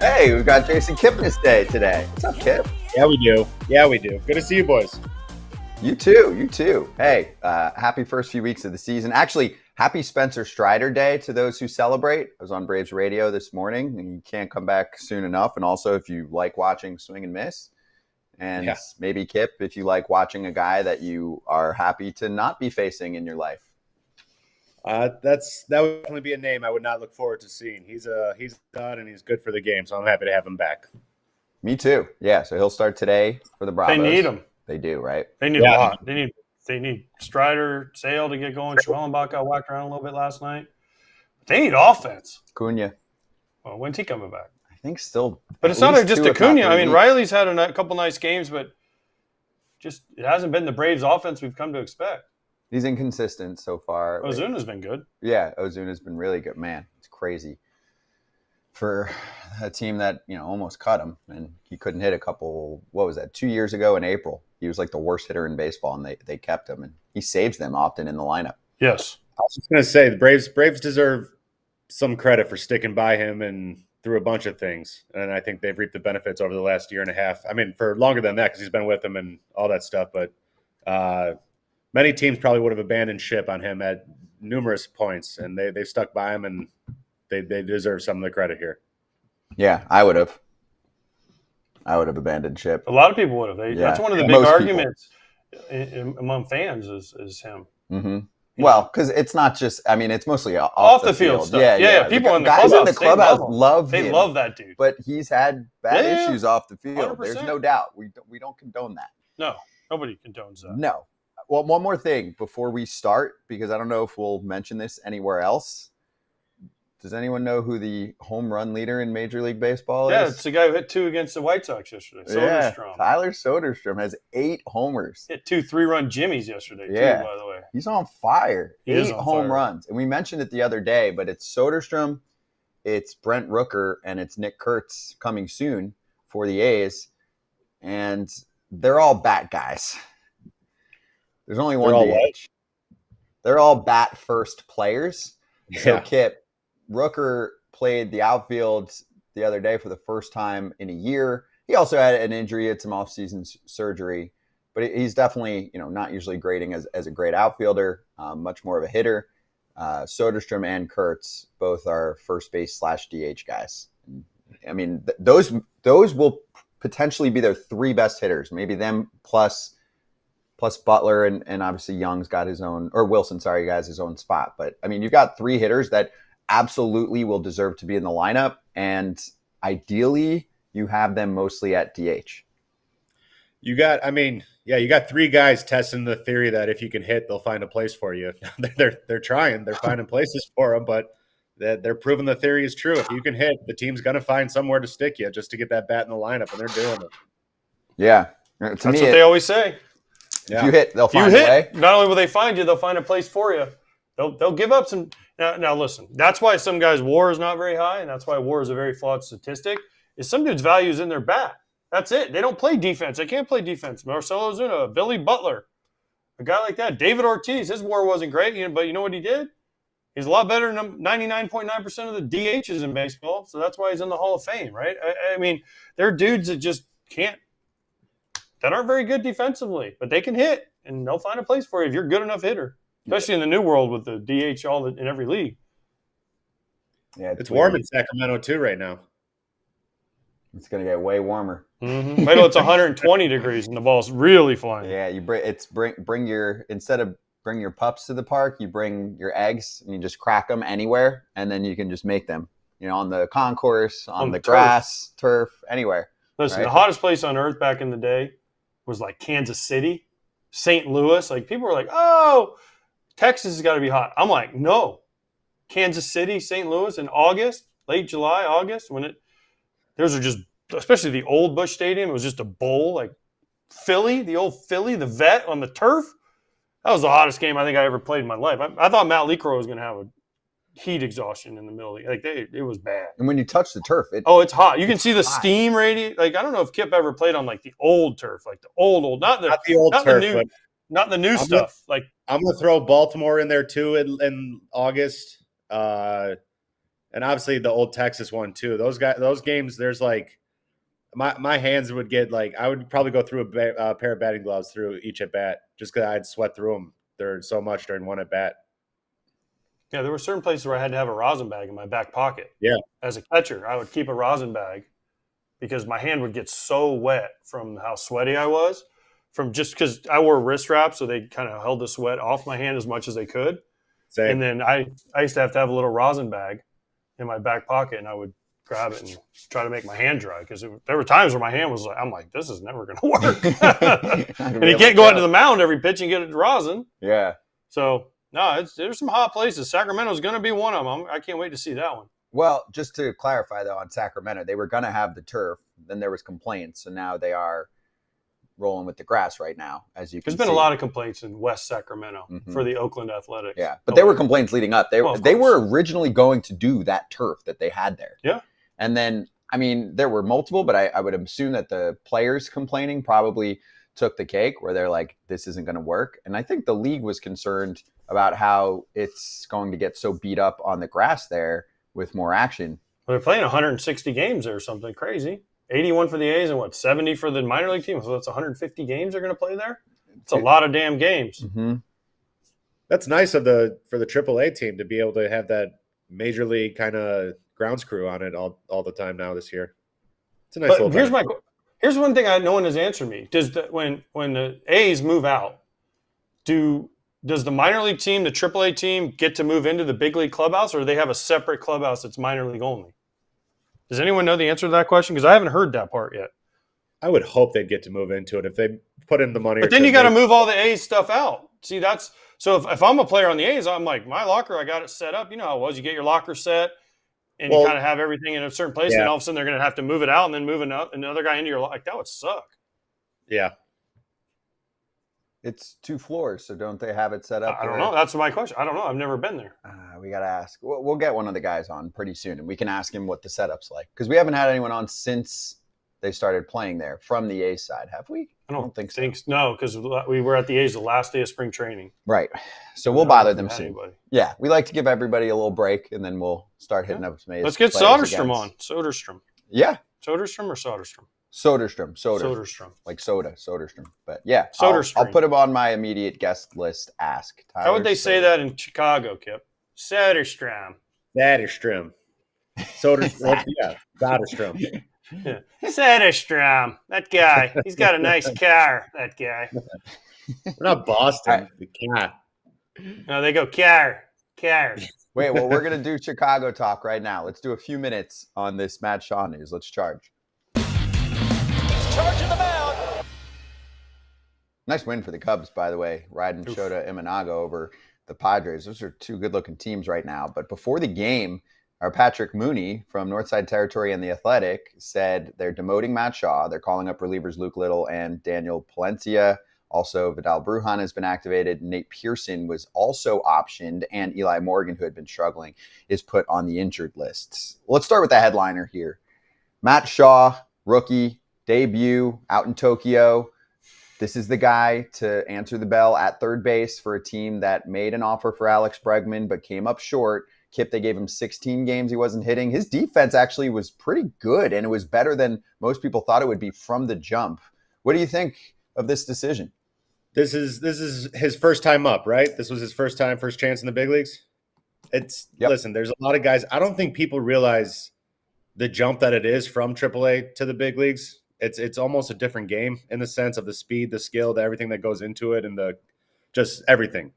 Hey, we've got Jason Kipnis Day today. What's up, Kip? Yeah, we do. Good to see you, boys. You too. Hey, happy first few weeks of the season. Actually, happy Spencer Strider Day to those who celebrate. I was on Braves radio this morning, and you can't come back soon enough. And also, if you like watching swing and miss, and maybe, Kip, if you like watching a guy that you are happy to not be facing in your life. That would definitely be a name I would not look forward to seeing. He's done and he's good for the game, so I'm happy to have him back. Me too. Yeah, so he'll start today for the Bravos. They need him. They do, right? They need a lot. They need Strider, Sewald to get going. Schwellenbach got whacked around a little bit last night. They need offense. Cunha. Well, when's he coming back? I think still. But it's not just Acuna. I mean, Riley's had a couple nice games, but just it hasn't been the Braves offense we've come to expect. He's inconsistent so far. Ozuna's been good. Yeah, Ozuna's been really good. Man, it's crazy for a team that, almost cut him, and he couldn't hit 2 years ago in April. He was like the worst hitter in baseball, and they kept him, and he saves them often in the lineup. Yes. I was just going to say, the Braves deserve some credit for sticking by him and through a bunch of things, and I think they've reaped the benefits over the last year and a half. I mean, for longer than that, because he's been with them and all that stuff, but many teams probably would have abandoned ship on him at numerous points, and they stuck by him, and they deserve some of the credit here. Yeah, I would have abandoned ship. A lot of people would have. That's one of the big arguments among fans is him. Mm-hmm. Well, because it's not just. I mean, it's mostly off the field stuff. Yeah. People in the guys clubhouse, in the clubhouse love him. They love that dude. But he's had bad issues off the field. 100%. There's no doubt. We don't condone that. No, nobody condones that. No. Well, one more thing before we start, because I don't know if we'll mention this anywhere else. Does anyone know who the home run leader in Major League Baseball is? Yeah, it's the guy who hit 2 against the White Sox yesterday. Soderstrom. Tyler Soderstrom has 8 homers. Hit 2 3-run jimmies yesterday, too, by the way. He's on fire. 8 home runs. And we mentioned it the other day, but it's Soderstrom, it's Brent Rooker, and it's Nick Kratz coming soon for the A's. And they're all bat guys. There's only one DH. They're all bat first players. So, Kip, Rooker played the outfield the other day for the first time in a year. He also had an injury, had some offseason surgery, but he's definitely, not usually grading as a great outfielder, much more of a hitter. Soderstrom and Kratz both are first base / DH guys. I mean, those will potentially be their 3 best hitters, maybe them plus Butler and obviously Young's got his own, or Wilson, sorry, guys, his own spot. But I mean, you've got 3 hitters that absolutely will deserve to be in the lineup, and ideally you have them mostly at DH. You got 3 guys testing the theory that if you can hit, they'll find a place for you. They're trying, they're finding places for them, but they're proving the theory is true. If you can hit, the team's going to find somewhere to stick you just to get that bat in the lineup, and they're doing it. Yeah. That's what they always say. If you hit, they'll find a way. Not only will they find you, they'll find a place for you. They'll give up some. Now listen, that's why some guys' WAR is not very high, and that's why WAR is a very flawed statistic, is some dudes' value is in their bat. That's it. They don't play defense. They can't play defense. Marcell Ozuna, Billy Butler, a guy like that. David Ortiz, his WAR wasn't great, but you know what he did? He's a lot better than 99.9% of the DHs in baseball, so that's why he's in the Hall of Fame, right? I mean, there are dudes that just that aren't very good defensively, but they can hit, and they'll find a place for you if you're a good enough hitter, especially in the new world with the DH in every league. Yeah, it's warm in Sacramento too right now. It's going to get way warmer. Mm-hmm. Wait till it's 120 degrees and the ball's really flying. Yeah, bring your pups to the park. You bring your eggs and you just crack them anywhere, and then you can just make them. On the concourse, on the grass, turf, anywhere. Listen, right? The hottest place on earth back in the day was like Kansas City, St. Louis. Like people were like, "Oh, Texas has got to be hot." I'm like, no. Kansas City, St. Louis in August, late July, August, those are just, especially the old Busch Stadium, it was just a bowl. Like Philly, the old Philly, the vet on the turf. That was the hottest game I think I ever played in my life. I thought Matt Lecrow was going to have a heat exhaustion in the middle. It was bad. And when you touch the turf, it's hot. You can see the steam radiate. Like, I don't know if Kip ever played on like the old turf, like the old, not the old turf, not the new stuff. I'm gonna throw Baltimore in there too in August. And obviously the old Texas one too. Those games, there's like my hands would get like I would probably go through a pair of batting gloves through each at bat just because I'd sweat through them. There's so much during one at bat. Yeah, there were certain places where I had to have a rosin bag in my back pocket. Yeah. As a catcher, I would keep a rosin bag because my hand would get so wet from how sweaty I was, from just because I wore wrist wraps, so they kind of held the sweat off my hand as much as they could. Same. And then I used to have a little rosin bag in my back pocket, and I would grab it and try to make my hand dry because there were times where my hand was like, I'm like, this is never going to work. And you can't go out to the mound every pitch and get it rosin. Yeah. So, no, there's some hot places. Sacramento's going to be one of them. I can't wait to see that one. Well, just to clarify, though, on Sacramento, they were going to have the turf. Then there was complaints. So now they are rolling with the grass right now, as you can see. There's been a lot of complaints in West Sacramento for the Oakland Athletics. Yeah, but there were complaints leading up. They were originally going to do that turf that they had there. Yeah. And then, I mean, there were multiple, but I would assume that the players complaining probably took the cake where they're like, this isn't going to work. And I think the league was concerned about how it's going to get so beat up on the grass there with more action. Well, they're playing 160 games or something crazy. 81 for the A's and 70 for the minor league team. So that's 150 games they're going to play there. It's a lot of damn games. Mm-hmm. That's nice for the AAA team to be able to have that major league kind of grounds crew on it all the time now this year. It's a nice little here's one thing no one has answered me. When the A's move out, does the minor league team, the AAA team, get to move into the big league clubhouse, or do they have a separate clubhouse that's minor league only? Does anyone know the answer to that question? Because I haven't heard that part yet. I would hope they'd get to move into it if they put in the money. But then you got to move all the A's stuff out. See, so if I'm a player on the A's, I'm like, my locker, I got it set up. You know how it was. You get your locker set, and you kind of have everything in a certain place, and then all of a sudden they're going to have to move it out and then move another guy into your locker. Like, that would suck. Yeah. It's 2 floors, so don't they have it set up? I don't know. That's my question. I don't know. I've never been there. We got to ask. We'll get one of the guys on pretty soon, and we can ask him what the setup's like. Because we haven't had anyone on since they started playing there from the A's side, have we? I don't think so. No, because we were at the A's the last day of spring training. Right. So we'll bother them soon. Yeah, we like to give everybody a little break, and then we'll start hitting up some A's. Let's get Soderstrom on. Soderstrom. Yeah. Soderstrom or Soderstrom? Soderstrom. Like soda, Soderstrom. But yeah, Soderstrom. I'll put him on my immediate guest list. Ask. Tyler How would they say that in Chicago, Kip? Soderstrom. Soderstrom. Yeah, Soderstrom. Yeah. Soderstrom. That guy. He's got a nice car, that guy. We're not Boston. The cat. No, they go car. Wait, well, we're going to do Chicago talk right now. Let's do a few minutes on this Matt Shaw news. Let's charge. Charging the mound. Nice win for the Cubs, by the way, riding Shota Imanaga over the Padres. Those are 2 good-looking teams right now. But before the game, our Patrick Mooney from Northside Territory and The Athletic said they're demoting Matt Shaw. They're calling up relievers Luke Little and Daniel Palencia. Also, Vidal Brujan has been activated. Nate Pearson was also optioned, and Eli Morgan, who had been struggling, is put on the injured list. Let's start with the headliner here. Matt Shaw, rookie, debut out in Tokyo. This is the guy to answer the bell at third base for a team that made an offer for Alex Bregman but came up short. Kip, they gave him 16 games he wasn't hitting. His defense actually was pretty good, and it was better than most people thought it would be from the jump. What do you think of this decision? This is his first time up, right? This was his first chance in the big leagues. Listen, there's a lot of guys. I don't think people realize the jump that it is from AAA to the big leagues. It's almost a different game in the sense of the speed, the skill, everything that goes into it, and just everything.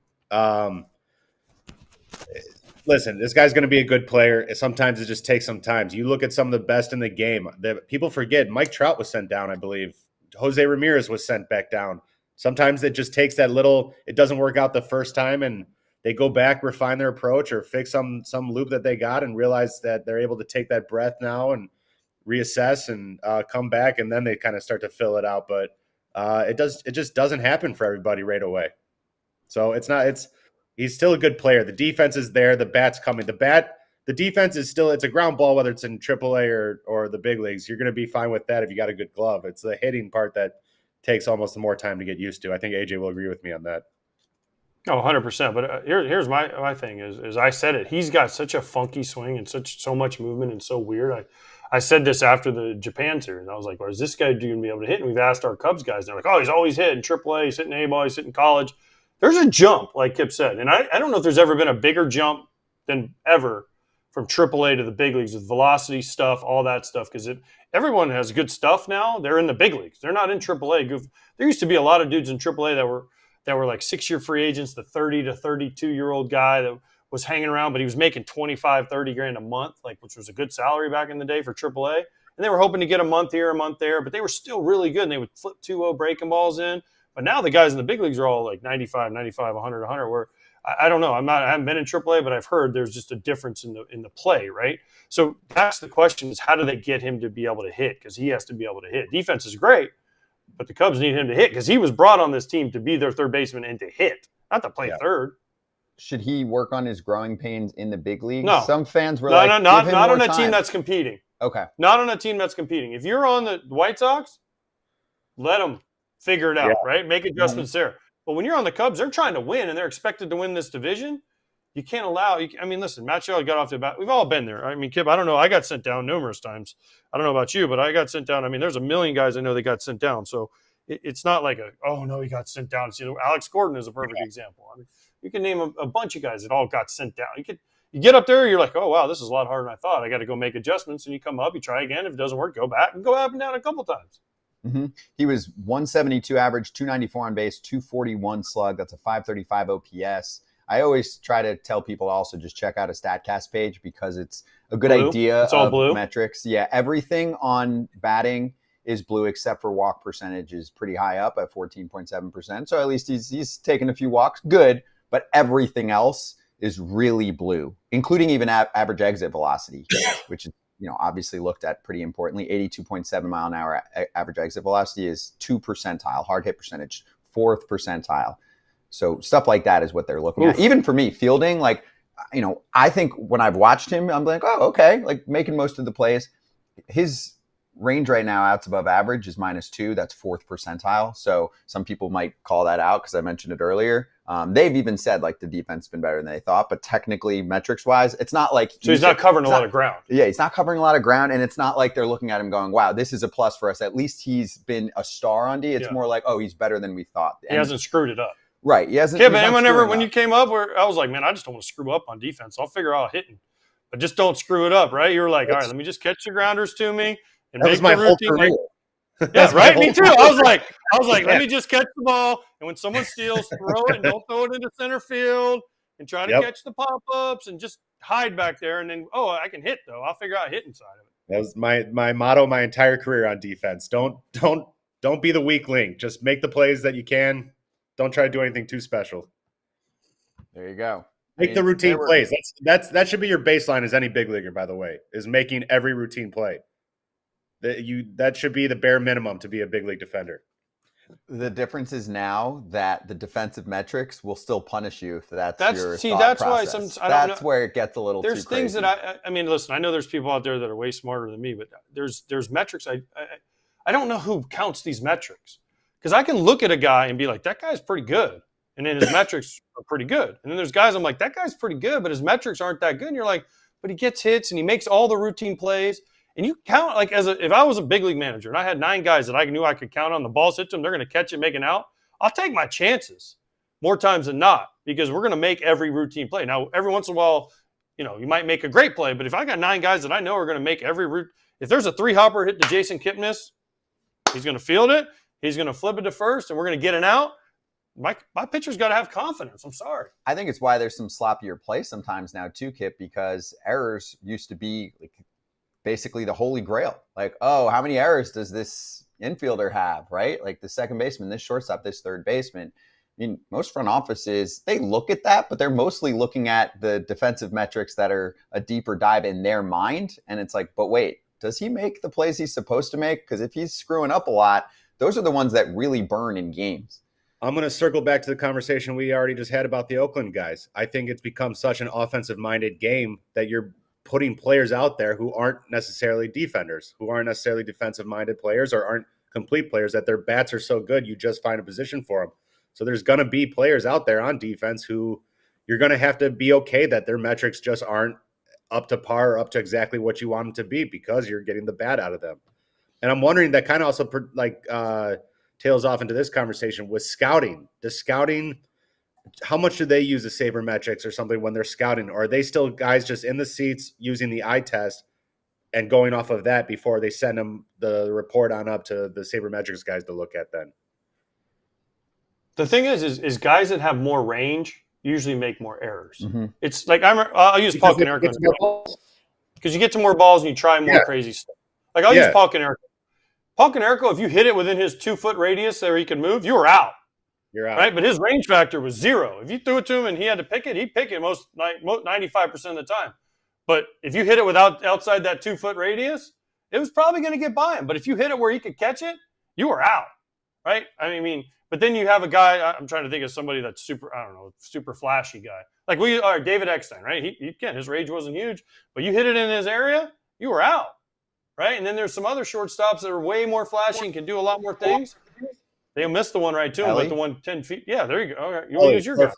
Listen, this guy's going to be a good player. Sometimes it just takes some time. You look at some of the best in the game. People forget Mike Trout was sent down, I believe. Jose Ramirez was sent back down. Sometimes it just takes that little – it doesn't work out the first time, and they go back, refine their approach, or fix some loop that they got and realize that they're able to take that breath now and reassess and come back, and then they kind of start to fill it out. But it just doesn't happen for everybody right away. So he's still a good player. The defense is there. The bat's coming. The defense is still – it's a ground ball, whether it's in AAA or the big leagues. You're going to be fine with that if you got a good glove. It's the hitting part that takes almost more time to get used to. I think AJ will agree with me on that. Oh, 100%. But here's my thing is I said it. He's got such a funky swing and so much movement and so weird. I said this after the Japan series. I was like, well, is this guy going to be able to hit? And we've asked our Cubs guys. They're like, oh, he's always hit in AAA. He's hitting A-ball. He's hitting college. There's a jump, like Kip said. And I don't know if there's ever been a bigger jump than ever from AAA to the big leagues with velocity stuff, all that stuff. Because everyone has good stuff now. They're in the big leagues. They're not in AAA. There used to be a lot of dudes in AAA that were like 6-year free agents, the 30 to 32-year-old guy that was hanging around, but he was making 25, 30 grand a month, which was a good salary back in the day for AAA. And they were hoping to get a month here, a month there, but they were still really good, and they would flip 2-0 breaking balls in. But now the guys in the big leagues are all like 95, 100, 100, where I don't know. I haven't been in AAA, but I've heard there's just a difference in the play, right? So that's the question is how do they get him to be able to hit? Because he has to be able to hit. Defense is great, but the Cubs need him to hit because he was brought on this team to be their third baseman and to hit, not to play third. Should he work on his growing pains in the big leagues? No. Some fans were not on a time. team that's competing. Okay. Not on a team that's competing. If you're on the White Sox, let them figure it out, right? Make adjustments there. But when you're on the Cubs, they're trying to win, and they're expected to win this division. You can't allow – I mean, listen, Matt Sewald got off the bat. We've all been there. I mean, Kip, I don't know. I got sent down numerous times. I don't know about you, but I got sent down. I mean, there's a million guys I know that got sent down. So it's not like oh, no, he got sent down. So, Alex Gordon is a perfect example. I mean, you can name a bunch of guys that all got sent down. You get up there, you're like, oh, wow, this is a lot harder than I thought. I got to go make adjustments. And you come up, you try again. If it doesn't work, go back and go up and down a couple times. Mm-hmm. He was 172 average, 294 on base, 241 slug. That's a 535 OPS. I always try to tell people also just check out a StatCast page because it's a good idea of metrics. Yeah, everything on batting is blue except for walk percentage is pretty high up at 14.7%. So at least he's taken a few walks. Good, but everything else is really blue, including even average exit velocity, which is obviously looked at pretty importantly. 82.7 mile an hour average exit velocity is 2 percentile. Hard hit percentage, 4th percentile. So stuff like that is what they're looking at. Even for me, fielding, I think when I've watched him, I'm like, oh, okay, making most of the plays. His range right now, outs above average, is -2. That's 4th percentile. So some people might call that out because I mentioned it earlier. They've even said the defense has been better than they thought, but technically, metrics wise, it's not like he's not covering a lot of ground. Yeah, he's not covering a lot of ground, and it's not like they're looking at him going, "Wow, this is a plus for us." At least he's been a star on D. It's more like, "Oh, he's better than we thought." He hasn't screwed it up. Right. He hasn't. Yeah, but whenever when you came up, where I was like, "Man, I just don't want to screw up on defense. I'll figure out hitting, but just don't screw it up." Right? You were like, "All right, let me just catch the grounders to me." And that was my whole career. Yeah, right. Me too. I was like, let me just catch the ball, and when someone steals, throw it, and don't throw it into center field, and try to catch the pop-ups, and just hide back there, and then I can hit though. I'll figure out hitting side of it. That was my motto my entire career on defense. Don't be the weak link. Just make the plays that you can. Don't try to do anything too special. There you go. Make the routine plays. That should be your baseline as any big leaguer, by the way, is making every routine play. That should be the bare minimum to be a big league defender. The difference is now that the defensive metrics will still punish you if that's your see. thought That's process. why some. That's where it gets a little. There's too things crazy. that I mean, listen. I know there's people out there that are way smarter than me, but there's metrics. I don't know who counts these metrics because I can look at a guy and be like, that guy's pretty good, and then his metrics are pretty good. And then there's guys I'm like, that guy's pretty good, but his metrics aren't that good. And you're like, but he gets hits and he makes all the routine plays. And you count if I was a big league manager and I had 9 guys that I knew I could count on, the balls hit them, they're going to catch it, make it out. I'll take my chances more times than not because we're going to make every routine play. Now, every once in a while, you might make a great play, but if I got 9 guys that I know are going to make every route, if there's a 3-hopper hit to Jason Kipnis, he's going to field it, he's going to flip it to first, and we're going to get it out. My pitcher's got to have confidence. I'm sorry. I think it's why there's some sloppier play sometimes now too, Kip, because errors used to be basically the holy grail. Oh, how many errors does this infielder have, right? The second baseman, this shortstop, this third baseman. I mean, most front offices, they look at that, but they're mostly looking at the defensive metrics that are a deeper dive in their mind. And it's but wait, does he make the plays he's supposed to make? Because if he's screwing up a lot, those are the ones that really burn in games. I'm going to circle back to the conversation we already just had about the Oakland guys. I think it's become such an offensive-minded game that you're putting players out there who aren't necessarily defenders, who aren't necessarily defensive-minded players or aren't complete players, that their bats are so good you just find a position for them. So there's going to be players out there on defense who you're going to have to be okay that their metrics just aren't up to par or up to exactly what you want them to be because you're getting the bad out of them. And I'm wondering, that kind of also tails off into this conversation with scouting. Does scouting, how much do they use the sabermetrics or something when they're scouting? Or are they still guys just in the seats using the eye test and going off of that before they send them the report on up to the sabermetrics guys to look at then? The thing is guys that have more range usually make more errors. Mm-hmm. It's like I'll use Paul Konerko because you get to more balls and you try more crazy stuff. Like I'll use Paul Konerko. Paul Konerko, if you hit it within his 2-foot radius where he can move, you were out. You're out. Right? But his range factor was 0. If you threw it to him and he had to pick it, he'd pick it 95% of the time. But if you hit it outside that 2-foot radius, it was probably going to get by him. But if you hit it where he could catch it, you were out. Right? I mean, but then you have a guy, I'm trying to think of somebody that's super flashy guy. Like David Eckstein, right? Again, his range wasn't huge, but you hit it in his area, you were out. Right? And then there's some other shortstops that are way more flashy and can do a lot more things. They'll miss the one right to him, but the one 10 feet. Yeah, there you go. Okay. You want to use your guy.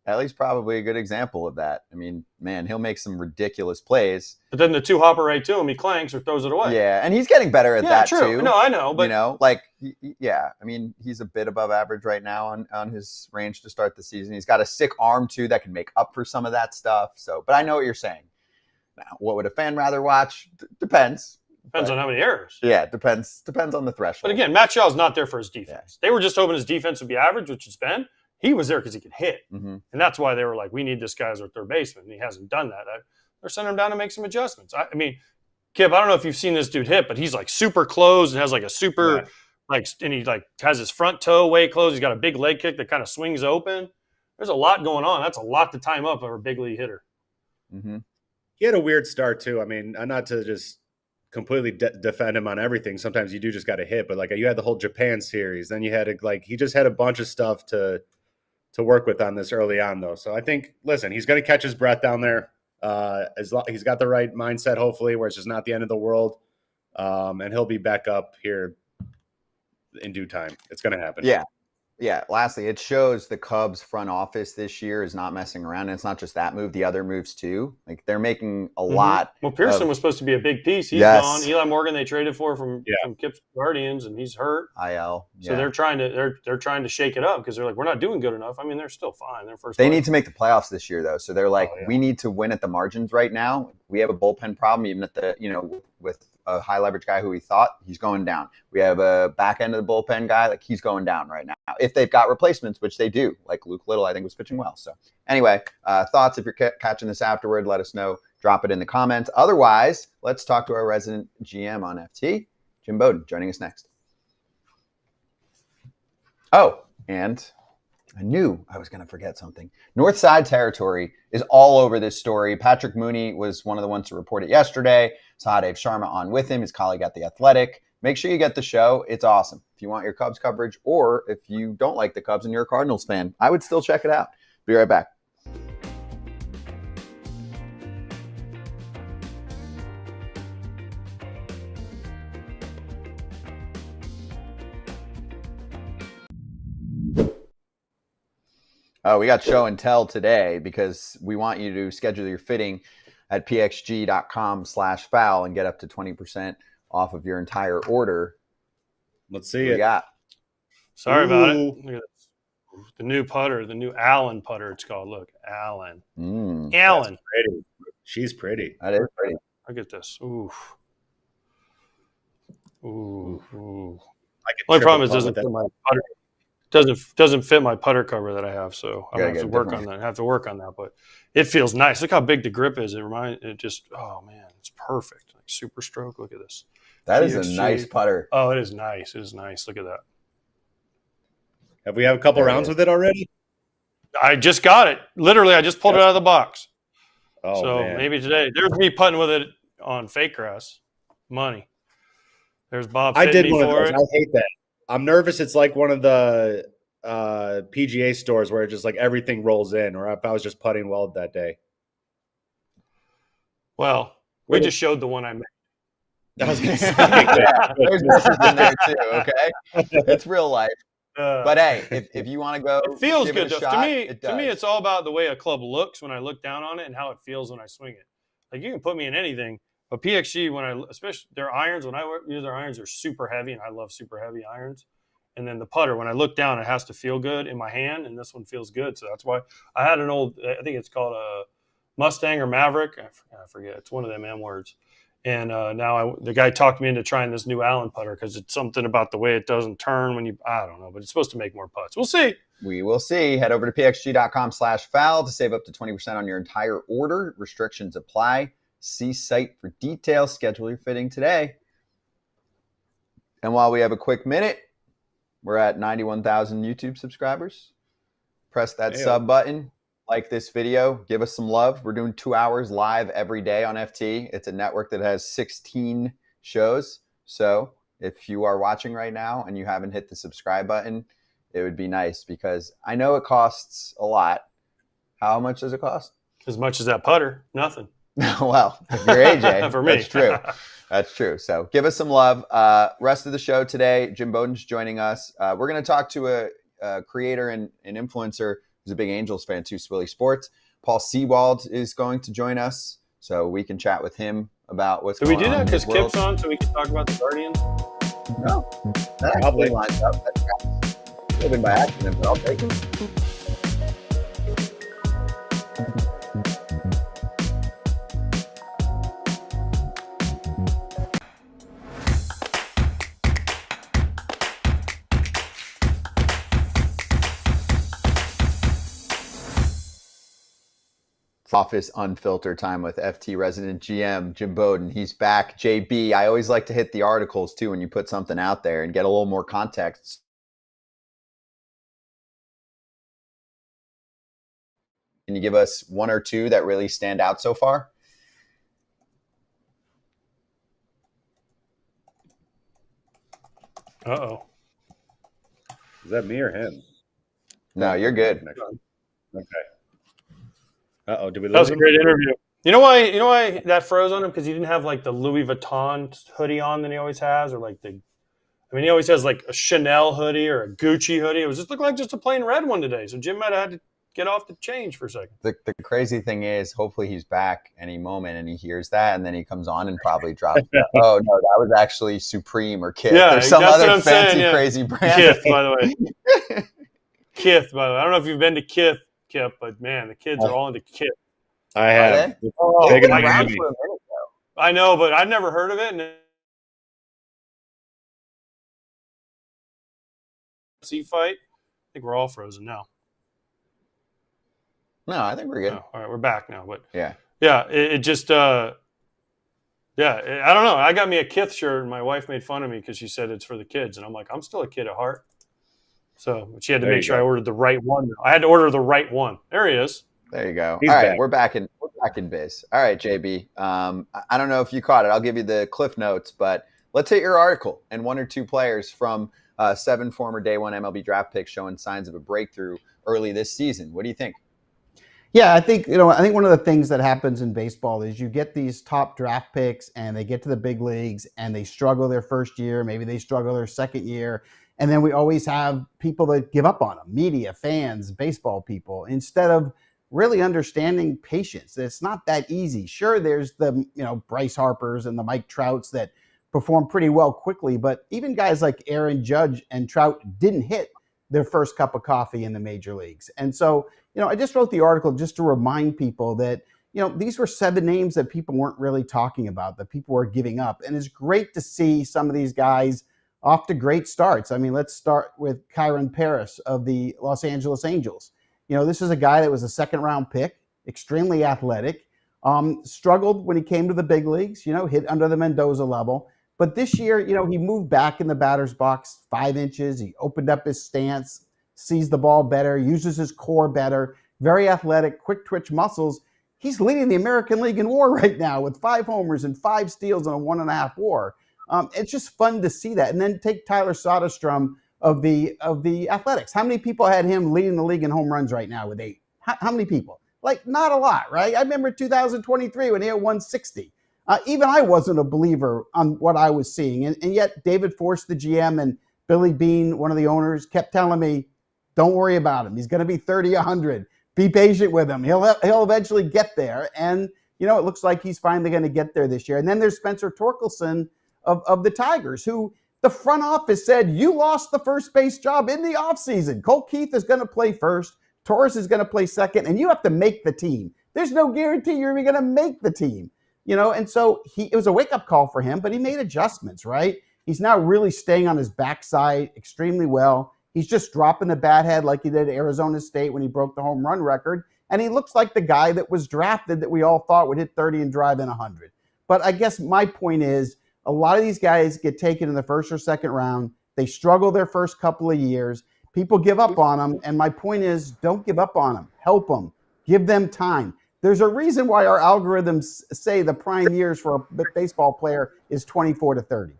Ellie's probably a good example of that. I mean, man, he'll make some ridiculous plays. But then the 2 hopper right to him, he clanks or throws it away. Yeah, and he's getting better at that too. No, I know. But I mean, he's a bit above average right now on his range to start the season. He's got a sick arm too that can make up for some of that stuff. So, but I know what you're saying. Now, what would a fan rather watch? Depends. Depends on how many errors. Yeah, depends on the threshold. But again, Matt Shaw's not there for his defense. Yeah. They were just hoping his defense would be average, which it's been. He was there because he could hit. Mm-hmm. And that's why they were like, we need this guy as our third baseman. And he hasn't done that. They're sending him down to make some adjustments. I mean, Kip, I don't know if you've seen this dude hit, but he's like super closed and has like a super, and he like has his front toe way closed. He's got a big leg kick that kind of swings open. There's a lot going on. That's a lot to time up for a big league hitter. Mm-hmm. He had a weird start too. I mean, not to just completely defend him on everything. Sometimes you do just got to hit, but like you had the whole Japan series, then you had he just had a bunch of stuff to work with on this early on though. So I think, listen, he's going to catch his breath down there. He's got the right mindset, hopefully, where it's just not the end of the world. And he'll be back up here in due time. It's going to happen. Yeah. Yeah. Lastly, it shows the Cubs front office this year is not messing around. And it's not just that move, the other moves too. Like they're making a lot. Well, Pearson was supposed to be a big piece. He's gone. Eli Morgan they traded from Kip's Guardians, and he's hurt. IL. So they're trying to shake it up because they're like, we're not doing good enough. I mean, they're still fine. They're first. They need to make the playoffs this year though. So they're like, we need to win at the margins right now. We have a bullpen problem, even at the with a high leverage guy who we thought he's going down. We have a back end of the bullpen guy, like he's going down right now. If they've got replacements, which they do, like Luke Little, I think was pitching well. So anyway, thoughts, if you're catching this afterward, let us know. Drop it in the comments. Otherwise, let's talk to our resident GM on FT, Jim Bowden, joining us next. Oh, and I knew I was going to forget something. Northside Territory is all over this story. Patrick Mooney was one of the ones to report it yesterday. Sahadev Sharma on with him, his colleague at The Athletic. Make sure you get the show. It's awesome. If you want your Cubs coverage, or if you don't like the Cubs and you're a Cardinals fan, I would still check it out. Be right back. We got show and tell today because we want you to schedule your fitting at pxg.com/foul and get up to 20% off of your entire order. Let's see it. Sorry about it. Look at this. The new putter, the new Allen putter, it's called. Look, Allen. Allen. Pretty. She's pretty. That is pretty. Look at this. Ooh. Only problem is it doesn't fit my putter. Doesn't fit my putter cover that I have, so I have to work on that. But it feels nice. Look how big the grip is. Oh man, it's perfect. Like super stroke. Look at this. That is a nice putter. Oh, it is nice. It is nice. Look at that. Have we had a couple rounds with it already? I just got it. Literally, I just pulled it out of the box. Oh, so man. Maybe today. There's me putting with it on fake grass. Money. There's Bob. I did one of those. I hate that. I'm nervous. It's like one of the PGA stores where just like everything rolls in, or if I was just putting well that day. Well, we just showed the one I made. I was going to say, there's messages in there too. Okay, it's real life. But hey, if you want to go, it feels give good. it a shot, To me, it's all about the way a club looks when I look down on it and how it feels when I swing it. Like you can put me in anything, but PXG especially their irons, when I use their irons, are super heavy, and I love super heavy irons. And then the putter, when I look down, it has to feel good in my hand, and this one feels good. So that's why I had an old, I think it's called a Mustang or Maverick. I forget. It's one of them M words. And now the guy talked me into trying this new Allen putter because it's something about the way it doesn't turn when you, I don't know, but it's supposed to make more putts. We'll see. We will see. Head over to pxg.com/foul to save up to 20% on your entire order. Restrictions apply. See site for details. Schedule your fitting today. And while we have a quick minute, we're at 91,000 YouTube subscribers. Press that sub button. Like this video. Give us some love. We're doing 2 hours live every day on FT. It's a network that has 16 shows. So if you are watching right now and you haven't hit the subscribe button, it would be nice because I know it costs a lot. How much does it cost? As much as that putter, nothing. Well, if you're AJ, for me. That's true. That's true. So give us some love. Rest of the show today, Jim Bowden's joining us. We're going to talk to a creator and an influencer who's a big Angels fan too, Swilly Sports. Paul Sewald is going to join us, so we can chat with him about what's going on. Do we do that because Kip's on, so we can talk about the Guardians? No, that actually lines up. That's living by accident, but I'll take it. Office Unfiltered time with FT Resident GM Jim Bowden. He's back. JB, I always like to hit the articles too when you put something out there and get a little more context. Can you give us one or two that really stand out so far? Uh-oh. Is that me or him? No, you're good. Okay. Uh-oh, did we lose That was a him? great interview. You know why that froze on him? Because he didn't have like the Louis Vuitton hoodie on that he always has, or like he always has like a Chanel hoodie or a Gucci hoodie. It was just looked like just a plain red one today. So Jim might have had to get off the change for a second. The crazy thing is, hopefully he's back any moment and he hears that, and then he comes on and probably drops. Oh no, that was actually Supreme or Kith or some other fancy crazy brand. Kith, by the way. Kith, by the way. I don't know if you've been to Kith, Kip, but man, the kids are all into Kith. I have. I know, but I'd never heard of it. And sea fight. I think we're all frozen now. No, I think we're good. Oh, all right, we're back now. But yeah, it just I don't know. I got me a Kith shirt, and my wife made fun of me because she said it's for the kids, and I'm like, I'm still a kid at heart. So she had to make sure I ordered the right one. I had to order the right one. There he is. There you go. He's all right, back. we're back in biz. All right, JB. I don't know if you caught it. I'll give you the cliff notes, but let's hit your article and one or two players from 7 former day one MLB draft picks showing signs of a breakthrough early this season. What do you think? Yeah, I think one of the things that happens in baseball is you get these top draft picks and they get to the big leagues and they struggle their first year, maybe they struggle their second year, and then we always have people that give up on them, media, fans, baseball people, instead of really understanding patience. It's not that easy. Sure, there's the Bryce Harpers and the Mike Trouts that perform pretty well quickly, but even guys like Aaron Judge and Trout didn't hit their first cup of coffee in the major leagues. And so, I just wrote the article just to remind people that, these were 7 names that people weren't really talking about, that people were giving up. And it's great to see some of these guys off to great starts. I mean, let's start with Kyron Paris of the Los Angeles Angels. This is a guy that was a second-round pick, extremely athletic, struggled when he came to the big leagues, hit under the Mendoza level. But this year, he moved back in the batter's box 5 inches. He opened up his stance, sees the ball better, uses his core better, very athletic, quick twitch muscles. He's leading the American League in WAR right now with 5 homers and 5 steals and a 1.5 WAR. It's just fun to see that. And then take Tyler Soderstrom of the Athletics. How many people had him leading the league in home runs right now with 8? How many people? Like, not a lot, right? I remember 2023 when he had 160. Even I wasn't a believer on what I was seeing. And yet David Force, the GM, and Billy Beane, one of the owners, kept telling me, don't worry about him. He's going to be 30, 100. Be patient with him. He'll eventually get there. And, it looks like he's finally going to get there this year. And then there's Spencer Torkelson of the Tigers, who the front office said, you lost the first base job in the offseason. Cole Keith is going to play first. Torres is going to play second. And you have to make the team. There's no guarantee you're even going to make the team. And so it was a wake-up call for him, but he made adjustments, right? He's now really staying on his backside extremely well. He's just dropping the bat head like he did at Arizona State when he broke the home run record. And he looks like the guy that was drafted that we all thought would hit 30 and drive in 100. But I guess my point is a lot of these guys get taken in the first or second round. They struggle their first couple of years. People give up on them. And my point is, don't give up on them. Help them. Give them time. There's a reason why our algorithms say the prime years for a baseball player is 24 to 30.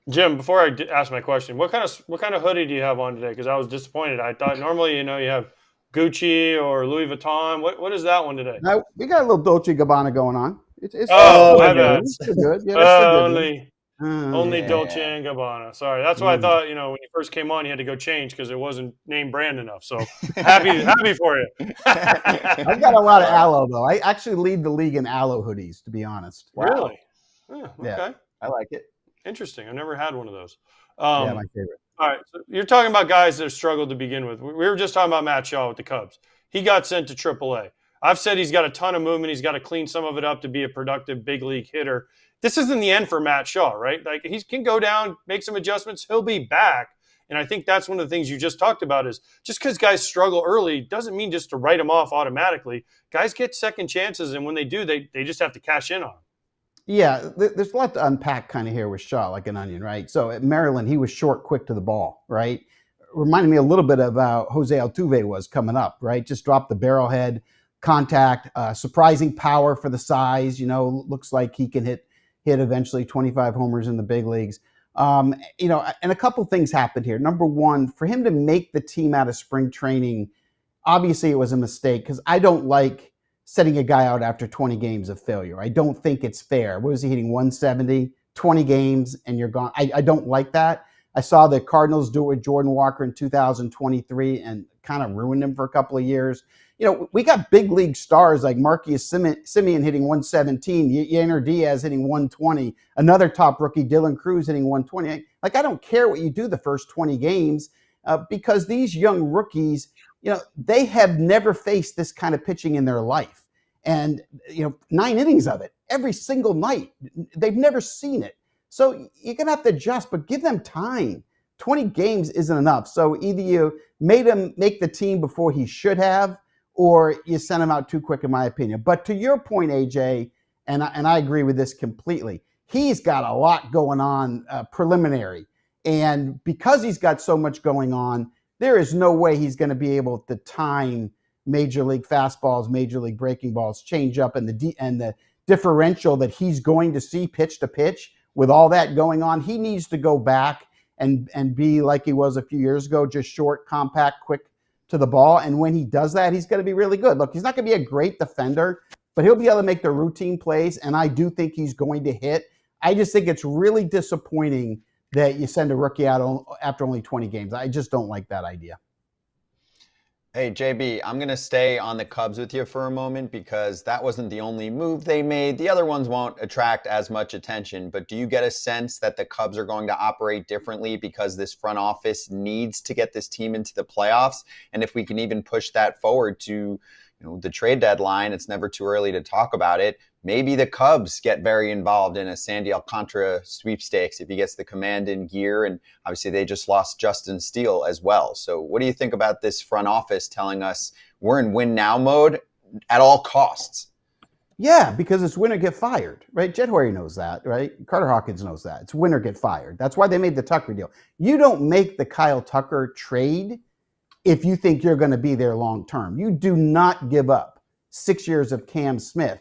Jim, before I ask my question, what kind of hoodie do you have on today? Because I was disappointed. I thought normally, you have Gucci or Louis Vuitton. What is that one today? Now, we got a little Dolce & Gabbana going on. It's my bad. It's good. Yeah, only Dolce & Gabbana. Sorry, that's why I thought when you first came on, you had to go change because it wasn't name brand enough. So happy for you. I've got a lot of aloe though. I actually lead the league in aloe hoodies, to be honest. Wow. Really? Okay. Yeah, I like it. Interesting. I've never had one of those. Yeah, my favorite. All right. So you're talking about guys that struggled to begin with. We were just talking about Matt Shaw with the Cubs. He got sent to AAA. I've said he's got a ton of movement. He's got to clean some of it up to be a productive big league hitter. This isn't the end for Matt Shaw, right? Like he can go down, make some adjustments. He'll be back. And I think that's one of the things you just talked about is just because guys struggle early doesn't mean just to write them off automatically. Guys get second chances, and when they do, they just have to cash in on them. Yeah, there's a lot to unpack kind of here with Shaw, like an onion, right? So at Maryland, he was short, quick to the ball, right? Reminded me a little bit of how Jose Altuve was coming up, right? Just dropped the barrel head, contact, surprising power for the size. Looks like he can hit eventually 25 homers in the big leagues. And a couple things happened here. Number one, for him to make the team out of spring training, obviously it was a mistake because I don't like setting a guy out after 20 games of failure. I don't think it's fair. What was he hitting? 170, 20 games, and you're gone. I don't like that. I saw the Cardinals do it with Jordan Walker in 2023 and kind of ruined him for a couple of years. We got big league stars like Marcus Semien hitting 117, Yainer Diaz hitting 120, another top rookie, Dylan Cruz, hitting 120. Like, I don't care what you do the first 20 games because these young rookies, they have never faced this kind of pitching in their life. And, 9 innings of it every single night. They've never seen it. So you're going to have to adjust, but give them time. 20 games isn't enough. So either you made him make the team before he should have, or you sent him out too quick, in my opinion. But to your point, AJ, and I agree with this completely, he's got a lot going on preliminary. And because he's got so much going on, there is no way he's going to be able to time major league fastballs, major league breaking balls, change up, and the differential that he's going to see pitch to pitch with all that going on. He needs to go back and be like he was a few years ago, just short, compact, quick to the ball. And when he does that, he's going to be really good. Look, he's not going to be a great defender, but he'll be able to make the routine plays. And I do think he's going to hit. I just think it's really disappointing that you send a rookie out after only 20 games. I just don't like that idea. Hey, JB, I'm going to stay on the Cubs with you for a moment because that wasn't the only move they made. The other ones won't attract as much attention, but do you get a sense that the Cubs are going to operate differently because this front office needs to get this team into the playoffs? And if we can even push that forward to the trade deadline, it's never too early to talk about it. Maybe the Cubs get very involved in a Sandy Alcantara sweepstakes if he gets the command in gear. And obviously they just lost Justin Steele as well. So what do you think about this front office telling us we're in win now mode at all costs? Yeah, because it's win or get fired, right? Jed Hoyer knows that, right? Carter Hawkins knows that. It's win or get fired. That's why they made the Tucker deal. You don't make the Kyle Tucker trade if you think you're going to be there long term. You do not give up 6 years of Cam Smith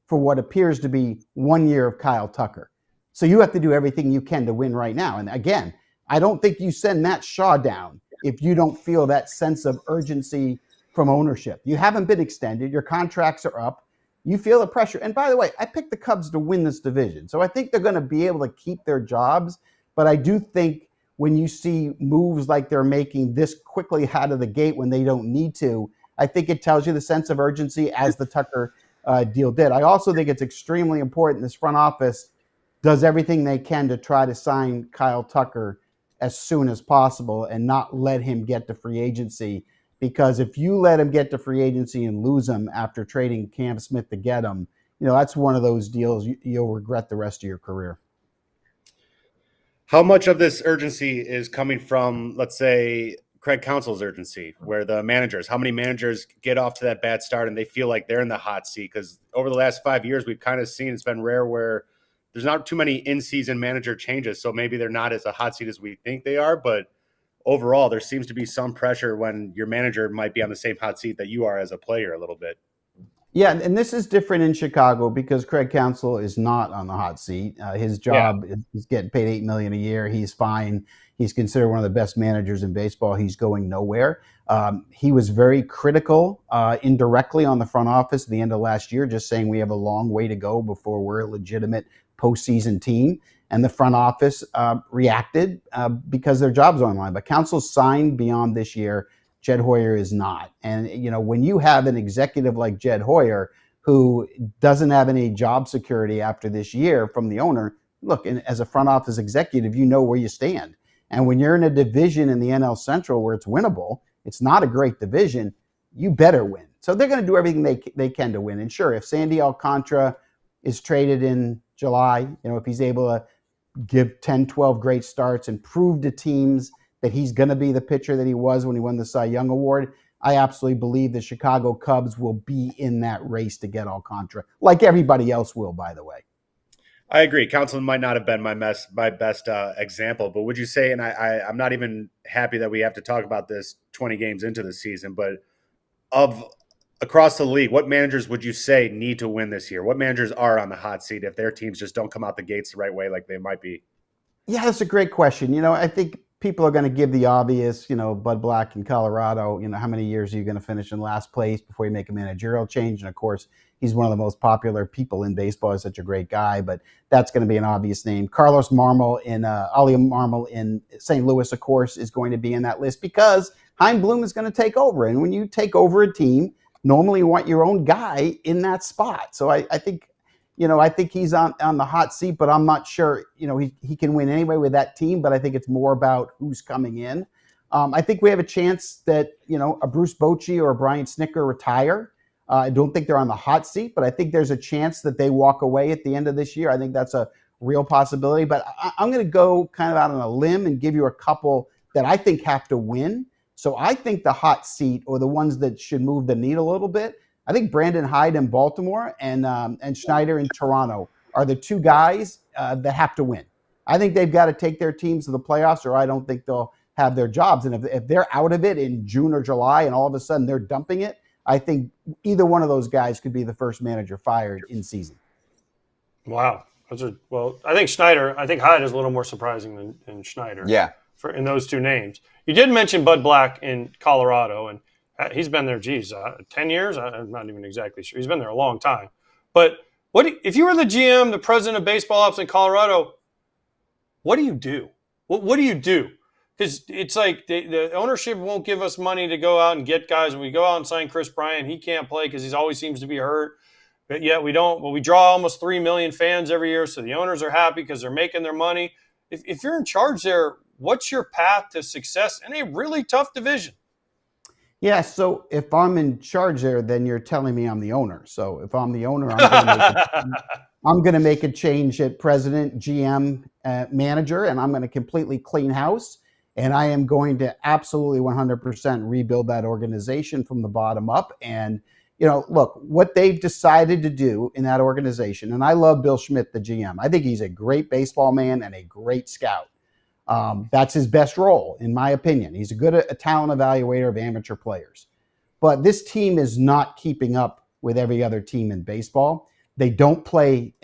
for what appears to be 1 year of Kyle Tucker. So you have to do everything you can to win right now. And again, I don't think you send Matt Shaw down if you don't feel that sense of urgency from ownership. You haven't been extended. Your contracts are up. You feel the pressure. And by the way, I picked the Cubs to win this division. So I think they're going to be able to keep their jobs. But I do think when you see moves like they're making this quickly out of the gate when they don't need to, I think it tells you the sense of urgency as the Tucker deal did. I also think it's extremely important this front office does everything they can to try to sign Kyle Tucker as soon as possible and not let him get to free agency. Because if you let him get to free agency and lose him after trading Cam Smith to get him, that's one of those deals you'll regret the rest of your career. How much of this urgency is coming from, let's say, Craig Counsell's urgency, where the managers, how many managers get off to that bad start and they feel like they're in the hot seat? Because over the last 5 years, we've kind of seen it's been rare where there's not too many in-season manager changes. So maybe they're not as a hot seat as we think they are. But overall, there seems to be some pressure when your manager might be on the same hot seat that you are as a player a little bit. Yeah, and this is different in Chicago because Craig Counsell is not on the hot seat. His job, he's getting paid $8 million a year. He's fine. He's considered one of the best managers in baseball. He's going nowhere. He was very critical indirectly on the front office at the end of last year, just saying we have a long way to go before we're a legitimate postseason team. And the front office reacted because their job's on the line. But Counsell's signed beyond this year. Jed Hoyer is not. And, when you have an executive like Jed Hoyer who doesn't have any job security after this year from the owner, look, as a front office executive, you know where you stand. And when you're in a division in the NL Central where it's winnable, it's not a great division, you better win. So they're going to do everything they can to win. And sure, if Sandy Alcantara is traded in July, if he's able to give 10, 12 great starts and prove to teams that he's going to be the pitcher that he was when he won the Cy Young Award, I absolutely believe the Chicago Cubs will be in that race to get Alcantara, like everybody else will, by the way. I agree. Counsell might not have been my best example, but would you say, and I'm not even happy that we have to talk about this 20 games into the season, but across the league, what managers would you say need to win this year? What managers are on the hot seat if their teams just don't come out the gates the right way like they might be? Yeah, that's a great question. I think people are going to give the obvious, Bud Black in Colorado, how many years are you going to finish in last place before you make a managerial change? And of course, he's one of the most popular people in baseball. He's such a great guy, but that's going to be an obvious name. Carlos Marmol Ali Marmol in St. Louis, of course, is going to be in that list because Chaim Bloom is going to take over. And when you take over a team, normally you want your own guy in that spot. So I think he's on the hot seat, but I'm not sure, he can win anyway with that team, but I think it's more about who's coming in. I think we have a chance that, a Bruce Bochy or a Brian Snitker retire. I don't think they're on the hot seat, but I think there's a chance that they walk away at the end of this year. I think that's a real possibility, but I'm going to go kind of out on a limb and give you a couple that I think have to win. So I think the hot seat or the ones that should move the needle a little bit, I think Brandon Hyde in Baltimore and Schneider in Toronto are the two guys that have to win. I think they've got to take their teams to the playoffs or I don't think they'll have their jobs. And if they're out of it in June or July and all of a sudden they're dumping it, I think either one of those guys could be the first manager fired in season. Wow. I think Hyde is a little more surprising than Schneider. Yeah. In those two names. You did mention Bud Black in Colorado, and he's been there, 10 years? I'm not even exactly sure. He's been there a long time. But if you were the GM, the president of baseball ops in Colorado, what do you do? What do you do? Because it's like the ownership won't give us money to go out and get guys. When we go out and sign Chris Bryant, he can't play because he always seems to be hurt. But yet we don't. Well, we draw almost 3 million fans every year, so the owners are happy because they're making their money. If you're in charge there, what's your path to success in a really tough division? Yeah, so if I'm in charge there, then you're telling me I'm the owner. So if I'm the owner, I'm going to make a change at president, GM, manager, and I'm going to completely clean house. And I am going to absolutely 100% rebuild that organization from the bottom up. And, look, what they've decided to do in that organization, and I love Bill Schmidt, the GM. I think he's a great baseball man and a great scout. That's his best role, in my opinion. He's a good talent evaluator of amateur players. But this team is not keeping up with every other team in baseball. They don't play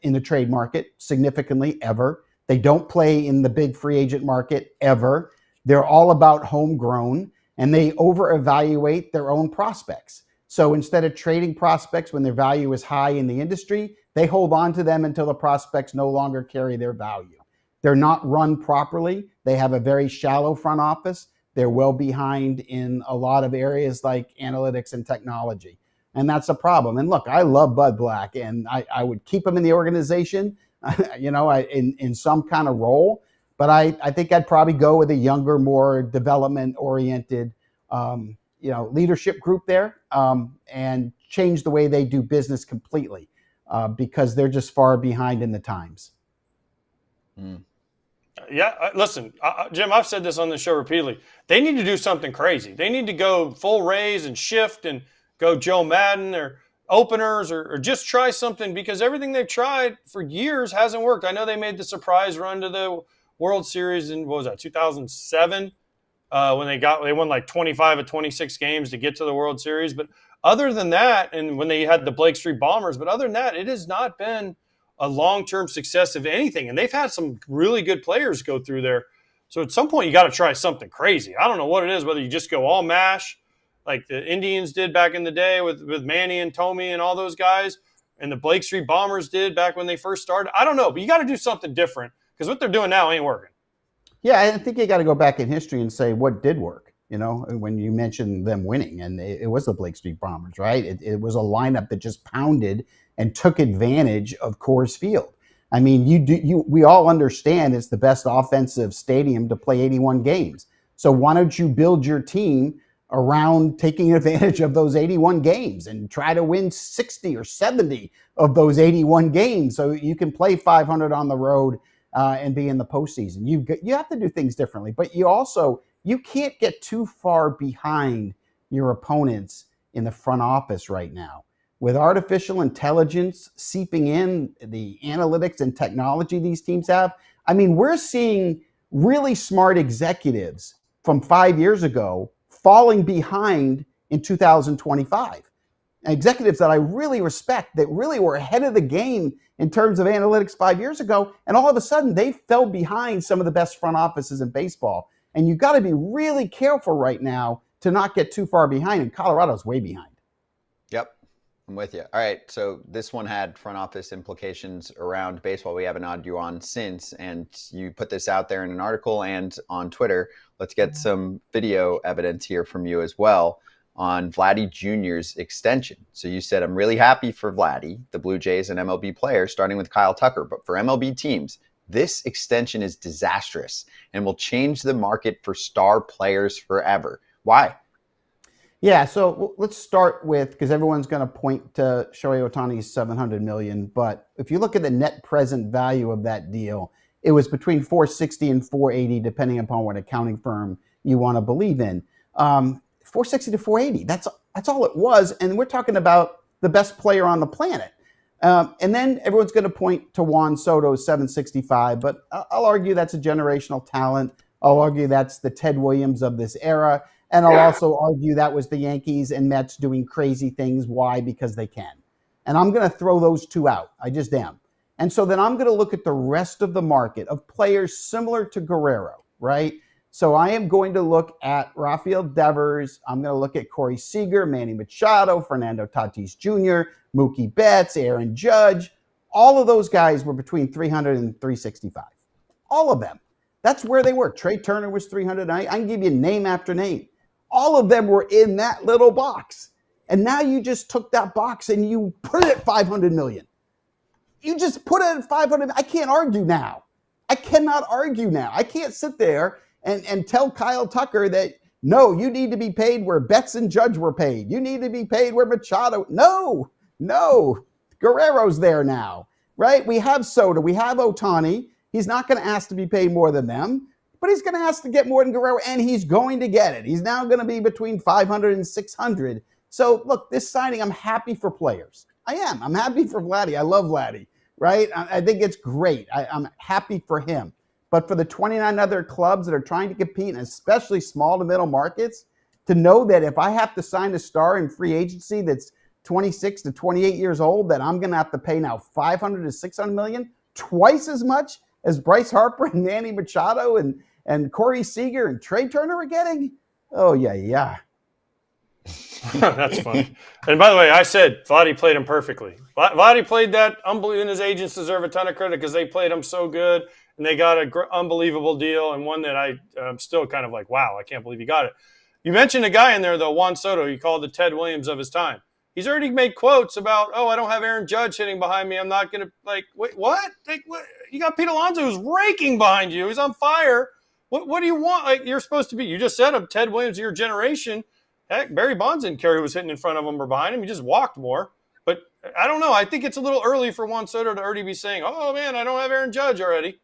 in the trade market significantly ever. They don't play in the big free agent market ever. They're all about homegrown, and they over-evaluate their own prospects. So instead of trading prospects when their value is high in the industry, they hold on to them until the prospects no longer carry their value. They're not run properly. They have a very shallow front office. They're well behind in a lot of areas like analytics and technology. And that's a problem. And look, I love Bud Black, and I would keep him in the organization, in some kind of role. But I think I'd probably go with a younger, more development-oriented, leadership group there, and change the way they do business completely, because they're just far behind in the times. Yeah, listen, Jim, I've said this on the show repeatedly. They need to do something crazy. They need to go full raise and shift and go Joe Madden or openers or just try something, because everything they've tried for years hasn't worked. I know they made the surprise run to the World Series in, 2007, when they won like 25 of 26 games to get to the World Series. But other than that, and when they had the Blake Street Bombers, but other than that, it has not been a long-term success of anything. And they've had some really good players go through there. So at some point, you got to try something crazy. I don't know what it is, whether you just go all mash, like the Indians did back in the day with Manny and Tomey and all those guys, and the Blake Street Bombers did back when they first started. I don't know, but you got to do something different, because what they're doing now ain't working. Yeah, I think you got to go back in history and say what did work. When you mentioned them winning, and it was the Blake Street Bombers, right? It was a lineup that just pounded and took advantage of Coors Field. I mean, we all understand it's the best offensive stadium to play 81 games. So why don't you build your team around taking advantage of those 81 games and try to win 60 or 70 of those 81 games so you can play 500 on the road and be in the postseason. You have to do things differently, but you can't get too far behind your opponents in the front office right now. With artificial intelligence seeping in, the analytics and technology these teams have, I mean, we're seeing really smart executives from 5 years ago falling behind in 2025. Executives that I really respect, that really were ahead of the game in terms of analytics 5 years ago, and all of a sudden they fell behind some of the best front offices in baseball. And you've got to be really careful right now to not get too far behind, and Colorado's way behind. Yep, I'm with you. All right, so this one had front office implications around baseball. We haven't had you on since, and you put this out there in an article and on Twitter. Let's get some video evidence here from you as well on Vladdy Jr.'s extension. So you said, I'm really happy for Vladdy, the Blue Jays and MLB player, starting with Kyle Tucker. But for MLB teams, this extension is disastrous and will change the market for star players forever. Why? Yeah, so let's start with, because everyone's going to point to Shohei Ohtani's $700 million, but if you look at the net present value of that deal, it was between $460 and $480, depending upon what accounting firm you want to believe in. $460 to $480, that's all it was, and we're talking about the best player on the planet. And then everyone's going to point to Juan Soto's $765, but I'll argue that's a generational talent. I'll argue that's the Ted Williams of this era. And I'll also argue that was the Yankees and Mets doing crazy things. Why? Because they can. And I'm going to throw those two out. I just am. And so then I'm going to look at the rest of the market of players similar to Guerrero, right? So I am going to look at Rafael Devers. I'm going to look at Corey Seager, Manny Machado, Fernando Tatis Jr., Mookie Betts, Aaron Judge. All of those guys were between 300 and 365. All of them. That's where they were. Trey Turner was 300. I can give you name after name. All of them were in that little box. And now you just took that box and you put it at $500 million. You just put it at $500 million. I can't argue now. I cannot argue now. I can't sit there and tell Kyle Tucker that, no, you need to be paid where Betts and Judge were paid. You need to be paid where Machado. No. Guerrero's there now, right? We have Soto. We have Ohtani. He's not going to ask to be paid more than them, but he's going to ask to get more than Guerrero, and he's going to get it. He's now going to be between 500 and 600. So, look, this signing, I'm happy for players. I am. I'm happy for Vladdy. I love Vladdy, right? I think it's great. I'm happy for him. But for the 29 other clubs that are trying to compete, and especially small to middle markets, to know that if I have to sign a star in free agency that's 26 to 28 years old, that I'm going to have to pay now 500 to 600 million, twice as much as Bryce Harper and Manny Machado and Corey Seager and Trey Turner are getting? Oh, yeah. That's funny. And by the way, I said Vladdy played him perfectly. Vladdy played that unbelievable, and his agents deserve a ton of credit because they played him so good. and they got an unbelievable deal, and one that I'm still kind of like, wow, I can't believe he got it. You mentioned a guy in there, though, Juan Soto. You called the Ted Williams of his time. He's already made quotes about, I don't have Aaron Judge hitting behind me. I'm not going to, wait, what? What? You got Pete Alonso who's raking behind you. He's on fire. What do you want? You're supposed to be, you just said of Ted Williams of your generation. Heck, Barry Bonds didn't care who was hitting in front of him or behind him. He just walked more. But I don't know. I think it's a little early for Juan Soto to already be saying, oh, man, I don't have Aaron Judge already.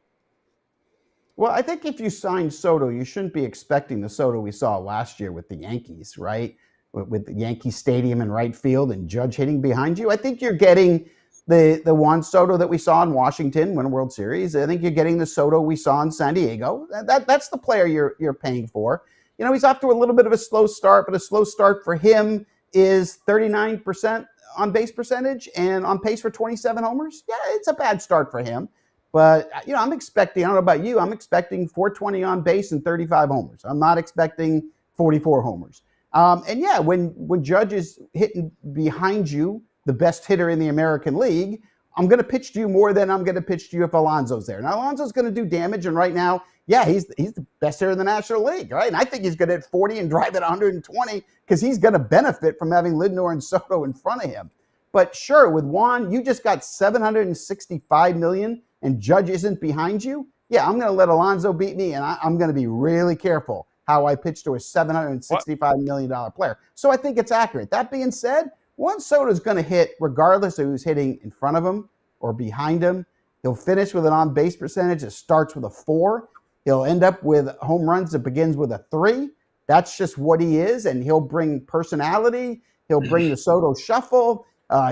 Well, I think if you sign Soto, you shouldn't be expecting the Soto we saw last year with the Yankees, right? With the Yankee Stadium in right field and Judge hitting behind you. I think you're getting the Juan Soto that we saw in Washington win a World Series. I think you're getting the Soto we saw in San Diego. That's the player you're paying for. He's off to a little bit of a slow start, but a slow start for him is 39% on base percentage and on pace for 27 homers. Yeah, it's a bad start for him. But, I'm expecting, I don't know about you, I'm expecting 420 on base and 35 homers. I'm not expecting 44 homers. When Judge is hitting behind you, the best hitter in the American League, I'm going to pitch to you more than I'm going to pitch to you if Alonso's there. Now, Alonso's going to do damage, and right now, he's the best hitter in the National League, right? And I think he's going to hit 40 and drive at 120 because he's going to benefit from having Lindor and Soto in front of him. But sure, with Juan, you just got $765 million and Judge isn't behind you. Yeah, I'm going to let Alonso beat me, and I'm going to be really careful how I pitch to a $765 million player. So I think it's accurate. That being said, Juan Soto is going to hit regardless of who's hitting in front of him or behind him. He'll finish with an on-base percentage that starts with a 4. He'll end up with home runs that begins with a 3. That's just what he is, and he'll bring personality. He'll bring the Soto shuffle.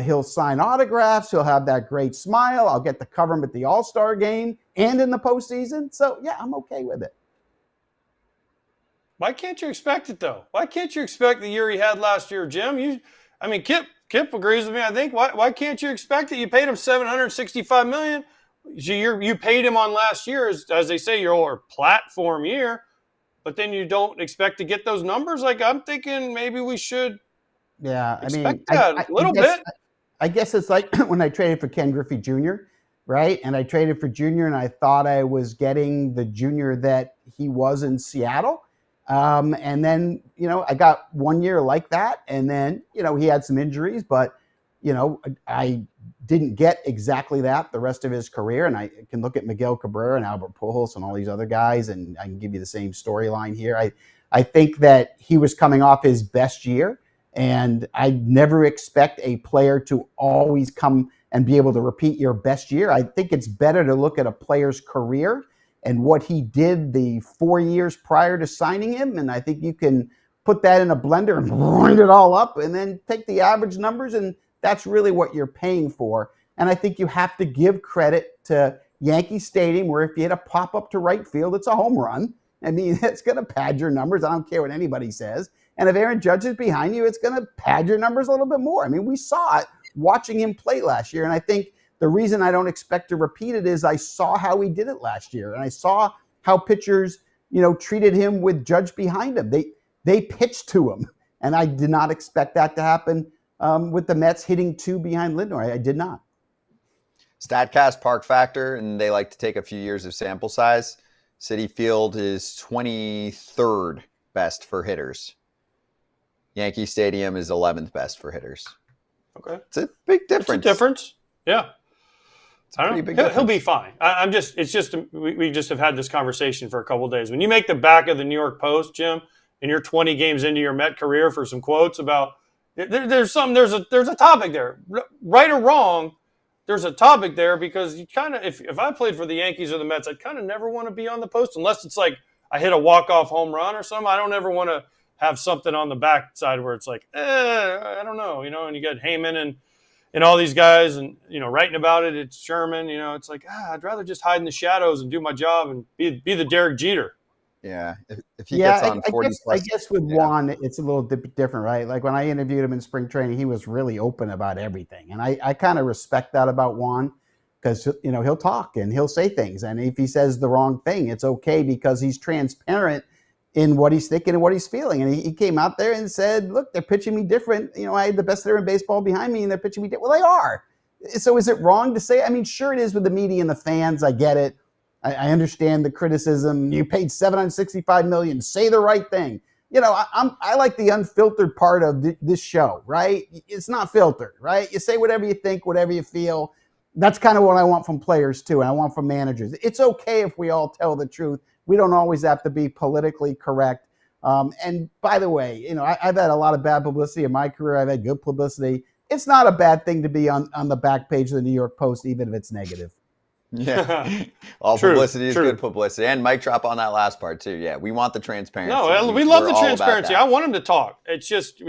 He'll sign autographs. He'll have that great smile. I'll get to cover him at the All-Star game and in the postseason. So, yeah, I'm okay with it. Why can't you expect it, though? Why can't you expect the year he had last year, Jim? Kip agrees with me, I think. Why can't you expect it? You paid him $765 million. You paid him on last year, as they say, your platform year, but then you don't expect to get those numbers? I'm thinking maybe we should expect that a little bit. I guess it's like when I traded for Ken Griffey Jr., right? And I traded for Jr., and I thought I was getting the Jr. that he was in Seattle. And then, I got 1 year like that. And then, he had some injuries, but, I didn't get exactly that the rest of his career. And I can look at Miguel Cabrera and Albert Pujols and all these other guys, and I can give you the same storyline here. I think that he was coming off his best year, and I never expect a player to always come and be able to repeat your best year. I think it's better to look at a player's career and what he did the 4 years prior to signing him. And I think you can put that in a blender and grind it all up and then take the average numbers, and that's really what you're paying for. And I think you have to give credit to Yankee Stadium, where if you hit a pop-up to right field, it's a home run. I mean, it's going to pad your numbers. I don't care what anybody says. And if Aaron Judge is behind you, it's going to pad your numbers a little bit more. I mean, we saw it watching him play last year, and I think the reason I don't expect to repeat it is I saw how he did it last year, and I saw how pitchers, treated him with Judge behind him. They pitched to him, and I did not expect that to happen with the Mets hitting 2 behind Lindor. I did not. StatCast Park Factor, and they like to take a few years of sample size. Citi Field is 23rd best for hitters. Yankee Stadium is 11th best for hitters. Okay, it's a big difference. It's a difference. Yeah. I don't know. He'll be fine. We just have had this conversation for a couple of days. When you make the back of the New York Post, Jim, and you're 20 games into your Met career for some quotes about there's a topic there, right or wrong. There's a topic there because you kind of if I played for the Yankees or the Mets, I'd kind of never want to be on the Post unless it's like I hit a walk-off home run or something. I don't ever want to have something on the backside where it's like, I don't know, and you got Heyman and all these guys and, writing about it. It's Sherman, it's like, I'd rather just hide in the shadows and do my job and be the Derek Jeter. Yeah. If he gets on 40 I guess with Juan, it's a little different, right? Like when I interviewed him in spring training, he was really open about everything. And I kind of respect that about Juan because, he'll talk and he'll say things. And if he says the wrong thing, it's okay because he's transparent in what he's thinking and what he's feeling. And he came out there and said, look, they're pitching me different. I had the best hitter in baseball behind me and they're pitching me different. Well, they are. So is it wrong to say? I mean, sure it is with the media and the fans. I get it. I understand the criticism. You paid $765 million. Say the right thing. I like the unfiltered part of this show, right? It's not filtered, right? You say whatever you think, whatever you feel. That's kind of what I want from players too, and I want from managers. It's okay if we all tell the truth. We don't always have to be politically correct. And by the way, I've had a lot of bad publicity in my career. I've had good publicity. It's not a bad thing to be on the back page of the New York Post, even if it's negative. Yeah. All publicity is good publicity. And mic drop on that last part too. Yeah. We want the transparency. No, we love the transparency. I want him to talk. It's just,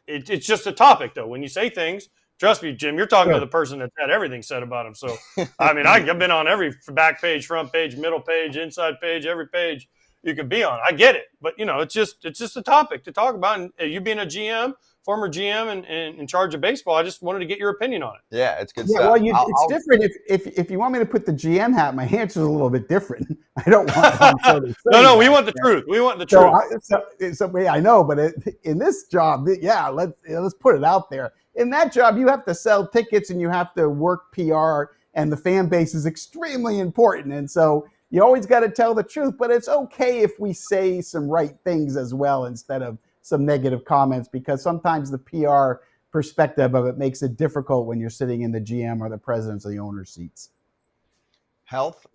it's just a topic though. When you say things, trust me, Jim, you're talking to the person that's had everything said about him. So, I mean, I've been on every back page, front page, middle page, inside page, every page you could be on. I get it. But, it's just a topic to talk about. And you being a GM, former GM and in charge of baseball, I just wanted to get your opinion on it. Yeah, it's good stuff. Well, it's different. If you want me to put the GM hat, my answer is a little bit different. I don't want No, we want the truth. We want the truth. So I know, but in this job, let's put it out there. In that job, you have to sell tickets and you have to work PR, and the fan base is extremely important. And so you always got to tell the truth, but it's okay if we say some right things as well instead of some negative comments, because sometimes the PR perspective of it makes it difficult when you're sitting in the GM or the president's or the owner's seats. Health,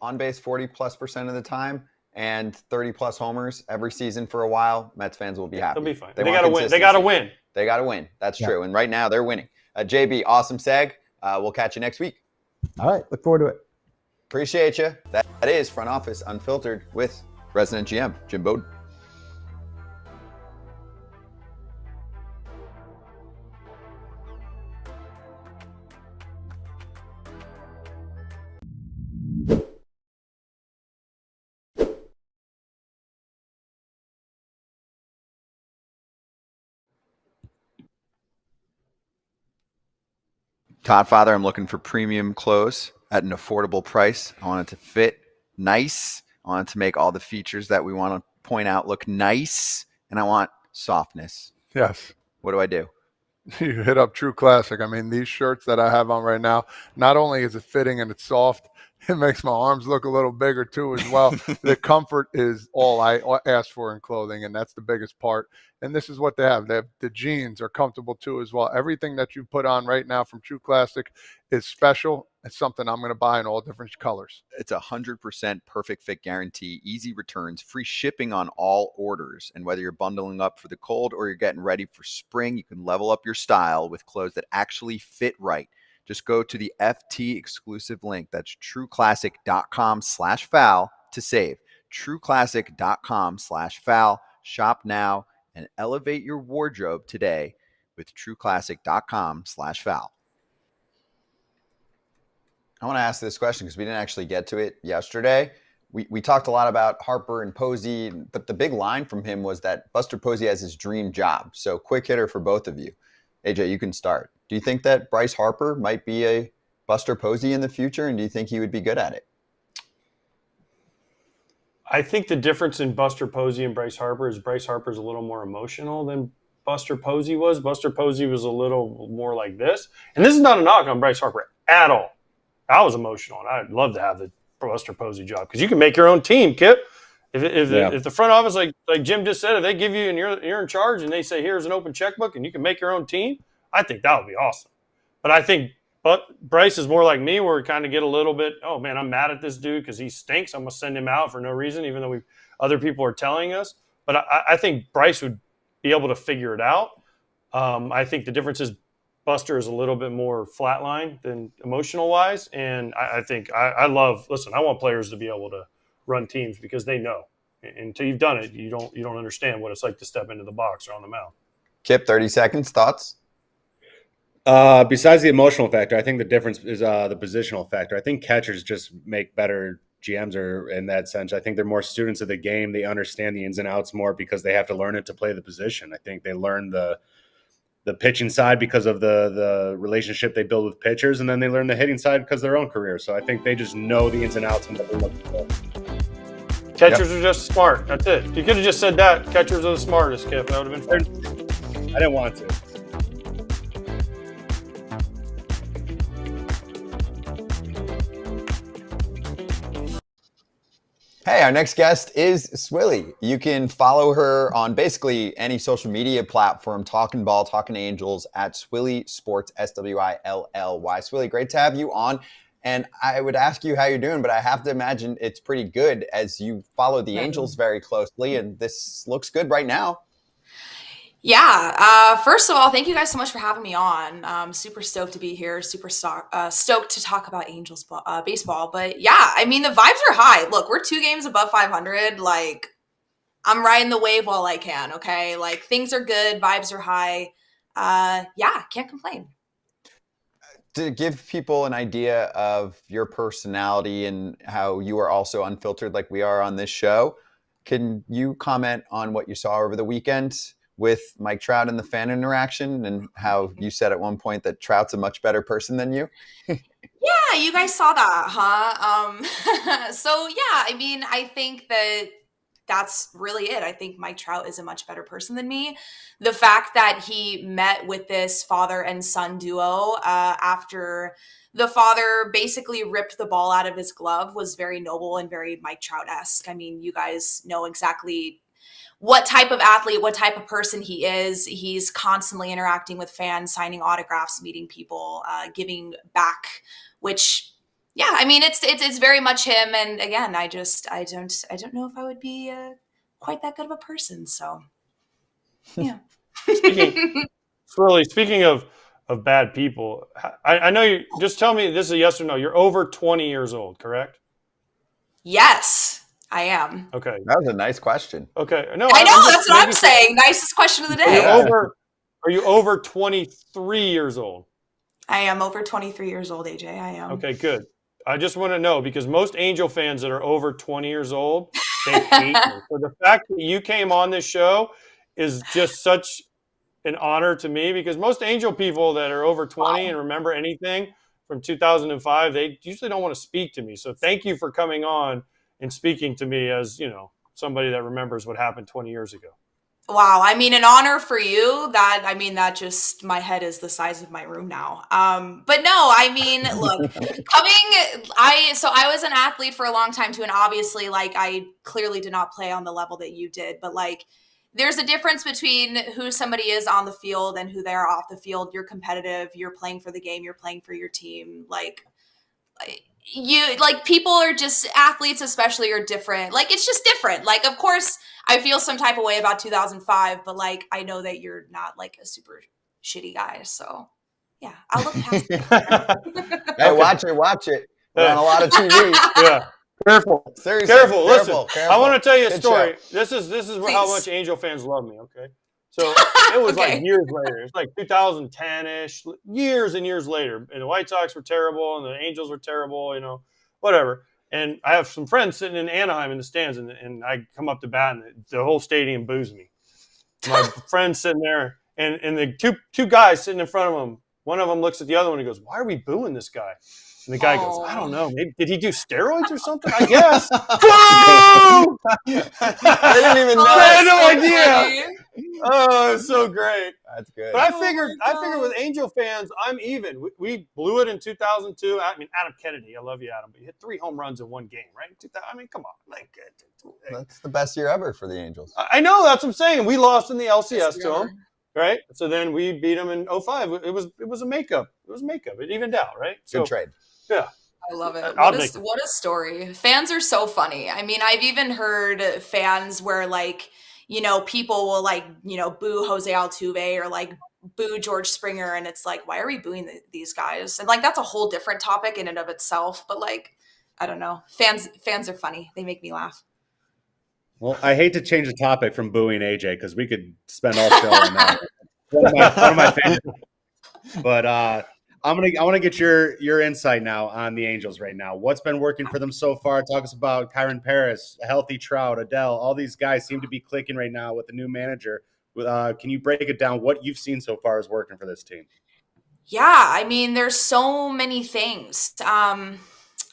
on base 40+% of the time, and 30+ homers every season for a while. Mets fans will be happy. They'll be fine. They got to win. They got to win. They got to win. That's true. And right now they're winning. JB, awesome seg. We'll catch you next week. All right. Look forward to it. Appreciate you. That is Front Office Unfiltered with Resident GM Jim Bowden. Godfather, I'm looking for premium clothes at an affordable price. I want it to fit nice. I want it to make all the features that we want to point out look nice. And I want softness. Yes. What do I do? You hit up True Classic. I mean, these shirts that I have on right now, not only is it fitting and it's soft, it makes my arms look a little bigger too as well. The comfort is all I ask for in clothing, and that's the biggest part. And this is what they have. The jeans are comfortable too as well. Everything that you put on right now from True Classic is special. It's something I'm going to buy in all different colors. It's 100% perfect fit guarantee, easy returns, free shipping on all orders. And whether you're bundling up for the cold or you're getting ready for spring, you can level up your style with clothes that actually fit right. Just go to the FT exclusive link. That's trueclassic.com/foul to save. Trueclassic.com/foul. Shop now and elevate your wardrobe today with trueclassic.com/foul. I want to ask this question because we didn't actually get to it yesterday. We talked a lot about Harper and Posey, but the big line from him was that Buster Posey has his dream job. So quick hitter for both of you. AJ, you can start. Do you think that Bryce Harper might be a Buster Posey in the future, and do you think he would be good at it? I think the difference in Buster Posey and Bryce Harper is Bryce Harper's a little more emotional than Buster Posey was. Buster Posey was a little more like this. And this is not a knock on Bryce Harper at all. I was emotional, and I'd love to have the Buster Posey job because you can make your own team, Kip. If the front office, like Jim just said, if they give you and you're in charge and they say, here's an open checkbook and you can make your own team, I think that would be awesome. But I think Bryce is more like me where we kind of get a little bit, oh, man, I'm mad at this dude because he stinks. I'm going to send him out for no reason, even though other people are telling us. But I think Bryce would be able to figure it out. I think the difference is Buster is a little bit more flatline than emotional-wise. And I think I want players to be able to run teams because they know. And until you've done it, you don't understand what it's like to step into the box or on the mound. Kip, 30 seconds, thoughts? Besides the emotional factor, I think the difference is the positional factor. I think catchers just make better GMs or in that sense. I think they're more students of the game. They understand the ins and outs more because they have to learn it to play the position. I think they learn the pitching side because of the relationship they build with pitchers, and then they learn the hitting side because of their own career. So I think they just know the ins and outs and what they're looking for. Catchers are just smart. That's it. You could have just said that. Catchers are the smartest, Kip. That would have been fair. I didn't want to. Hey, our next guest is Swilly. You can follow her on basically any social media platform, Talking Ball, Talking Angels, at Swilly Sports, Swilly. Swilly, great to have you on. And I would ask you how you're doing, but I have to imagine it's pretty good as you follow the Angels very closely, and this looks good right now. Yeah. First of all, thank you guys so much for having me on. I'm super stoked to be here. Super stoked to talk about Angels baseball. But yeah, I mean, the vibes are high. Look, we're 2 games above 500. Like, I'm riding the wave while I can. Okay. Like, things are good. Vibes are high. Yeah, can't complain. To give people an idea of your personality and how you are also unfiltered like we are on this show, can you comment on what you saw over the weekend with Mike Trout and the fan interaction, and how you said at one point that Trout's a much better person than you? Yeah, you guys saw that, huh? So yeah, I mean, I think that's really it. I think Mike Trout is a much better person than me. The fact that he met with this father and son duo after the father basically ripped the ball out of his glove was very noble and very Mike Trout-esque. I mean, you guys know exactly what type of athlete, what type of person he is. He's constantly interacting with fans, signing autographs, meeting people, giving back, which, yeah, I mean, it's very much him. And again, I don't know if I would be quite that good of a person. So, yeah. Speaking of bad people, I know you. Just tell me, this is a yes or no. You're over 20 years old, correct? Yes. I am. Okay. That was a nice question. Okay. No, I know, that's what I'm saying. Nicest question of the day. Are you over 23 years old? I am over 23 years old, AJ. I am. Okay, good. I just want to know, because most Angel fans that are over 20 years old, they hate me. So the fact that you came on this show is just such an honor to me, because most Angel people that are over 20 and remember anything from 2005, they usually don't want to speak to me. So thank you for coming on and speaking to me as, somebody that remembers what happened 20 years ago. Wow. I mean, an honor for you. That just, my head is the size of my room now. But no, I mean, look, I was an athlete for a long time too. And obviously, like, I clearly did not play on the level that you did, but like, there's a difference between who somebody is on the field and who they are off the field. You're competitive. You're playing for the game. You're playing for your team. People are just, athletes especially, are different. Like, it's just different. Like, of course I feel some type of way about 2005, but like, I know that you're not like a super shitty guy. So yeah, I'll look past it. Hey, watch it. We're on a lot of TV. Yeah. Careful. Seriously. Careful. Listen, I want to tell you a Good story. show. This is how much Angel fans love me. Okay. So it was Okay. like years later. It's like 2010-ish, years and years later. And the White Sox were terrible and the Angels were terrible, whatever. And I have some friends sitting in Anaheim in the stands, and I come up to bat, and the whole stadium boos me. My friend's sitting there, and the two guys sitting in front of him, one of them looks at the other one and goes, "Why are we booing this guy?" And the guy goes, "I don't know. Maybe did he do steroids or something? I guess." Boo! I didn't even know. I had no idea. Oh, it's so great. That's good. But I figured with Angel fans, I'm even. We blew it in 2002. I mean, Adam Kennedy, I love you, Adam, but you hit 3 home runs in one game, right? I mean, come on. That's the best year ever for the Angels. I know, that's what I'm saying. We lost in the LCS to them, right? So then we beat them in 05. It was a makeup. It was makeup. It evened out, right? Good trade. Yeah. I love it. What a story. Fans are so funny. I mean, I've even heard fans where people will boo Jose Altuve or like boo George Springer. And it's like, why are we booing these guys? And like, that's a whole different topic in and of itself. But like, I don't know. Fans are funny. They make me laugh. Well, I hate to change the topic from booing AJ because we could spend all show on that. One of my favorites. But I want to get your insight now on the Angels right now. What's been working for them so far? Talk us about Kyron Paris, a healthy Trout, Adele. All these guys seem to be clicking right now with the new manager. Can you break it down? What you've seen so far is working for this team? Yeah, I mean, there's so many things.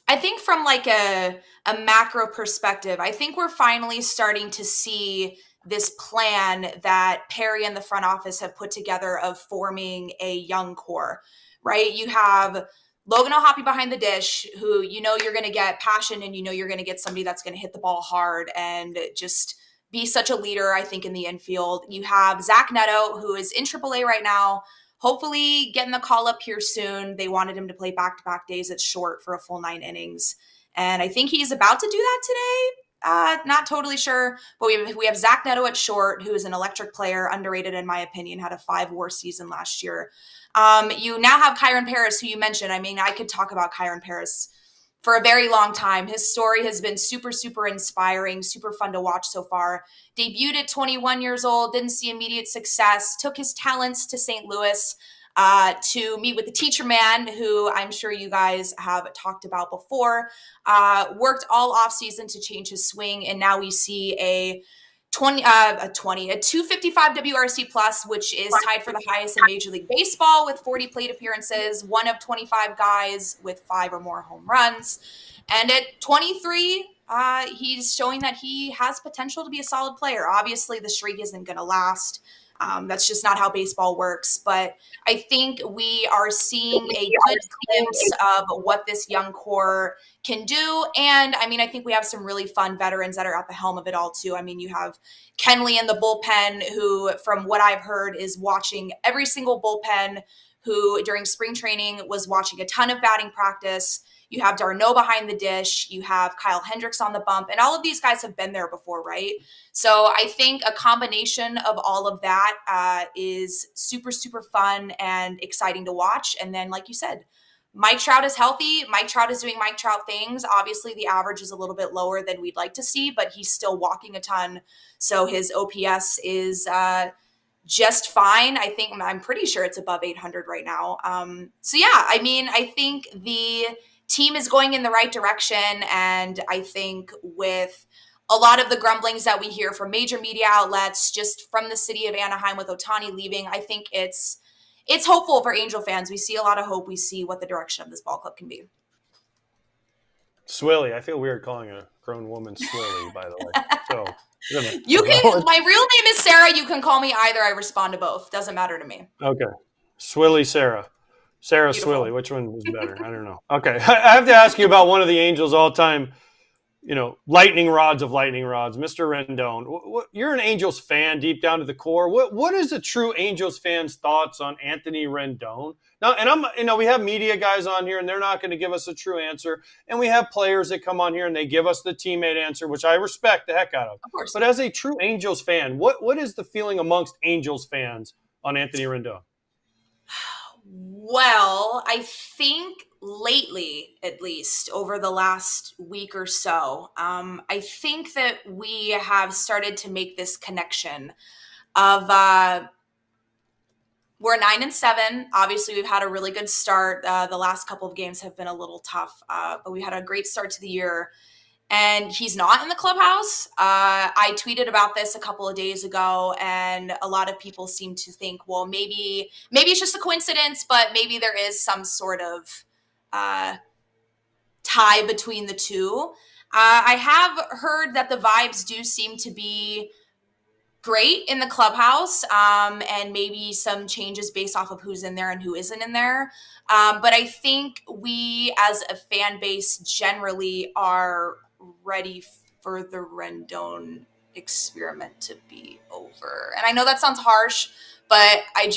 I think from like a macro perspective, I think we're finally starting to see this plan that Perry and the front office have put together of forming a young core, right? You have Logan O'Hoppe behind the dish, who you're going to get passion and you're going to get somebody that's going to hit the ball hard and just be such a leader, I think, in the infield. You have Zach Neto, who is in AAA right now, hopefully getting the call up here soon. They wanted him to play back-to-back days at short for a full 9 innings. And I think he's about to do that today. Not totally sure, but we have Zach Neto at short, who is an electric player, underrated in my opinion, had a 5-WAR season last year. You now have Kyron Paris, who you mentioned. I mean, I could talk about Kyron Paris for a very long time. His story has been super, super inspiring, super fun to watch so far. Debuted at 21 years old, didn't see immediate success, took his talents to St. Louis to meet with the teacher man, who I'm sure you guys have talked about before, worked all offseason to change his swing, and now we see a 255 WRC plus, which is tied for the highest in Major League Baseball with 40 plate appearances, one of 25 guys with 5 or more home runs. And at 23, he's showing that he has potential to be a solid player. Obviously, the streak isn't going to last. That's just not how baseball works. But I think we are seeing a good glimpse of what this young core can do. And I mean, I think we have some really fun veterans that are at the helm of it all too. I mean, you have Kenley in the bullpen, who, from what I've heard, is watching every single bullpen, who during spring training was watching a ton of batting practice. You have Darno behind the dish. You have Kyle Hendricks on the bump. And all of these guys have been there before, right? So I think a combination of all of that is super, super fun and exciting to watch. And then, like you said, Mike Trout is healthy. Mike Trout is doing Mike Trout things. Obviously, the average is a little bit lower than we'd like to see, but he's still walking a ton. So his OPS is just fine. I'm pretty sure it's above 800 right now. So yeah, I mean, I think the team is going in the right direction. And I think with a lot of the grumblings that we hear from major media outlets, just from the city of Anaheim with Ohtani leaving, I think it's hopeful for Angel fans. We see a lot of hope. We see what the direction of this ball club can be. Swilly. I feel weird calling a grown woman Swilly, by the way. So you can. My real name is Sarah. You can call me either. I respond to both. Doesn't matter to me. Okay. Swilly Sarah. Sarah Beautiful. Swilly. Which one was better? I don't know. Okay. I have to ask you about one of the Angels' all-time, lightning rods of lightning rods, Mr. Rendon. You're an Angels fan deep down to the core. What is a true Angels fan's thoughts on Anthony Rendon? Now, and we have media guys on here, and they're not going to give us a true answer. And we have players that come on here and they give us the teammate answer, which I respect the heck out of. Of course. But as a true Angels fan, what is the feeling amongst Angels fans on Anthony Rendon? Well, I think lately, at least over the last week or so, I think that we have started to make this connection of we're 9-7. Obviously, we've had a really good start. The last couple of games have been a little tough, but we had a great start to the year. And he's not in the clubhouse. I tweeted about this a couple of days ago, and a lot of people seem to think, well, maybe it's just a coincidence, but maybe there is some sort of tie between the two. I have heard that the vibes do seem to be great in the clubhouse, and maybe some changes based off of who's in there and who isn't in there. But I think we, as a fan base, generally are ready for the Rendon experiment to be over. And I know that sounds harsh, but it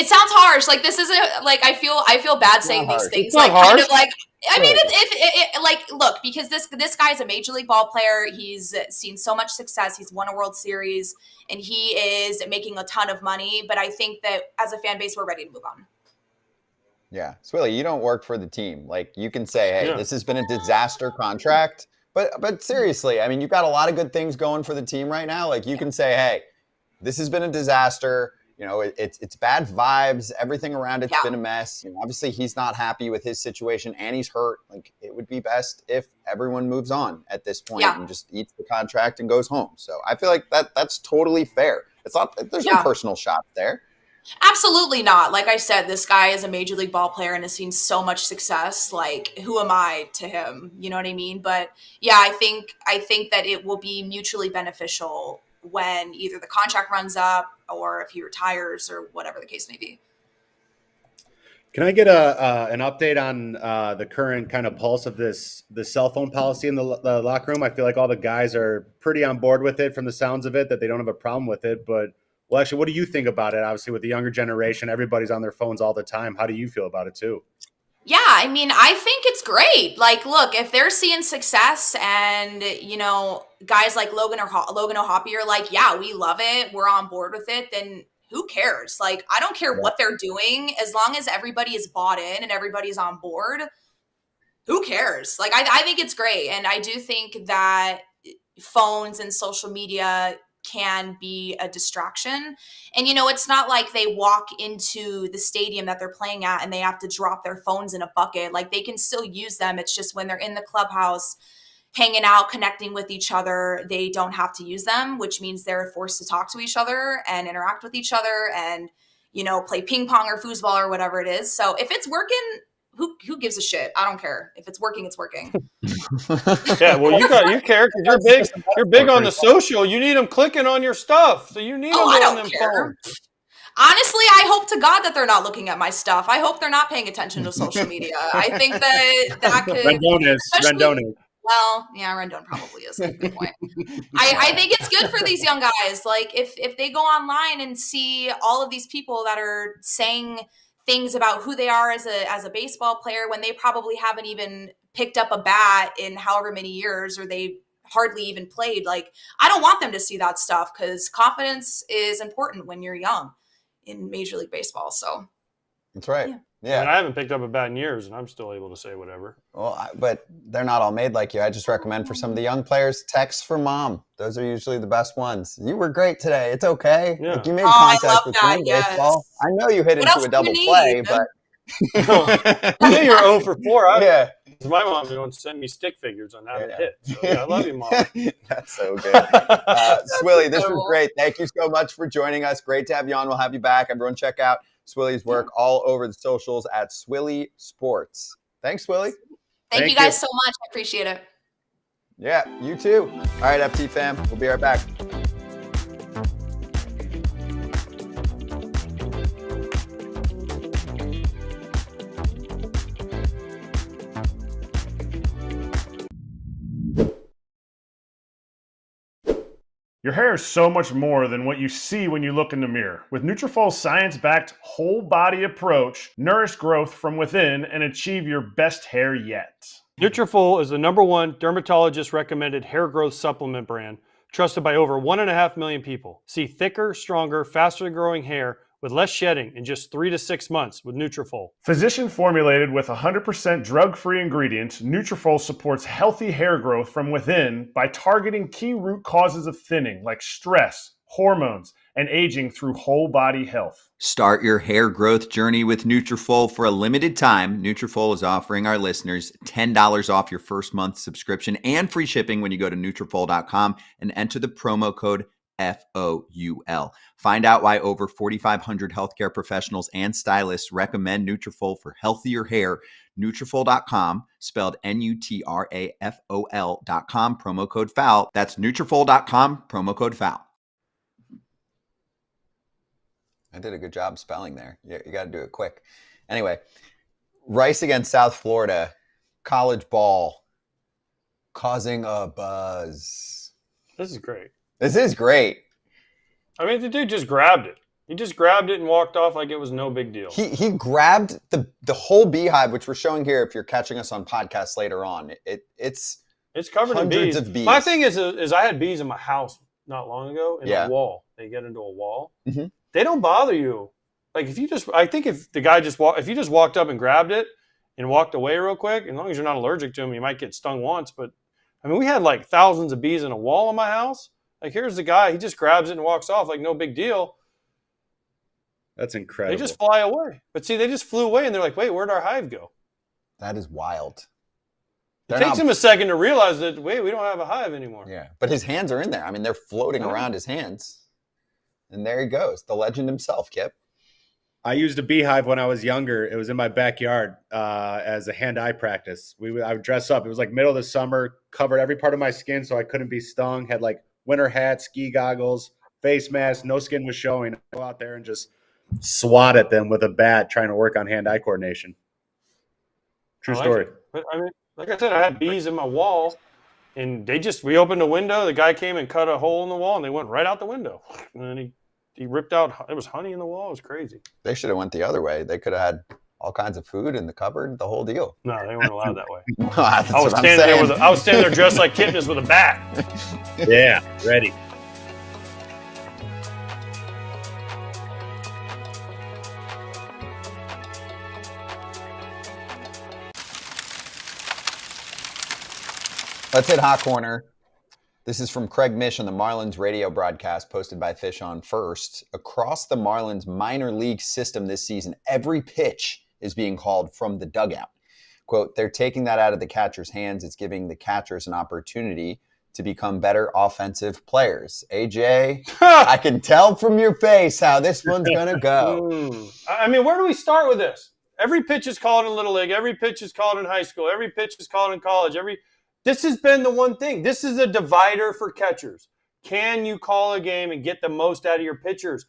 sounds harsh. Like, this isn't like, I feel bad saying these things. It's not like harsh. Kind of like, I mean, it like, look, because this guy is a major league ball player. He's seen so much success. He's won a World Series and he is making a ton of money. But I think that as a fan base, we're ready to move on. Yeah. Swilly, you don't work for the team. Like, you can say, hey, this has been a disaster contract. But seriously, I mean, you've got a lot of good things going for the team right now. Like, you can say, hey, this has been a disaster. It's bad vibes. Everything around it's been a mess. Obviously, he's not happy with his situation and he's hurt. Like, it would be best if everyone moves on at this point and just eats the contract and goes home. So I feel like that's totally fair. It's not, there's no personal shots there. Absolutely not. Like I said, this guy is a major league ball player and has seen so much success. Like, who am I to him? You know what I mean? But yeah, I think that it will be mutually beneficial when either the contract runs up or if he retires or whatever the case may be. Can I get an update on the current kind of pulse of the cell phone policy in the locker room? I feel like all the guys are pretty on board with it from the sounds of it, that they don't have a problem with it. But, well, actually, what do you think about it? Obviously, with the younger generation, everybody's on their phones all the time. How do you feel about it, too? Yeah, I mean, I think it's great. Like, look, if they're seeing success and, you know, guys like Logan O'Hoppe are like, yeah, we love it, we're on board with it, then who cares? Like, I don't care what they're doing. As long as everybody is bought in and everybody's on board, who cares? Like, I think it's great. And I do think that phones and social media can be a distraction. And, you know, it's not like they walk into the stadium that they're playing at and they have to drop their phones in a bucket. Like, they can still use them. It's just when they're in the clubhouse hanging out, connecting with each other, they don't have to use them, which means they're forced to talk to each other and interact with each other and, you know, play ping pong or foosball or whatever it is. So if it's working, who gives a shit? I don't care. If it's working, it's working. Yeah, well, you care because you're big on the social. You need them clicking on your stuff, so you need them on them phones. Honestly, I hope to God that they're not looking at my stuff. I hope they're not paying attention to social media. I think that could. Rendon is. Well, yeah, Rendon probably is. Good point. I think it's good for these young guys. Like, if they go online and see all of these people that are saying things about who they are as a baseball player when they probably haven't even picked up a bat in however many years, or they hardly even played. Like, I don't want them to see that stuff, because confidence is important when you're young in Major League Baseball. So that's right. Yeah. I mean, I haven't picked up a bat in years, and I'm still able to say whatever. Well, but they're not all made like you. I just recommend for some of the young players, text for mom. Those are usually the best ones. You were great today. It's okay. Yeah. Like, you made contact with that, me in baseball. I know you hit into a double play, but I knew you were 0 for 4. Yeah. My mom won't send me stick figures on how to hit. So, yeah, I love you, Mom. That's so good. Swilly, this was great. Thank you so much for joining us. Great to have you on. We'll have you back. Everyone check out Swilly's work all over the socials at Swilly Sports. Thanks, Swilly. Thank you guys so much. I appreciate it. Yeah, you too. All right, FT fam. We'll be right back. Your hair is so much more than what you see when you look in the mirror. With Nutrafol's science-backed whole-body approach, nourish growth from within and achieve your best hair yet. Nutrafol is the #1 dermatologist-recommended hair growth supplement brand, trusted by over 1.5 million people. See thicker, stronger, faster-growing hair with less shedding in just 3 to 6 months with Nutrafol. Physician formulated with 100% drug-free ingredients, Nutrafol supports healthy hair growth from within by targeting key root causes of thinning like stress, hormones, and aging through whole body health. Start your hair growth journey with Nutrafol. For a limited time, Nutrafol is offering our listeners $10 off your first month subscription and free shipping when you go to Nutrafol.com and enter the promo code FOUL. Find out why over 4,500 healthcare professionals and stylists recommend Nutrafol for healthier hair. Nutrafol.com, spelled Nutrafol.com, promo code FOUL. That's Nutrafol.com, promo code FOUL. I did a good job spelling there. You got to do it quick. Anyway, Rice against South Florida, college ball, causing a buzz. This is great. This is great. I mean, the dude just grabbed it. He just grabbed it and walked off like it was no big deal. He grabbed the whole beehive, which we're showing here if you're catching us on podcasts later on. It's covered in bees. Of bees. My thing is I had bees in my house not long ago in a wall. They get into a wall. Mm-hmm. They don't bother you. Like if you just walked up and grabbed it and walked away real quick, as long as you're not allergic to them, you might get stung once. But I mean, we had like thousands of bees in a wall in my house. Like, here's the guy. He just grabs it and walks off like no big deal. That's incredible. They just fly away. But see, they just flew away, and they're like, wait, where'd our hive go? That is wild. It takes him a second to realize that, wait, we don't have a hive anymore. Yeah, but his hands are in there. I mean, they're floating around his hands. And there he goes, the legend himself, Kip. I used a beehive when I was younger. It was in my backyard as a hand-eye practice. I would dress up. It was like middle of the summer, covered every part of my skin so I couldn't be stung, had like winter hat, ski goggles, face mask, no skin was showing. I'd go out there and just swat at them with a bat trying to work on hand-eye coordination. True story. But I mean, like I said, I had bees in my wall, and we opened the window. The guy came and cut a hole in the wall, and they went right out the window. And then he ripped out. It was honey in the wall. It was crazy. They should have went the other way. They could have had all kinds of food in the cupboard, the whole deal. No, they weren't allowed that way. I was standing there dressed like Kipnis with a bat. Yeah, ready. Let's hit Hot Corner. This is from Craig Mish on the Marlins radio broadcast posted by Fish on First. Across the Marlins minor league system this season, every pitch is being called from the dugout. Quote, they're taking that out of the catcher's hands. It's giving the catchers an opportunity to become better offensive players. AJ, I can tell from your face how this one's going to go. I mean, where do we start with this? Every pitch is called in Little League. Every pitch is called in high school. Every pitch is called in college. This has been the one thing. This is a divider for catchers. Can you call a game and get the most out of your pitchers?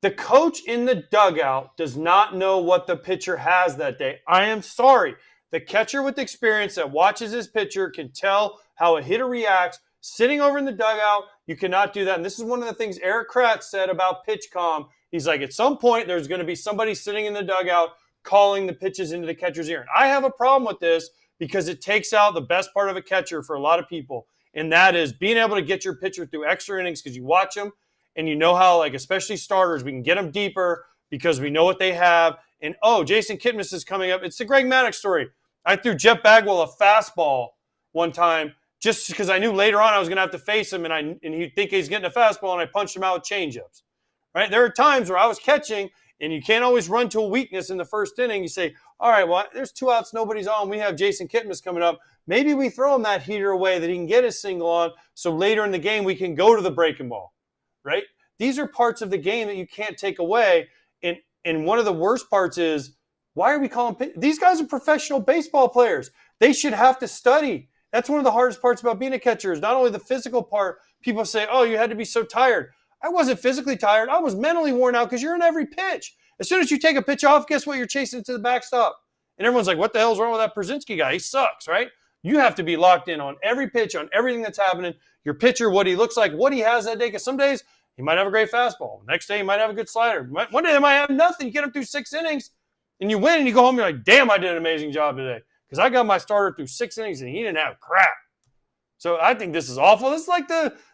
The coach in the dugout does not know what the pitcher has that day. I am sorry. The catcher with experience that watches his pitcher can tell how a hitter reacts. Sitting over in the dugout, you cannot do that. And this is one of the things Eric Kratz said about PitchCom. He's like, at some point, there's going to be somebody sitting in the dugout calling the pitches into the catcher's ear. And I have a problem with this, because it takes out the best part of a catcher for a lot of people, and that is being able to get your pitcher through extra innings because you watch them and you know how, like, especially starters, we can get them deeper because we know what they have. And, Jason Kipnis is coming up. It's the Greg Maddux story. I threw Jeff Bagwell a fastball one time just because I knew later on I was going to have to face him, and he'd think he's getting a fastball, and I punched him out with changeups. Right? There are times where I was catching, and you can't always run to a weakness in the first inning. You say, all right, well, there's 2 outs, nobody's on. We have Jason Kipnis coming up. Maybe we throw him that heater away that he can get his single on, so later in the game we can go to the breaking ball, right? These are parts of the game that you can't take away. And one of the worst parts is, why are we calling – these guys are professional baseball players. They should have to study. That's one of the hardest parts about being a catcher is not only the physical part. People say, you had to be so tired. I wasn't physically tired. I was mentally worn out because you're in every pitch. As soon as you take a pitch off, guess what? You're chasing to the backstop. And everyone's like, what the hell's wrong with that Pierzynski guy? He sucks, right? You have to be locked in on every pitch, on everything that's happening. Your pitcher, what he looks like, what he has that day. Because some days he might have a great fastball. Next day he might have a good slider. One day they might have nothing. You get him through 6 innings, and you win, and you go home, you're like, damn, I did an amazing job today. Because I got my starter through 6 innings, and he didn't have crap. So I think this is awful. This is like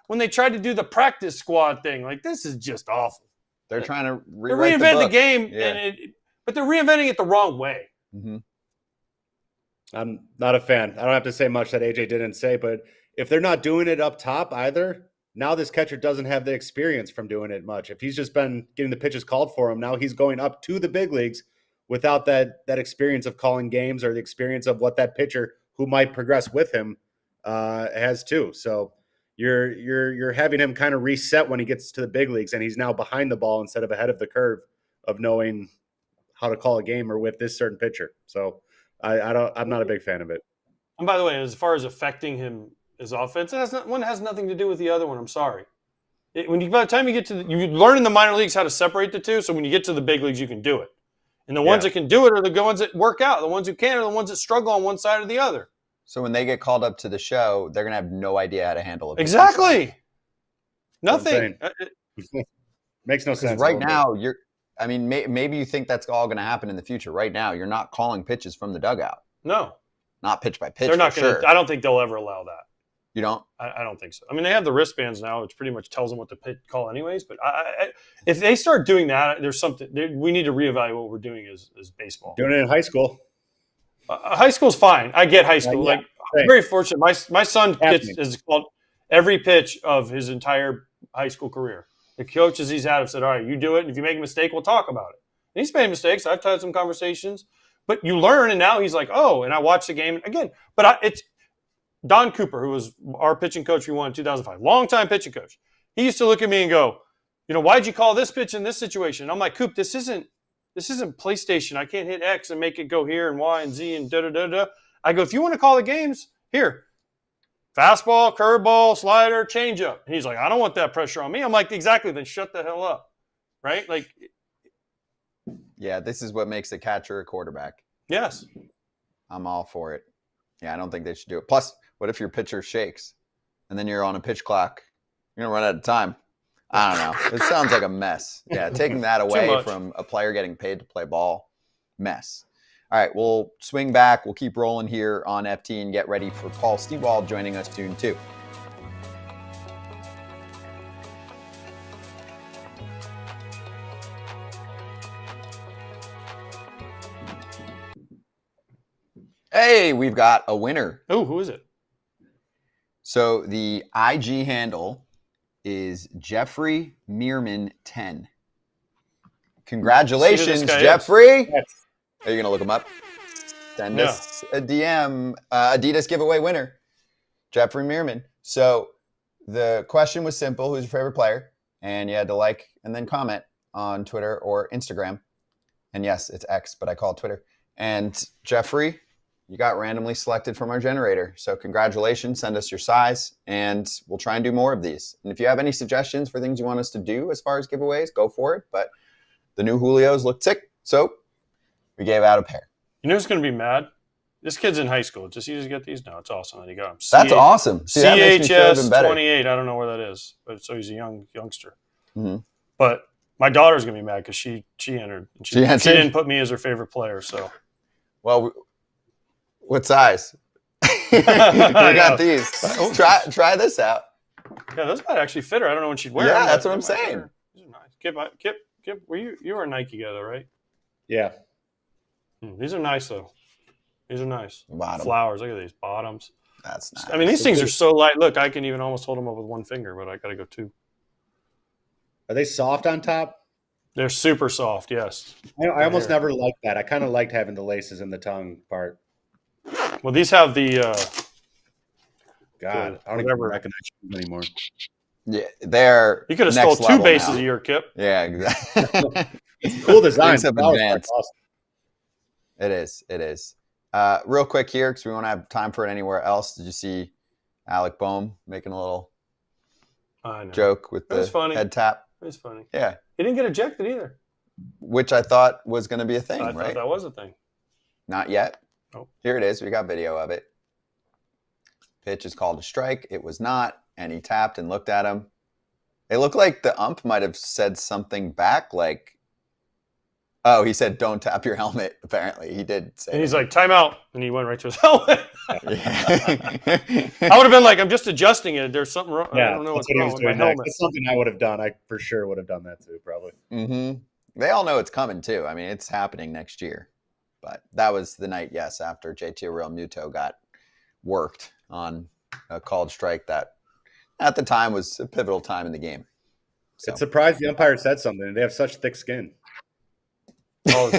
when they tried to do the practice squad thing. Like, this is just awful. They're trying to reinvent the game, but they're reinventing it the wrong way. Mm-hmm. I'm not a fan. I don't have to say much that AJ didn't say, but if they're not doing it up top either, now this catcher doesn't have the experience from doing it much. If he's just been getting the pitches called for him, now he's going up to the big leagues without that experience of calling games or the experience of what that pitcher who might progress with him has too. So you're having him kind of reset when he gets to the big leagues, and he's now behind the ball instead of ahead of the curve of knowing how to call a game or with this certain pitcher. So I'm not a big fan of it. And by the way, as far as affecting his offense, one has nothing to do with the other one. I'm sorry. By the time you get to you learn in the minor leagues how to separate the two, so when you get to the big leagues, you can do it. And the ones that can do it are the ones that work out. The ones who can't are the ones that struggle on one side or the other. So when they get called up to the show, they're going to have no idea how to handle it. Exactly. Nothing. Makes no sense. Right now, maybe you think that's all going to happen in the future. Right now, you're not calling pitches from the dugout. No. Not pitch by pitch. They're not going to. I don't think they'll ever allow that. You don't? I don't think so. I mean, they have the wristbands now, which pretty much tells them what to call anyways. But if they start doing that, there's something we need to reevaluate what we're doing as baseball. Doing it in high school. High school's fine. I get high school. I'm very fortunate. My son is called every pitch of his entire high school career. The coaches he's had have said, all right, you do it. And if you make a mistake, we'll talk about it. And he's made mistakes. I've had some conversations. But you learn, and now he's like, and I watch the game again. But it's Don Cooper, who was our pitching coach we won in 2005, longtime pitching coach. He used to look at me and go, why'd you call this pitch in this situation? I'm like, Coop, this isn't PlayStation. I can't hit X and make it go here and Y and Z and da-da-da-da. I go, if you want to call the games, here. Fastball, curveball, slider, changeup. And he's like, I don't want that pressure on me. I'm like, exactly, then shut the hell up, right? Like, Yeah, this is what makes a catcher a quarterback. Yes. I'm all for it. Yeah, I don't think they should do it. Plus, what if your pitcher shakes and then you're on a pitch clock? You're going to run out of time. I don't know. It sounds like a mess. Yeah, taking that away from a player getting paid to play ball, mess. All right, we'll swing back. We'll keep rolling here on FT and get ready for Paul Sewald joining us soon, too. Hey, we've got a winner. Oh, who is it? So the IG handle is Jeffrey Meerman 10. Congratulations, Jeffrey. Yes. Are you going to look him up? Send us a DM. Adidas giveaway winner, Jeffrey Meerman. So the question was simple. Who's your favorite player? And you had to like and then comment on Twitter or Instagram. And yes, it's X, but I call it Twitter. And Jeffrey, you got randomly selected from our generator. So congratulations. Send us your size, and we'll try and do more of these. And if you have any suggestions for things you want us to do as far as giveaways, go for it. But the new Julios look sick, so we gave out a pair. You know who's going to be mad? This kid's in high school. Just get these? No, it's awesome that he got them. That's awesome. See, that makes me feel even better. 28. I don't know where that is, but so he's a youngster. Mm-hmm. But my daughter's going to be mad because she entered. And she didn't put me as her favorite player. So, well, what size? We got these. Try this out. Yeah, those might actually fit her. I don't know when she'd wear them. Yeah, that's what I'm saying. These are nice. Kip, you were a Nike guy though, right? Yeah. These are nice though. These are nice. Bottom. Flowers. Look at these bottoms. That's nice. I mean, these things are so light. Look, I can even almost hold them up with one finger, but I got to go two. Are they soft on top? They're super soft. Yes. I almost never liked that. I kind of liked having the laces in the tongue part. Well, these have the. God, I don't even recognize them anymore. Yeah, they're. You could have stole 2 bases a year, Kip. Yeah, exactly. Cool design. Awesome. It is. Real quick here, because we won't have time for it anywhere else. Did you see Alec Bohm making a little joke with the head tap? It was funny. Yeah. He didn't get ejected either. Which I thought was going to be a thing, right? I thought that was a thing. Not yet. Oh. Here it is. We got video of it. Pitch is called a strike. It was not, and he tapped and looked at him. It looked like the ump might have said something back, like, oh, he said, don't tap your helmet, apparently. He did say And he's like, timeout. And he went right to his helmet. I would have been like, I'm just adjusting it. There's something wrong. Yeah, I don't know what's wrong with my helmet. It's something I would have done. I for sure would have done that too, probably. Mm-hmm. They all know it's coming, too. I mean, it's happening next year. But that was the night, yes, after JT Realmuto got worked on a called strike that at the time was a pivotal time in the game. So. It's surprised the umpire said something. They have such thick skin. All the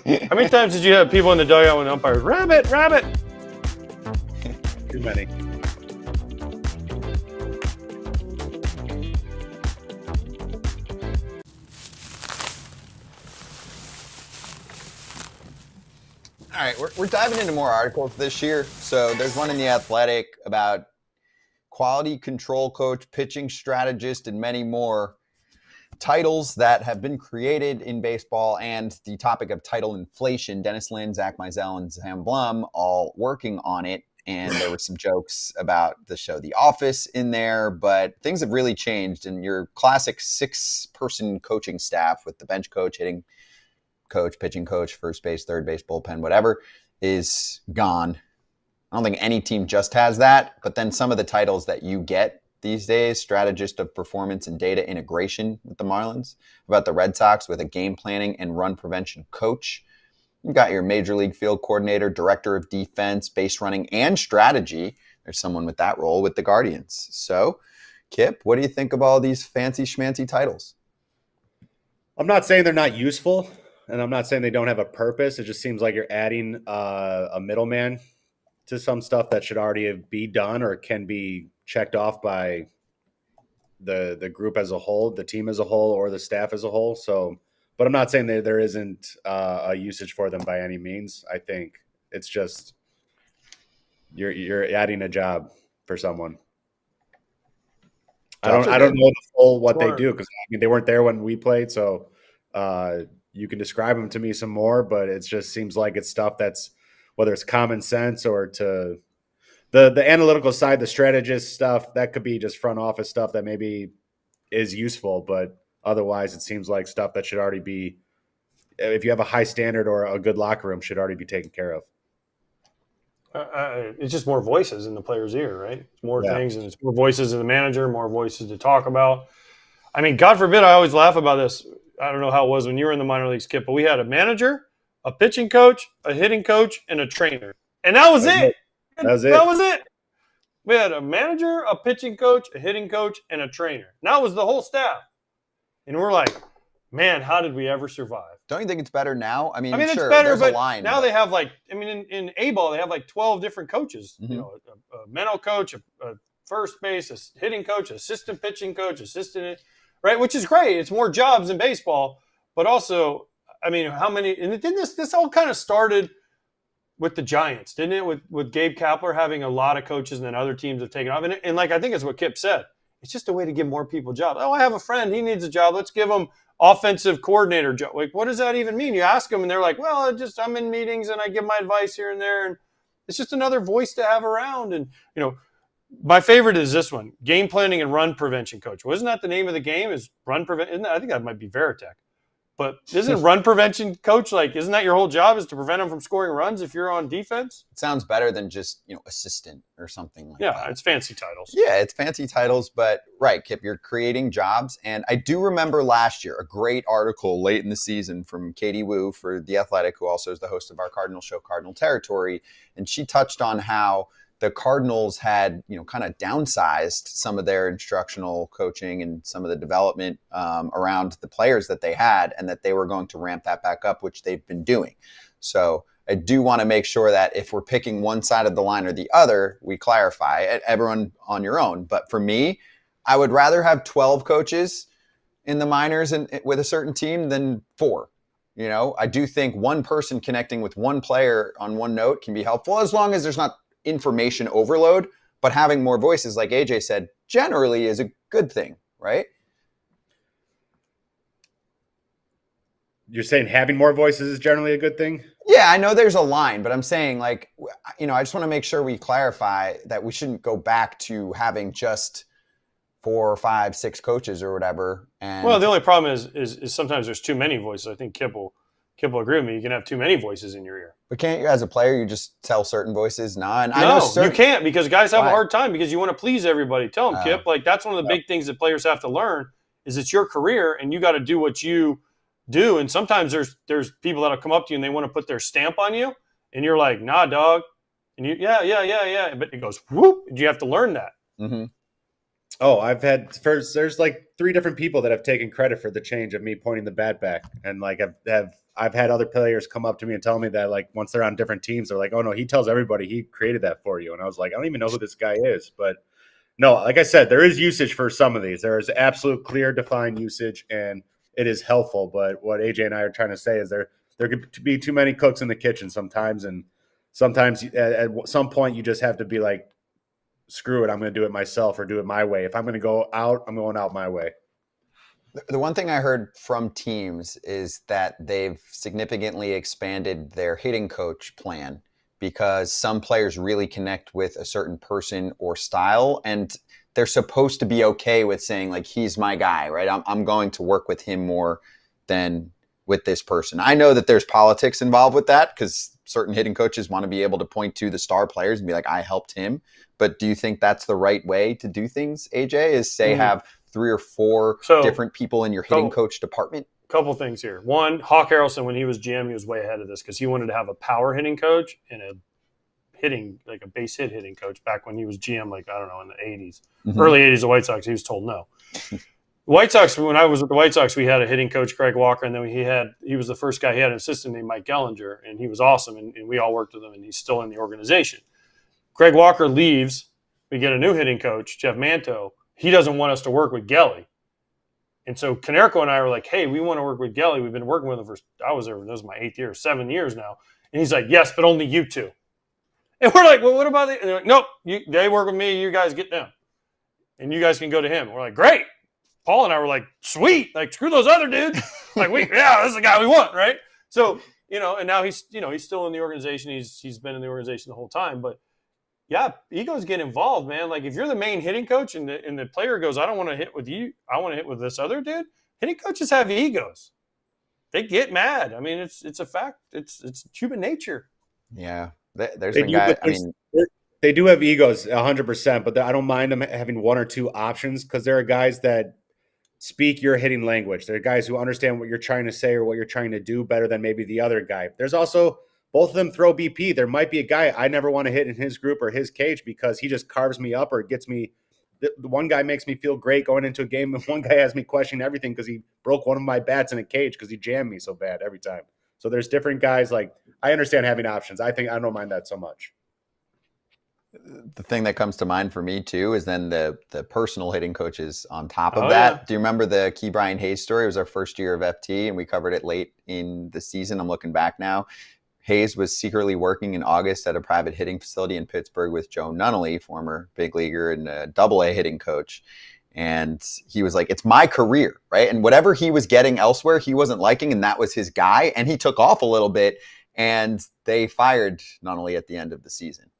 time. How many times did you have people in the dugout when the umpires, rabbit? Too many. All right, we're diving into more articles this year. So there's one in The Athletic about quality control coach, pitching strategist, and many more titles that have been created in baseball, and the topic of title inflation. Dennis Lin, Zach Meisel, and Sam Blum all working on it. And there were some jokes about the show The Office in there, but things have really changed. And your classic 6-person coaching staff with the bench coach, hitting coach, pitching coach, first base, third base, bullpen, whatever, is gone. I don't think any team just has that, but then some of the titles that you get these days, strategist of performance and data integration with the Marlins, about the Red Sox with a game planning and run prevention coach. You've got your major league field coordinator, director of defense, base running, and strategy. There's someone with that role with the Guardians. So, Kip, what do you think of all these fancy schmancy titles? I'm not saying they're not useful, and I'm not saying they don't have a purpose. It just seems like you're adding a middleman to some stuff that should already be done or can be checked off by the group as a whole, the team as a whole, or the staff as a whole. So, but I'm not saying that there isn't a usage for them by any means. I think it's just you're adding a job for someone. I don't know the full what they do, because I mean they weren't there when we played, so you can describe them to me some more, but it just seems like it's stuff that's, whether it's common sense or to the analytical side, the strategist stuff, that could be just front office stuff that maybe is useful, but otherwise it seems like stuff that should already be, if you have a high standard or a good locker room, should already be taken care of. It's just more voices in the player's ear, right? It's more things, and it's more voices in the manager, more voices to talk about. I mean, God forbid, I always laugh about this. I don't know how it was when you were in the minor leagues, Kip, but we had a manager, a pitching coach, a hitting coach, and a trainer. And that was it. That was it. We had a manager, a pitching coach, a hitting coach, and a trainer. And that was the whole staff. And we're like, man, how did we ever survive? Don't you think it's better now? I mean it's sure, better, there's but a line. Now they have in A-ball, they have 12 different coaches. Mm-hmm. You know, a mental coach, a first base, a hitting coach, assistant pitching coach, assistant, right? Which is great. It's more jobs in baseball. But also, I mean, how many? And this all kind of started with the Giants, didn't it? With Gabe Kapler having a lot of coaches, and then other teams have taken off. And I think it's what Kip said. It's just a way to give more people jobs. Oh, I have a friend. He needs a job. Let's give him offensive coordinator job. Like, what does that even mean? You ask them, and they're like, well, I'm in meetings, and I give my advice here and there. And it's just another voice to have around. And, you know, my favorite is this one, game planning and run prevention coach. Wasn't that the name of the game, is run prevention? I think that might be Veritech. But isn't run prevention coach, isn't that your whole job, is to prevent them from scoring runs if you're on defense? It sounds better than just, assistant or something like that. Yeah, it's fancy titles. Yeah, it's fancy titles, but right, Kip, you're creating jobs. And I do remember last year a great article late in the season from Katie Wu for The Athletic, who also is the host of our Cardinal show, Cardinal Territory. And she touched on how the Cardinals had, kind of downsized some of their instructional coaching and some of the development around the players that they had, and that they were going to ramp that back up, which they've been doing. So I do want to make sure that if we're picking one side of the line or the other, we clarify, everyone on your own. But for me, I would rather have 12 coaches in the minors and with a certain team than 4. I do think one person connecting with one player on one note can be helpful, as long as there's not information overload. But having more voices, like AJ said, generally is a good thing, right? You're saying having more voices is generally a good thing? Yeah, I know there's a line, but I'm saying, I just want to make sure we clarify that we shouldn't go back to having just 4 or 5, 6 coaches or whatever. And well, the only problem is sometimes there's too many voices. I think Kip will agree with me. You can have too many voices in your ear. But can't you, as a player, you just tell certain voices? You can't, because guys have a hard time, because you want to please everybody. Tell them, Kip. That's one of the big things that players have to learn, is it's your career, and you got to do what you do. And sometimes there's people that'll come up to you and they want to put their stamp on you, and you're like, nah, dog. And you, yeah. But it goes, whoop. You have to learn that. Mm-hmm. Oh, there's 3 different people that have taken credit for the change of me pointing the bat back. And I've had other players come up to me and tell me that, once they're on different teams, they're like, oh no, he tells everybody he created that for you. And I was like, I don't even know who this guy is. But no, like I said, there is usage for some of these. There is absolute clear defined usage, and it is helpful. But what AJ and I are trying to say is there could be too many cooks in the kitchen sometimes. And sometimes at some point you just have to be like, screw it, I'm going to do it myself, or do it my way. If I'm going to go out, I'm going out my way. The one thing I heard from teams is that they've significantly expanded their hitting coach plan, because some players really connect with a certain person or style, and they're supposed to be okay with saying, he's my guy, right? I'm going to work with him more than with this person. I know that there's politics involved with that, because certain hitting coaches want to be able to point to the star players and be like, I helped him. But do you think that's the right way to do things, AJ, is have 3 or 4 different people in your hitting coach department? Couple things here. One, Hawk Harrelson, when he was GM, he was way ahead of this, because he wanted to have a power hitting coach and a hitting, a base hit hitting coach back when he was GM, in the 80s. Mm-hmm. Early 80s, the White Sox, he was told no. White Sox, when I was with the White Sox, we had a hitting coach, Craig Walker, and then he was the first guy. He had an assistant named Mike Gellinger, and he was awesome, and we all worked with him, and he's still in the organization. Greg Walker leaves. We get a new hitting coach, Jeff Manto. He doesn't want us to work with Gelly. And so Canerco and I were like, hey, we want to work with Gelly. We've been working with him I was there, this is my 8th year, 7 years now. And he's like, yes, but only you 2. And we're like, well, what about it? Nope, they work with me. You guys get them. And you guys can go to him. And we're like, great. Paul and I were like, sweet, like screw those other dudes. Like this is the guy we want, right? So, and now he's still in the organization. He's been in the organization the whole time. But yeah, egos get involved, man. Like if you're the main hitting coach and the player goes, I don't want to hit with you, I want to hit with this other dude. Hitting coaches have egos. They get mad. I mean, it's a fact. It's human nature. Yeah. There's been guys, they do have egos 100%, but I don't mind them having one or two options because there are guys that speak your hitting language. There are guys who understand what you're trying to say or what you're trying to do better than maybe the other guy. There's also both of them throw BP. There might be a guy I never want to hit in his group or his cage because he just carves me up or gets me. The one guy makes me feel great going into a game, and one guy has me questioning everything because he broke one of my bats in a cage because he jammed me so bad every time. So there's different guys. Like I understand having options. I don't mind that so much. The thing that comes to mind for me too is then the personal hitting coaches on top of that. Yeah. Do you remember the Ke'Bryan Hayes story? It was our first year of FT and we covered it late in the season. I'm looking back now. Hayes was secretly working in August at a private hitting facility in Pittsburgh with Joe Nunnally, former big leaguer and a AA hitting coach. And he was like, it's my career, right? And whatever he was getting elsewhere, he wasn't liking, and that was his guy. And he took off a little bit and they fired Nunnally at the end of the season.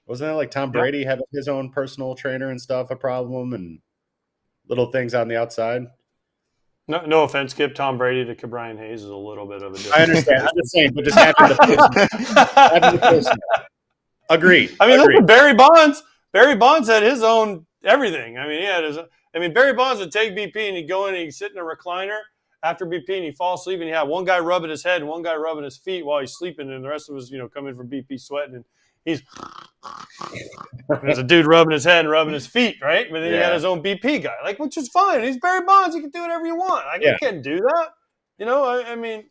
Wasn't that like Tom Brady having his own personal trainer and stuff a problem and little things on the outside? No offense, Kip. Tom Brady to Ke'Bryan Hayes is a little bit of a difference. I understand. I'm just saying, but just after the person. Agreed. I mean, look at Barry Bonds. Barry Bonds had his own everything. I mean, he had his. I mean, Barry Bonds would take BP and he'd go in and he'd sit in a recliner after BP and he'd fall asleep and he'd have one guy rubbing his head and one guy rubbing his feet while he's sleeping, and the rest of us, coming from BP sweating, and there's a dude rubbing his head and rubbing his feet, right? But then he had his own BP guy, which is fine. He's Barry Bonds. He can do whatever you want. You can't do that. I mean,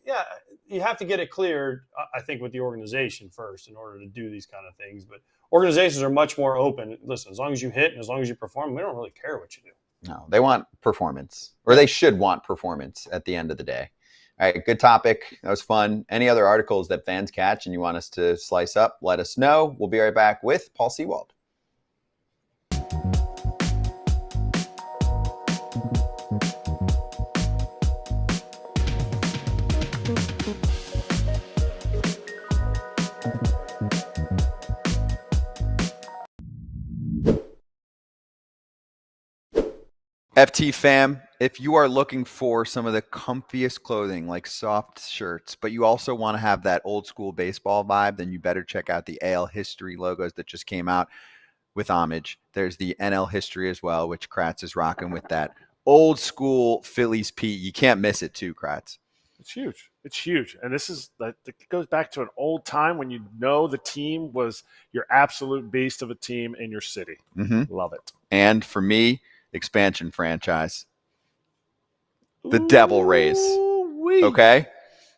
you have to get it cleared, I think, with the organization first in order to do these kind of things. But organizations are much more open. Listen, as long as you hit and as long as you perform, we don't really care what you do. No, they want performance, or they should want performance at the end of the day. All right, good topic. That was fun. Any other articles that fans catch and you want us to slice up, let us know. We'll be right back with Paul Sewald. FT fam, if you are looking for some of the comfiest clothing like soft shirts, but you also want to have that old school baseball vibe, then you better check out the AL History logos that just came out with Homage. There's the NL History as well, which Kratz is rocking with that old school Phillies P. You can't miss it too, Kratz. It's huge. It's huge. And this is it goes back to an old time when the team was your absolute beast of a team in your city. Mm-hmm. Love it. And for me, expansion franchise. The Devil Rays. Okay?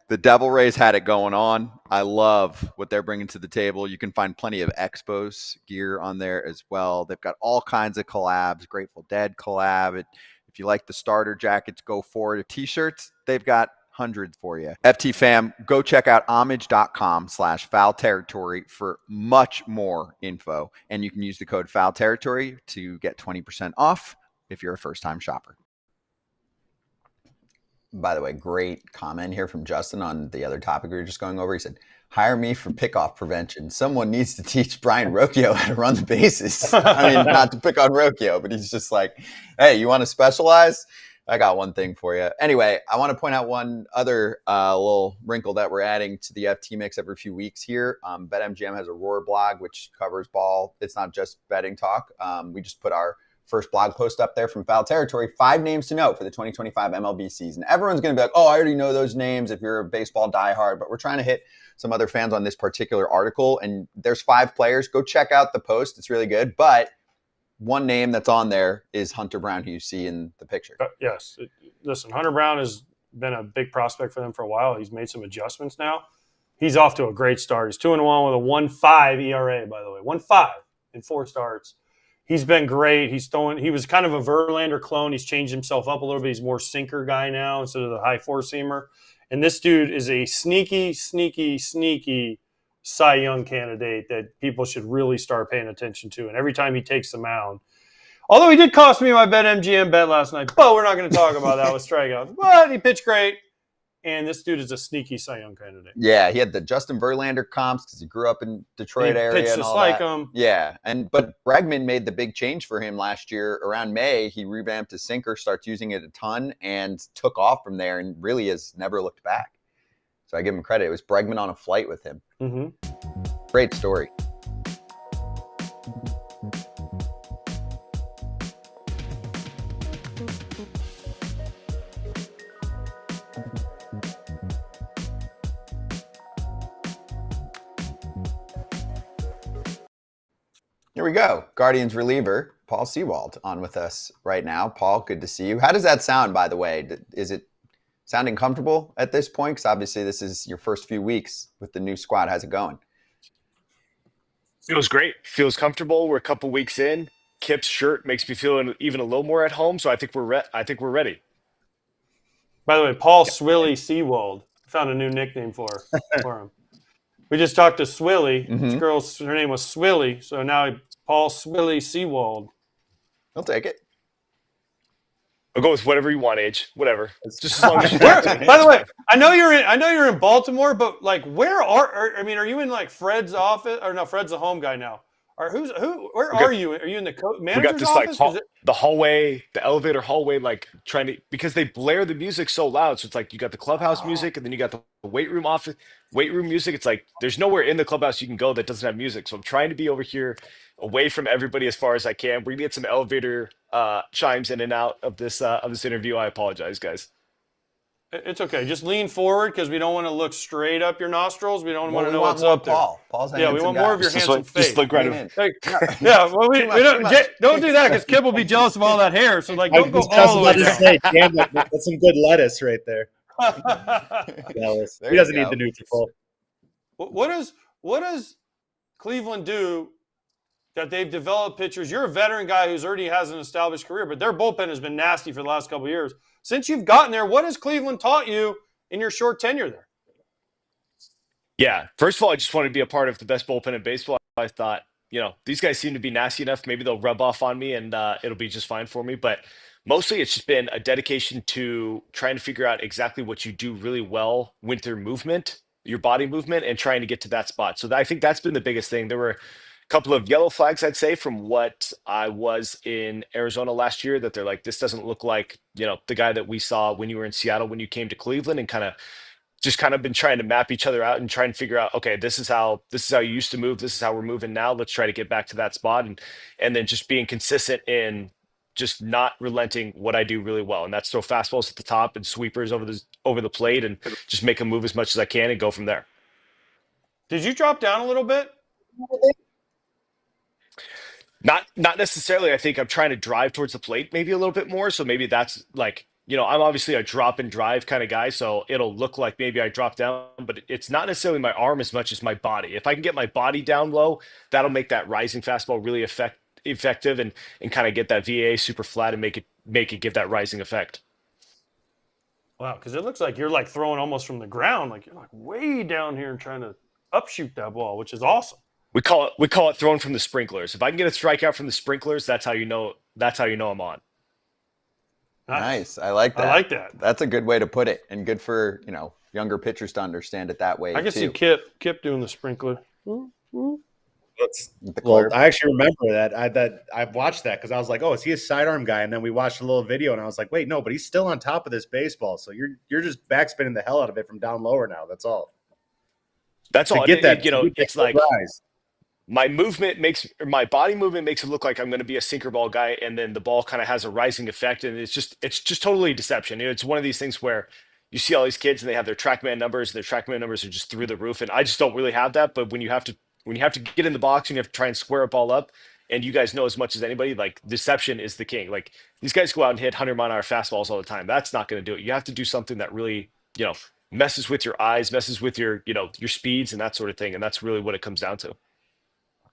The Devil Rays had it going on. I love what they're bringing to the table. You can find plenty of Expos gear on there as well. They've got all kinds of collabs, Grateful Dead collab. If you like the starter jackets, go for it. T-shirts, they've got hundreds for you. FT fam, go check out homage.com/foul territory for much more info. And you can use the code foul territory to get 20% off if you're a first-time shopper. By the way, great comment here from Justin on the other topic we were just going over. He said, hire me for pickoff prevention. Someone needs to teach Brian Rocchio how to run the bases. I mean, not to pick on Rocchio, but he's just like, hey, you want to specialize? I got one thing for you. Anyway, I want to point out one other little wrinkle that we're adding to the FT mix every few weeks here. BetMGM has a Roar blog, which covers ball. It's not just betting talk. We just put our first blog post up there from Foul Territory. 5 names to note for the 2025 MLB season. Everyone's going to be like, oh, I already know those names if you're a baseball diehard, but we're trying to hit some other fans on this particular article. And there's 5 players. Go check out the post. It's really good. But one name that's on there is Hunter Brown, who you see in the picture. Yes. Listen, Hunter Brown has been a big prospect for them for a while. He's made some adjustments now. He's off to a great start. He's 2-1 with a 1.5 ERA, by the way. 1.5 in 4 starts. He's been great. He was kind of a Verlander clone. He's changed himself up a little bit. He's more sinker guy now instead of the high four-seamer. And this dude is a sneaky Cy Young candidate that people should really start paying attention to. And every time he takes the mound, Although he did cost me my BetMGM bet last night, but we're not going to talk about that with strikeouts. But he pitched great, and this dude is a sneaky Cy Young candidate. Yeah, he had the Justin Verlander comps because he grew up in Detroit area pitched and just all like that. him. Yeah, but Bregman made the big change for him last year. Around May, he revamped his sinker, starts using it a ton, and took off from there, and really has never looked back. So I give him credit. It was Bregman on a flight with him. Mm-hmm. Great story. Here we go. Guardians reliever, Paul Sewald, on with us right now. Paul, good to see you. How does that sound, by the way? Is it sounding comfortable at this point? Because obviously this is your first few weeks with the new squad. How's it going? Feels great. Feels comfortable. We're a couple weeks in. Kip's shirt makes me feel even a little more at home, so I think we're ready. By the way, Paul Swilly Sewald. Found a new nickname for him. We just talked to Swilly. This her name was Swilly, so now Paul Swilly Sewald. I'll take it. I'll go with whatever you want, Age. Whatever. It's just as long as you By the way, I know you're in Baltimore, but like, where are you in like Fred's office? Or no, Fred's the home guy now. Or where are you? Are you in the manager's office? Like the hallway, the elevator hallway, like because they blare the music so loud. So it's like you got the clubhouse music, and then you got the weight room music. It's like there's nowhere in the clubhouse you can go that doesn't have music. So I'm trying to be over here, away from everybody as far as I can. We're gonna get some elevator chimes in and out of this interview. I apologize, guys. It's okay. Just lean forward because we don't want to look straight up your nostrils. We don't want to know what's up there. Paul's we want more of your handsome face. Just look right in. Yeah, well, we don't do that because Kip will be jealous of all that hair. So like, don't go all the way down. Damn, that's some good lettuce right there. He doesn't need the Nutrafol. What does Cleveland do that they've developed pitchers? You're a veteran guy who's already has an established career, but their bullpen has been nasty for the last couple of years. Since you've gotten there, what has Cleveland taught you in your short tenure there? Yeah, first of all, I just wanted to be a part of the best bullpen in baseball. I thought, these guys seem to be nasty enough. Maybe they'll rub off on me and it'll be just fine for me. But mostly it's just been a dedication to trying to figure out exactly what you do really well with your movement, your body movement, and trying to get to that spot. So I think that's been the biggest thing. There were couple of yellow flags, I'd say, from what I was in Arizona last year, that they're like, this doesn't look like, the guy that we saw when you were in Seattle, when you came to Cleveland, and kind of been trying to map each other out and try and figure out, okay, this is how you used to move. This is how we're moving now. Let's try to get back to that spot. And then just being consistent in just not relenting what I do really well. And that's throw fastballs at the top and sweepers over the plate and just make them move as much as I can and go from there. Did you drop down a little bit? Not necessarily. I think I'm trying to drive towards the plate maybe a little bit more. So maybe that's like, I'm obviously a drop and drive kind of guy. So it'll look like maybe I drop down, but it's not necessarily my arm as much as my body. If I can get my body down low, that'll make that rising fastball really effective and kind of get that VA super flat and make it give that rising effect. Wow, because it looks like you're like throwing almost from the ground, like you're like way down here and trying to upshoot that ball, which is awesome. We call it throwing from the sprinklers. If I can get a strikeout from the sprinklers, that's how you know I'm on. Nice. I like that. I like that. That's a good way to put it, and good for younger pitchers to understand it that way. I can see Kip doing the sprinkler. Well, I actually remember that I watched that because I was like, oh, is he a sidearm guy? And then we watched a little video, and I was like, wait, no, but he's still on top of this baseball. So you're just backspinning the hell out of it from down lower now. That's all. That's all. Get that, it's like my body movement makes it look like I'm going to be a sinker ball guy, and then the ball kind of has a rising effect, and it's just totally deception. It's one of these things where you see all these kids and they have their TrackMan numbers, and their TrackMan numbers are just through the roof, and I just don't really have that. But when you have to get in the box and you have to try and square a ball up, and you guys know as much as anybody, like deception is the king. Like these guys go out and hit 100-mile-an-hour fastballs all the time. That's not going to do it. You have to do something that really messes with your eyes, messes with your your speeds and that sort of thing, and that's really what it comes down to.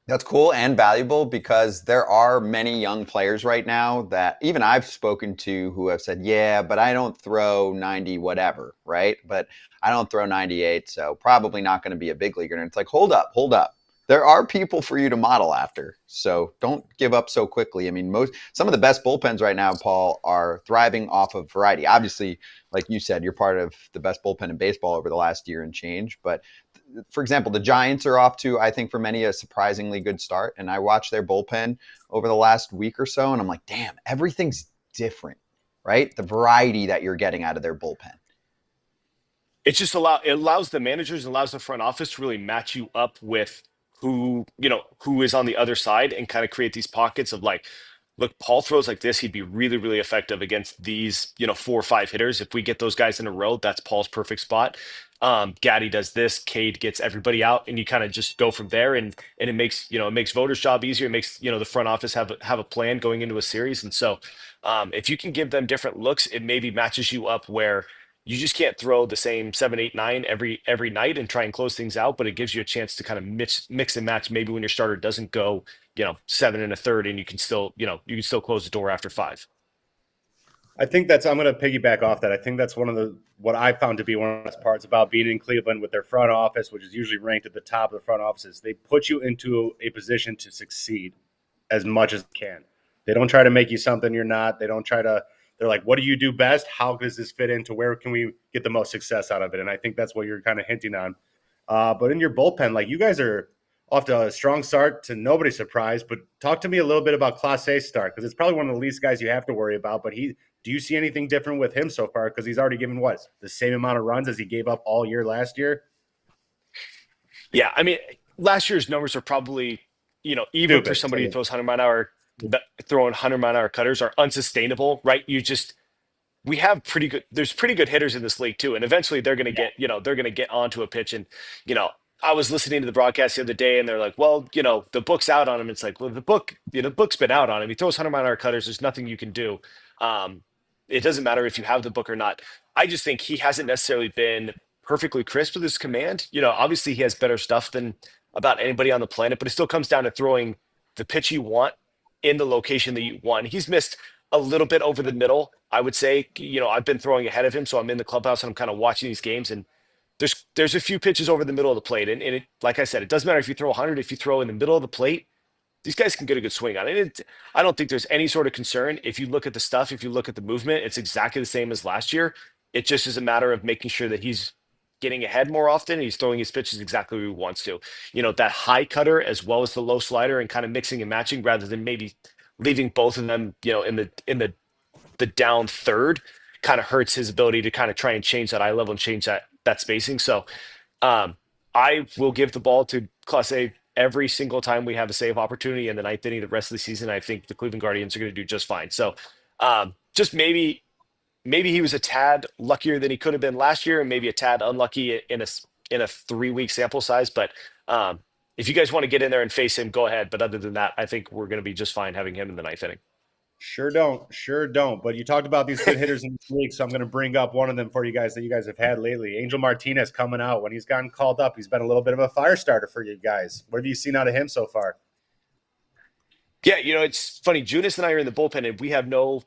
That's cool and valuable because there are many young players right now that even I've spoken to who have said, yeah, but I don't throw 90 whatever, right? But I don't throw 98, so probably not going to be a big leaguer. And it's like, hold up. there are people for you to model after. So don't give up so quickly. I mean, some of the best bullpens right now, Paul, are thriving off of variety. Obviously, like you said, you're part of the best bullpen in baseball over the last year and change. But for example, the Giants are off to, I think for many, a surprisingly good start. And I watched their bullpen over the last week or so, and I'm like, damn, everything's different, right? The variety that you're getting out of their bullpen. It's just it allows the managers, allows the front office to really match you up with who is on the other side and kind of create these pockets of like, look, Paul throws like this, he'd be really, really effective against these, 4 or 5 hitters. If we get those guys in a row, that's Paul's perfect spot. Gaddy does this, Cade gets everybody out, and you kind of just go from there, and it makes voters' job easier. It makes the front office have a plan going into a series. And so if you can give them different looks, it maybe matches you up where you just can't throw the same 7, 8, 9 every night and try and close things out, but it gives you a chance to kind of mix and match. Maybe when your starter doesn't go 7 1/3, and you can still close the door after 5. I think I'm going to piggyback off that. I think that's what I found to be one of the best parts about being in Cleveland with their front office, which is usually ranked at the top of the front offices. They put you into a position to succeed as much as they can. They don't try to make you something you're not. They're like, what do you do best? How does this fit into where can we get the most success out of it? And I think that's what you're kind of hinting on. But in your bullpen, like you guys are off to a strong start to nobody's surprise. But talk to me a little bit about Class A start, because it's probably one of the least guys you have to worry about. But do you see anything different with him so far? Because he's already given the same amount of runs as he gave up all year last year? Yeah, I mean, last year's numbers are probably, even for somebody who throws 100-mile-an-hour, throwing 100-mile-an-hour cutters are unsustainable, right? We have there's pretty good hitters in this league too. And eventually they're going to they're going to get onto a pitch. And, I was listening to the broadcast the other day, and they're like, well, the book's out on him. It's like, well, the book's been out on him. He throws 100-mile-an-hour cutters. There's nothing you can do. It doesn't matter if you have the book or not. I just think he hasn't necessarily been perfectly crisp with his command. Obviously he has better stuff than about anybody on the planet, but it still comes down to throwing the pitch you want in the location that you want. He's missed a little bit over the middle, I would say. I've been throwing ahead of him, so I'm in the clubhouse and I'm kind of watching these games, and there's a few pitches over the middle of the plate. And it, like I said, it doesn't matter if you throw 100, if you throw in the middle of the plate, these guys can get a good swing on it. I don't think there's any sort of concern. If you look at the stuff, if you look at the movement, it's exactly the same as last year. It just is a matter of making sure that he's getting ahead more often, and he's throwing his pitches exactly where he wants to. That high cutter as well as the low slider, and kind of mixing and matching rather than maybe leaving both of them, in the down third, kind of hurts his ability to kind of try and change that eye level and change that spacing. So I will give the ball to Class A every single time we have a save opportunity in the ninth inning the rest of the season. I think the Cleveland Guardians are going to do just fine. So just maybe he was a tad luckier than he could have been last year, and maybe a tad unlucky in a 3-week sample size. But if you guys want to get in there and face him, go ahead. But other than that, I think we're going to be just fine having him in the ninth inning. Sure don't. But you talked about these good hitters in this league, so I'm going to bring up one of them for you guys that you guys have had lately. Angel Martinez coming out. When he's gotten called up, he's been a little bit of a fire starter for you guys. What have you seen out of him so far? Yeah, it's funny. Junis and I are in the bullpen, and we have no,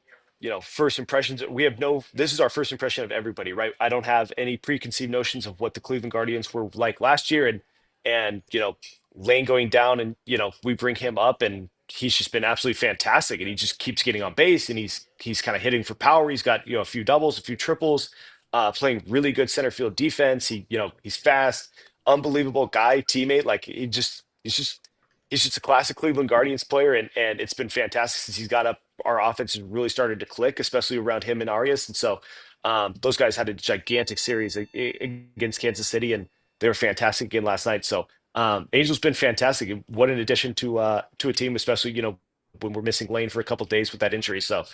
first impressions. This is our first impression of everybody, right? I don't have any preconceived notions of what the Cleveland Guardians were like last year. And Lane going down, and, we bring him up, and he's just been absolutely fantastic, and he just keeps getting on base, and he's kind of hitting for power. He's got a few doubles, a few triples, playing really good center field defense. He's fast, unbelievable guy, teammate. Like he's just a classic Cleveland Guardians player, and it's been fantastic since he's got up. Our offense has really started to click, especially around him and Arias, and so those guys had a gigantic series against Kansas City, and they were fantastic again last night. So Angel's been fantastic. What an addition to a team, especially when we're missing Lane for a couple of days with that injury. So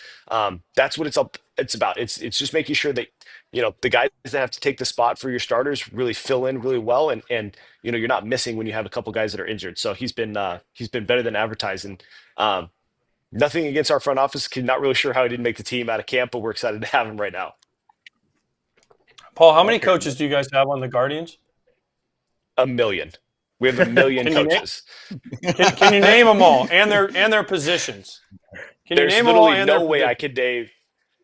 that's what it's about. It's just making sure that the guys that have to take the spot for your starters really fill in really well, and you're not missing when you have a couple guys that are injured. So he's been better than advertised, and nothing against our front office. Not really sure how he didn't make the team out of camp, but we're excited to have him right now. Paul, how many coaches do you guys have on the Guardians? 1 million. We have 1 million coaches. Can you name them all and their positions? There's literally no way I could name.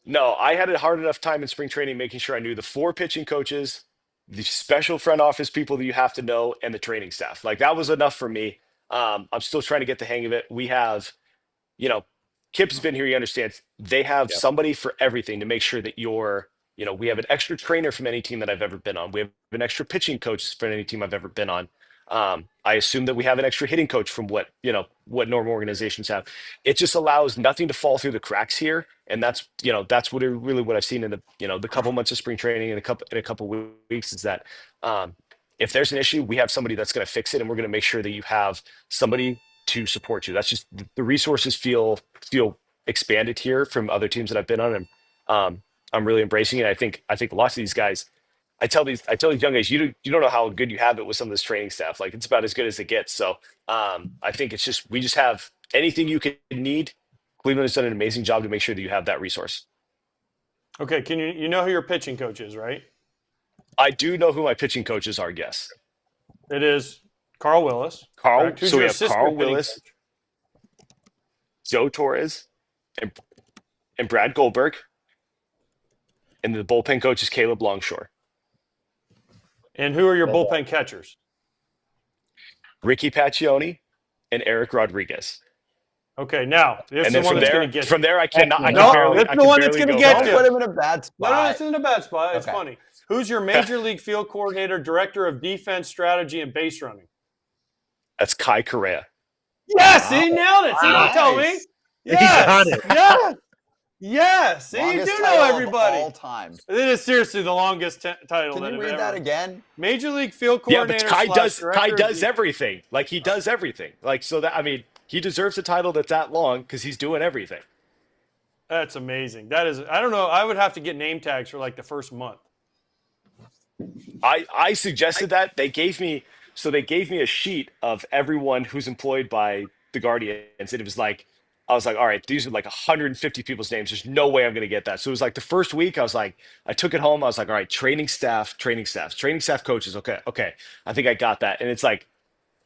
No, I had a hard enough time in spring training making sure I knew the 4 pitching coaches, the special front office people that you have to know, and the training staff. Like that was enough for me. I'm still trying to get the hang of it. We have, you know, Kip's been here. He understands they have Yep. somebody for everything to make sure that we have an extra trainer from any team that I've ever been on. We have an extra pitching coach for any team I've ever been on. I assume that we have an extra hitting coach from what normal organizations have. It just allows nothing to fall through the cracks here. And that's what I've seen in the couple months of spring training in a couple weeks is that, if there's an issue, we have somebody that's going to fix it, and we're going to make sure that you have somebody to support you. That's just the resources feel expanded here from other teams that I've been on, and I'm really embracing it. I think lots of these guys, I tell these young guys, you don't know how good you have it with some of this training staff. Like it's about as good as it gets. So I think we just have anything you could need. Cleveland has done an amazing job to make sure that you have that resource. Okay, can you know who your pitching coach is, right? I do know who my pitching coaches are. Yes, it is Carl Willis. Carl. Who's So we your have assistant Carl hitting Willis, coach? Joe Torres, and Brad Goldberg, and the bullpen coach is Caleb Longshore. And who are your bullpen catchers? Ricky Paccioni and Eric Rodriguez. Okay, now this is the one that's going to get from there I cannot. I No, can barely, that's I the can one barely that's gonna go get back. you. Don't put him in a bad spot. No, it's in a bad spot. It's Okay. funny. Who's your major league field coordinator, director of defense strategy, and base running? That's Kai Correa. Yes, he nailed it. See, don't tell me. Nice. Yes, got it. yes, yes. See, you Longest do title know of everybody. all time. It is seriously the longest title. Can that you I've read ever. that again? Major league field Yeah, coordinator. but Kai does /director of everything. Like he does everything. Like so that he deserves a title that's that long because he's doing everything. That's amazing. That is. I don't know. I would have to get name tags for like the first month. I suggested that they gave me a sheet of everyone who's employed by the Guardians, and it was like I was like, all right, these are like 150 people's names. There's no way I'm going to get that. So it was like the first week, I was like, I took it home. I was like, all right, training staff coaches. Okay. I think I got that. And it's like,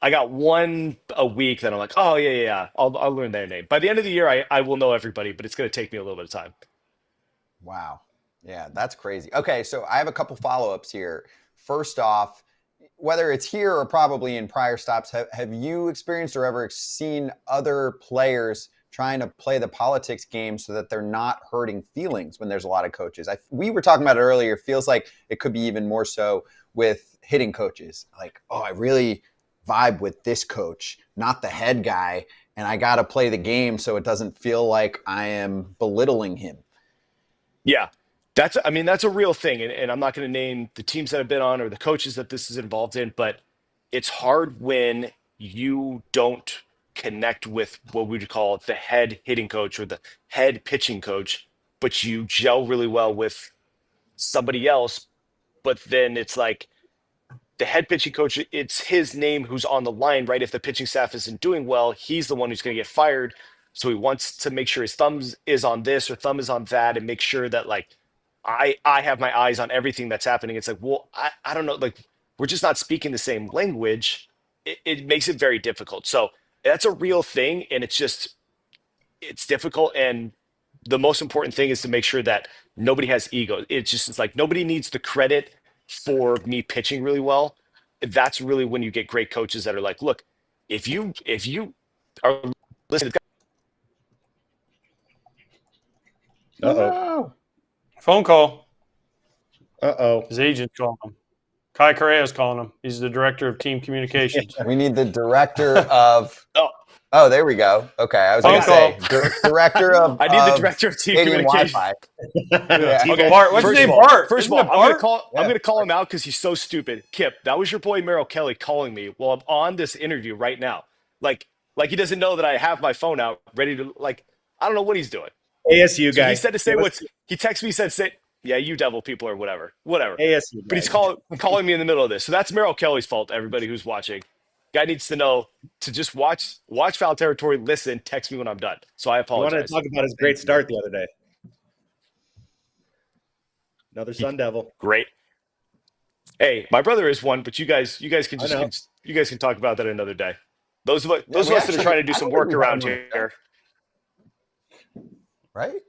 I got one a week that I'm like, oh yeah. I'll learn their name. By the end of the year, I will know everybody, but it's going to take me a little bit of time. Wow. Yeah, that's crazy. Okay, so I have a couple follow-ups here. First off, whether it's here or probably in prior stops, have you experienced or ever seen other players trying to play the politics game so that they're not hurting feelings when there's a lot of coaches? We were talking about it earlier. It feels like it could be even more so with hitting coaches. Like, oh, I really vibe with this coach, not the head guy, and I got to play the game so it doesn't feel like I am belittling him. Yeah. That's a real thing. And I'm not going to name the teams that I've been on or the coaches that this is involved in, but it's hard when you don't connect with what we would call the head hitting coach or the head pitching coach, but you gel really well with somebody else. But then it's like the head pitching coach, it's his name who's on the line, right? If the pitching staff isn't doing well, he's the one who's going to get fired. So he wants to make sure his thumb is on this or thumb is on that and make sure that like, I have my eyes on everything that's happening. It's like, well, I don't know. Like, we're just not speaking the same language. It makes it very difficult. So that's a real thing. And it's difficult. And the most important thing is to make sure that nobody has ego. It's like nobody needs the credit for me pitching really well. That's really when you get great coaches that are like, look, if you are listening to Uh-oh. Phone call. Uh-oh. His agent's calling him. Kai Correa's calling him. He's the director of team communications. We need the director of. Oh, there we go. Okay, I was going to say director of. I need the director of team communications. Wi-Fi. Yeah. Okay, Bart. What's his name? Bart. First of Isn't all, it Bart? I'm gonna call him out because he's so stupid. Kip, that was your boy Merrill Kelly calling me while I'm on this interview right now. Like he doesn't know that I have my phone out ready to I don't know what he's doing. ASU guy. So he said to say he texted me, said, yeah, you devil people or whatever. ASU guy. But he's calling me in the middle of this. So that's Merrill Kelly's fault, everybody who's watching. Guy needs to know to just watch Foul Territory, listen, text me when I'm done. So I I apologize. wanted to talk about his great start the other day. Another Sun Devil. Great. Hey, my brother is one, but you guys can talk about that another day. Those of us that are trying to do some work around here. Right?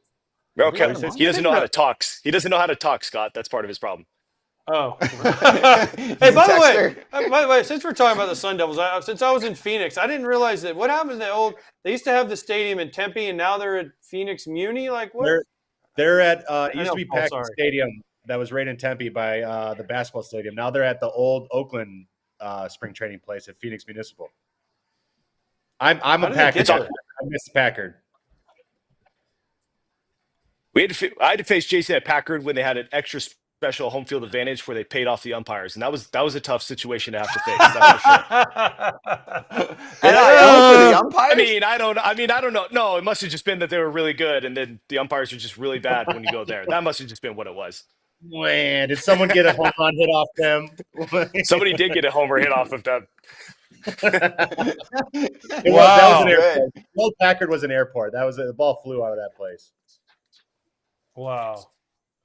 Okay. He doesn't know how to talk. He doesn't know how to talk, Scott. That's part of his problem. Oh. Hey, by the way, since we're talking about the Sun Devils, since I was in Phoenix, I didn't realize that what happened to they used to have the stadium in Tempe, and now they're at Phoenix Muni. Like what? They're at it used to be Packard Stadium that was right in Tempe by the basketball stadium. Now they're at the old Oakland spring training place at Phoenix Municipal. I'm a Packard. I miss Packard. I had to face Jason at Packard when they had an extra special home field advantage where they paid off the umpires, and that was a tough situation to have to face. That's for sure. For the umpires? I don't know. No, it must have just been that they were really good, and then the umpires are just really bad when you go there. That must have just been what it was. Man, did someone get a home run hit off them? Somebody did get a homer hit off of them. That was an airport. Old Packard was an airport. The ball flew out of that place. Wow.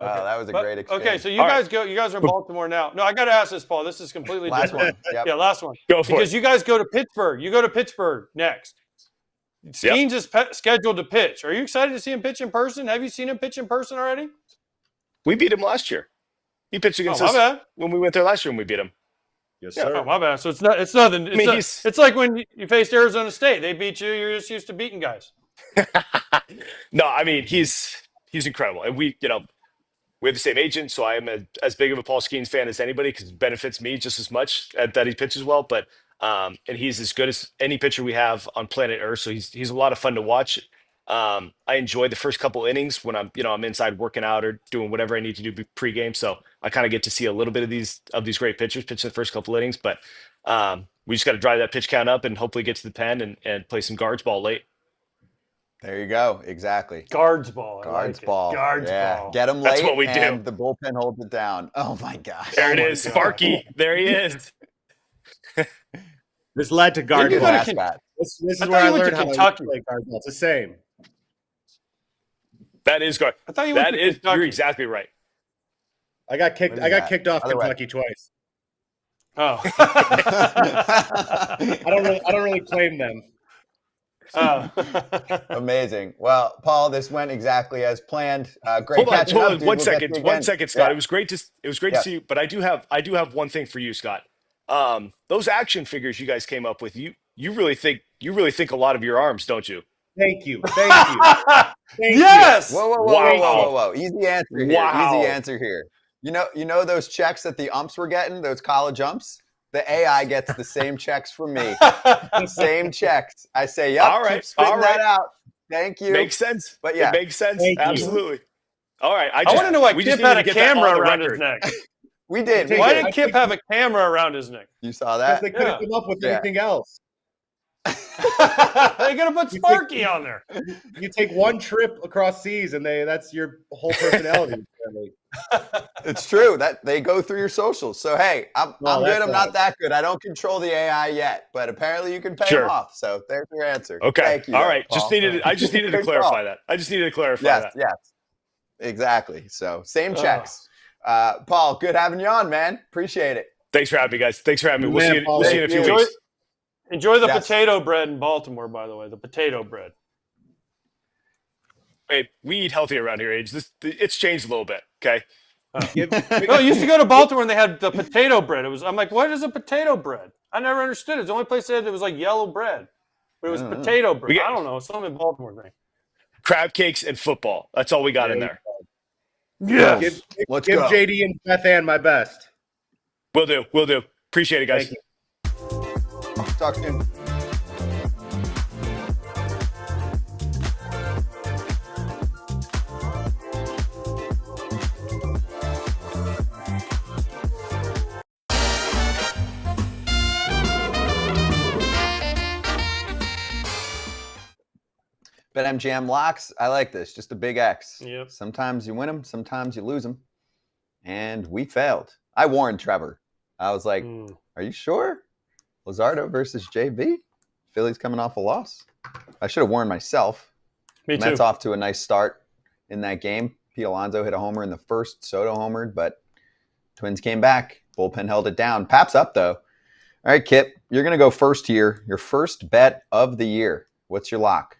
Okay. That was a great experience. Okay, so you guys are in Baltimore now. No, I got to ask this, Paul. This is completely different. Yep. Yeah, last one. Go for because it. you guys go to Pittsburgh. You go to Pittsburgh next. Skeens is scheduled to pitch. Are you excited to see him pitch in person? Have you seen him pitch in person already? We beat him last year. He pitched against us when we went there last year and we beat him. Yes, sir. Oh, my bad. So it's nothing. It's like when you faced Arizona State. They beat you. You're just used to beating guys. No, I mean, he's incredible. And we have the same agent, so I am as big of a Paul Skeens fan as anybody because it benefits me just as much that he pitches well. But and he's as good as any pitcher we have on planet Earth. So he's a lot of fun to watch. I enjoy the first couple innings when I'm inside working out or doing whatever I need to do pregame. So I kind of get to see a little bit of these great pitchers pitch the first couple innings. But we just got to drive that pitch count up and hopefully get to the pen and play some guards ball late. There you go. Exactly. Guards ball. Guards ball. Ball. Get them late. That's what we do. The bullpen holds it down. Oh my gosh. There it is. Sparky. There he is. This led to guard ball. This is where I learned how to play guard ball. It's the same. That is guard. I thought you You're exactly right. I got kicked off Kentucky twice. Oh. I don't really claim them. Oh. Amazing. Well, Paul, this went exactly as planned. Great catching up. Hold on. One second, Scott. Yeah. It was great to see you, but I do have one thing for you, Scott. Those action figures you guys came up with, you really think a lot of your arms, don't you? Thank you. Yes. Whoa. Easy answer here. Easy answer here. You know those checks that the umps were getting, those college umps? The AI gets the same checks from me. Same checks. I say, yep, keep spitting that out. Thank you. Makes sense. But yeah. It makes sense. Absolutely. All right. I want to know why Kip had a camera around his neck. We did. Why did Kip have a camera around his neck? You saw that? Because they couldn't come up with anything else. They're gonna put Sparky on there. You take one trip across seas, and that's your whole personality. It's true that they go through your socials. So hey, I'm good. I'm not that good. I don't control the AI yet, but apparently you can pay them off. So there's your answer. Okay. Thank you. All right. Paul. I just needed to clarify that. Yes. Exactly. So same checks. Paul, good having you on, man. Appreciate it. Thanks for having me, guys. Thanks for having me. We'll see you in a few weeks. Enjoy the potato bread in Baltimore, by the way. The potato bread. Hey, we eat healthy around here, Age. It's changed a little bit, okay? No, I used to go to Baltimore and they had the potato bread. I'm like, what is a potato bread? I never understood it. It's the only place they had that was like yellow bread. But it was potato bread. I don't know. It's something in Baltimore thing. Crab cakes and football. That's all we got in there. Yes. Give JD and Beth Ann my best. Will do. Appreciate it, guys. Thank you. Talk soon. BetMGM locks. I like this. Just a big X. Yep. Sometimes you win them. Sometimes you lose them. And we failed. I warned Trevor. I was like, are you sure? Luzardo versus JB? Phillies coming off a loss. I should have warned myself. Me too. Mets off to a nice start in that game. Pete Alonso hit a homer in the first. Soto homered, but Twins came back. Bullpen held it down. Pap's up, though. All right, Kip, you're going to go first here. Your first bet of the year. What's your lock?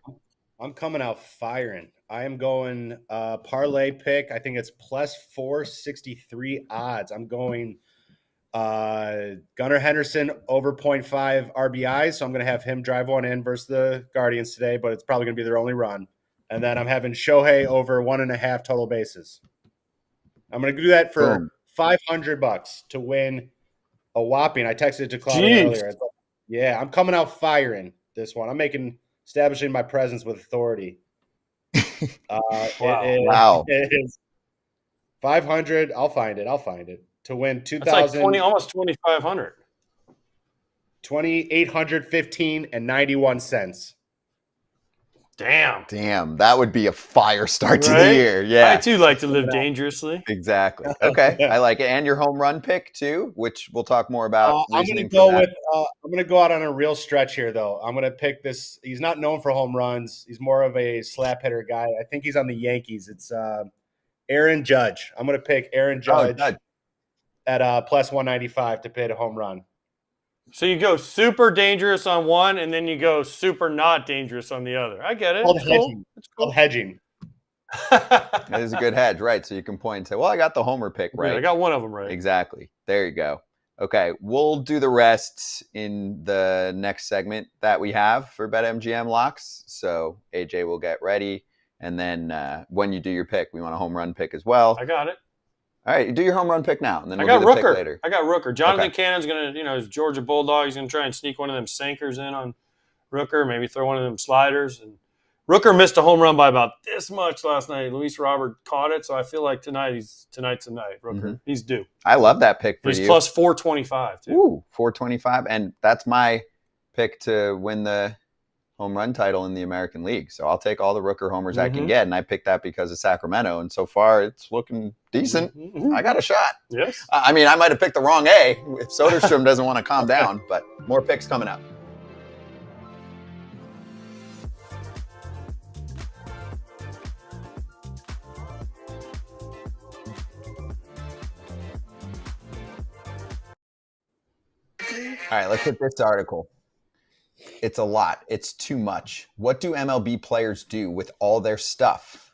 I'm coming out firing. I am going parlay pick. I think it's plus 463 odds. I'm going Gunnar Henderson over 0.5 RBIs. So I'm going to have him drive one in versus the Guardians today, but it's probably going to be their only run. And then I'm having Shohei over 1.5 total bases. I'm going to do that for $500 to win a whopping. I texted it to Claudia earlier. Yeah, I'm coming out firing this one. I'm establishing my presence with authority. Wow. It is 500. I'll find it to win 2,000. That's like almost 2,500. 2,815 and 91 cents. Damn, that would be a fire start to the year. Yeah, I too like to live dangerously. Exactly. Okay, I like it. And your home run pick too, which we'll talk more about. I'm going to go I'm going to go out on a real stretch here, though. I'm going to pick this. He's not known for home runs. He's more of a slap hitter guy. I think he's on the Yankees. It's Aaron Judge. I'm going to pick Aaron Judge at plus 195 to hit a home run. So you go super dangerous on one, and then you go super not dangerous on the other. I get it. It's called hedging. That is a good hedge, right? So you can point and say, well, I got the homer pick right. Yeah, I got one of them right. Exactly. There you go. Okay, we'll do the rest in the next segment that we have for BetMGM locks. So AJ will get ready. And then when you do your pick, we want a home run pick as well. I got it. All right, do your home run pick now, and then we'll do the pick later. I got Rooker. Jonathan Cannon's going to, his Georgia Bulldog, he's going to try and sneak one of them sinkers in on Rooker, maybe throw one of them sliders. And Rooker missed a home run by about this much last night. Luis Robert caught it, so I feel like tonight's the night. Rooker, he's due. I love that pick for you. He's plus 425 too. Ooh, 425, and that's my pick to win the home run title in the American League. So I'll take all the Rooker homers I can get, and I picked that because of Sacramento, and so far it's looking decent. I got a shot. Yes. I mean, I might have picked the wrong A if Soderstrom doesn't want to calm down, but more picks coming up. All right, let's hit this article. It's a lot. It's too much. What do MLB players do with all their stuff?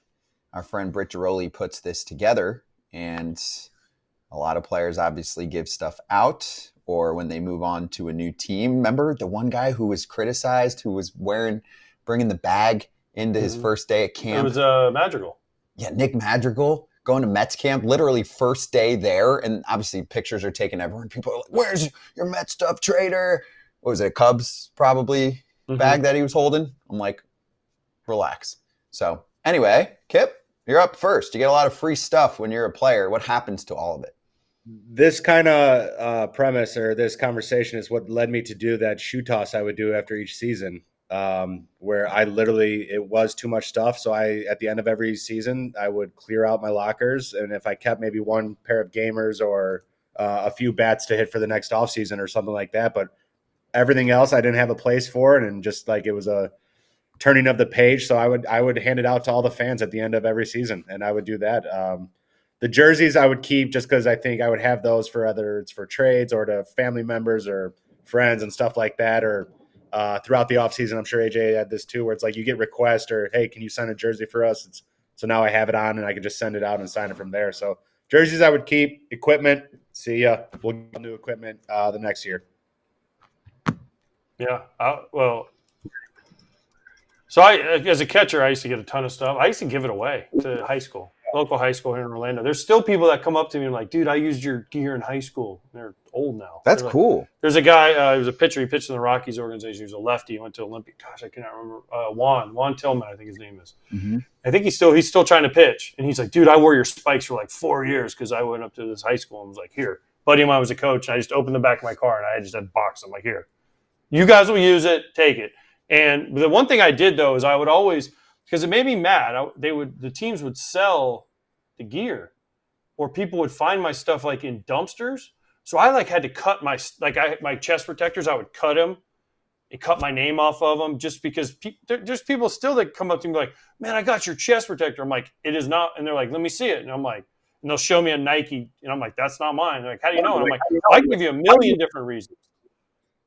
Our friend Britt Giroli puts this together, and a lot of players obviously give stuff out, or when they move on to a new team. Remember the one guy who was criticized, who was bringing the bag into his first day at camp? It was Madrigal. Yeah, Nick Madrigal going to Mets camp, literally first day there, and obviously pictures are taken everywhere. People are like, "Where's your Mets stuff, trader?" What was it, a Cubs probably bag that he was holding? I'm like, relax. So anyway, Kip, you're up first. You get a lot of free stuff when you're a player. What happens to all of it? This kind of premise or this conversation is what led me to do that shoe toss I would do after each season, where it was too much stuff. So at the end of every season, I would clear out my lockers. And if I kept maybe one pair of gamers or a few bats to hit for the next offseason or something like that, but everything else I didn't have a place for, and just like it was a turning of the page. So I would hand it out to all the fans at the end of every season, and I would do that. The jerseys I would keep just because I think I would have those for whether it's for trades or to family members or friends and stuff like that, or throughout the offseason. I'm sure AJ had this too, where it's like you get requests or, hey, can you sign a jersey for us? So now I have it on and I can just send it out and sign it from there. So jerseys I would keep. Equipment, see ya. We'll get new equipment the next year. Yeah. So as a catcher, I used to get a ton of stuff. I used to give it away to local high school here in Orlando. There's still people that come up to me and like, dude, I used your gear in high school. They're old now. That's cool. There's a guy, he was a pitcher. He pitched in the Rockies organization. He was a lefty. He went to Olympic. Gosh, I cannot remember. Juan Tillman, I think his name is. I think he's still trying to pitch. And he's like, dude, I wore your spikes for like 4 years because I went up to this high school and was like, here. Buddy of mine was a coach, and I just opened the back of my car and I just had boxed. I'm like, here. You guys will use it, take it. And the one thing I did though is I would always, because it made me mad. The teams would sell the gear, or people would find my stuff like in dumpsters. So I had to cut my chest protectors. I would cut them and cut my name off of them just because there's people still that come up to me like, man, I got your chest protector. I'm like, it is not. And they're like, let me see it. And I'm like, and they'll show me a Nike, and I'm like, that's not mine. They're like, how do you know? And I'm like, I can give you a million different reasons,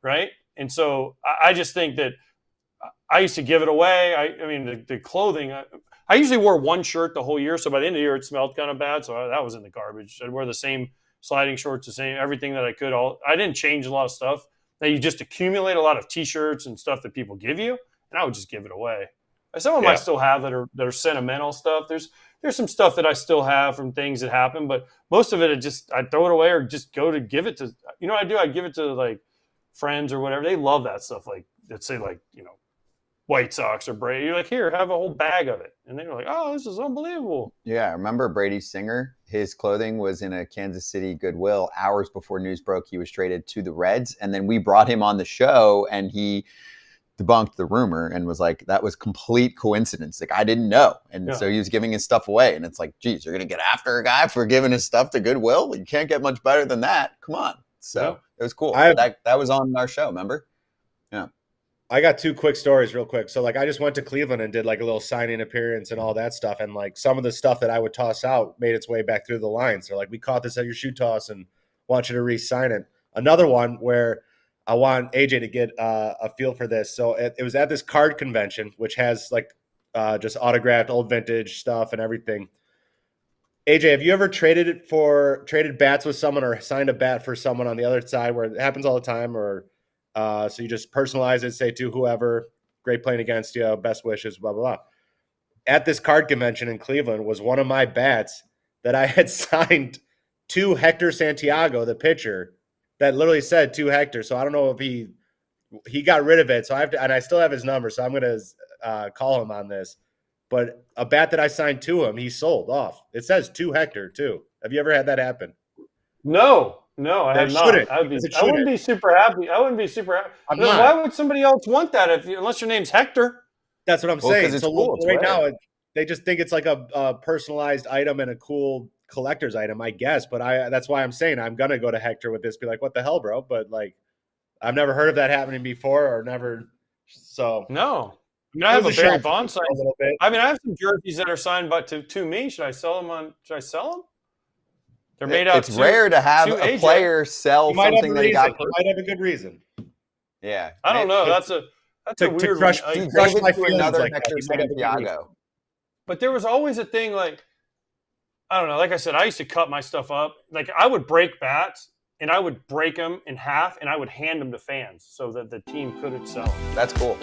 right? And so I just think that I used to give it away. I mean, the clothing, I usually wore one shirt the whole year. So by the end of the year, it smelled kind of bad. So that was in the garbage. I'd wear the same sliding shorts, the same, everything that I could. I didn't change a lot of stuff. Now you just accumulate a lot of T-shirts and stuff that people give you, and I would just give it away. Some of them I still have that are sentimental stuff. There's some stuff that I still have from things that happened, but most of it, I'd throw it away or just go to give it to, you know what I do? I'd give it to like friends or whatever. They love that stuff. Like, let's say like, you know, White Sox or Brady. You're like, here, have a whole bag of it. And they were like, oh, this is unbelievable. Yeah, I remember Brady Singer. His clothing was in a Kansas City Goodwill hours before news broke. He was traded to the Reds. And then we brought him on the show, and he debunked the rumor and was like, that was complete coincidence. Like, I didn't know. And so he was giving his stuff away. And it's like, geez, you're going to get after a guy for giving his stuff to Goodwill? You can't get much better than that. Come on. So it was cool. That was on our show, remember? Yeah. I got 2 quick stories real quick. So, like, I just went to Cleveland and did, like, a little signing appearance and all that stuff. And, like, some of the stuff that I would toss out made its way back through the lines. So, like, we caught this at your shoe toss and want you to re-sign it. Another one where I want AJ to get a feel for this. So, it was at this card convention, which has, like, just autographed old vintage stuff and everything. AJ, have you ever traded bats with someone or signed a bat for someone on the other side where it happens all the time, or so you just personalize it, say to whoever, great playing against you, best wishes, blah, blah, blah. At this card convention in Cleveland was one of my bats that I had signed to Hector Santiago, the pitcher, that literally said to Hector. So I don't know if he got rid of it. So and I still have his number, so I'm going to call him on this. But a bat that I signed to him, he sold off. It says to Hector too. Have you ever had that happen? No, I have not. I wouldn't be super happy. Why would somebody else want that unless your name's Hector? That's what I'm saying. It's cool. Right now, they just think it's like a personalized item and a cool collector's item, I guess. But that's why I'm saying I'm gonna go to Hector with this. Be like, what the hell, bro? But like, I've never heard of that happening before, or never. So no. I mean, I have a Barry Bonds sign a little bit. I mean, I have some jerseys that are signed to me. Should I sell them? They're made out. It's rare to have a player sell something that he got. You might have a good reason. Yeah, I don't know. That's a weird crush my feelings another like Hector Santiago. But there was always a thing like, I don't know. Like I said, I used to cut my stuff up. Like I would break bats and I would break them in half and I would hand them to fans so that the team couldn't sell them. That's cool.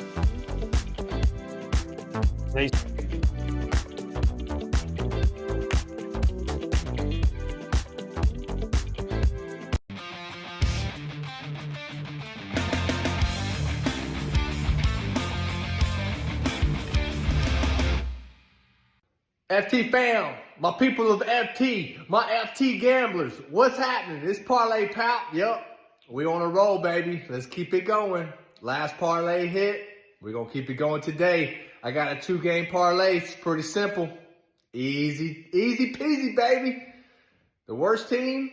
FT fam, my people of FT, my FT gamblers, what's happening? It's Parlay Pal. Yep, we on a roll, baby. Let's keep it going. Last parlay hit. We're going to keep it going today. I got a 2-game parlay. It's pretty simple. Easy peasy, baby. The worst team?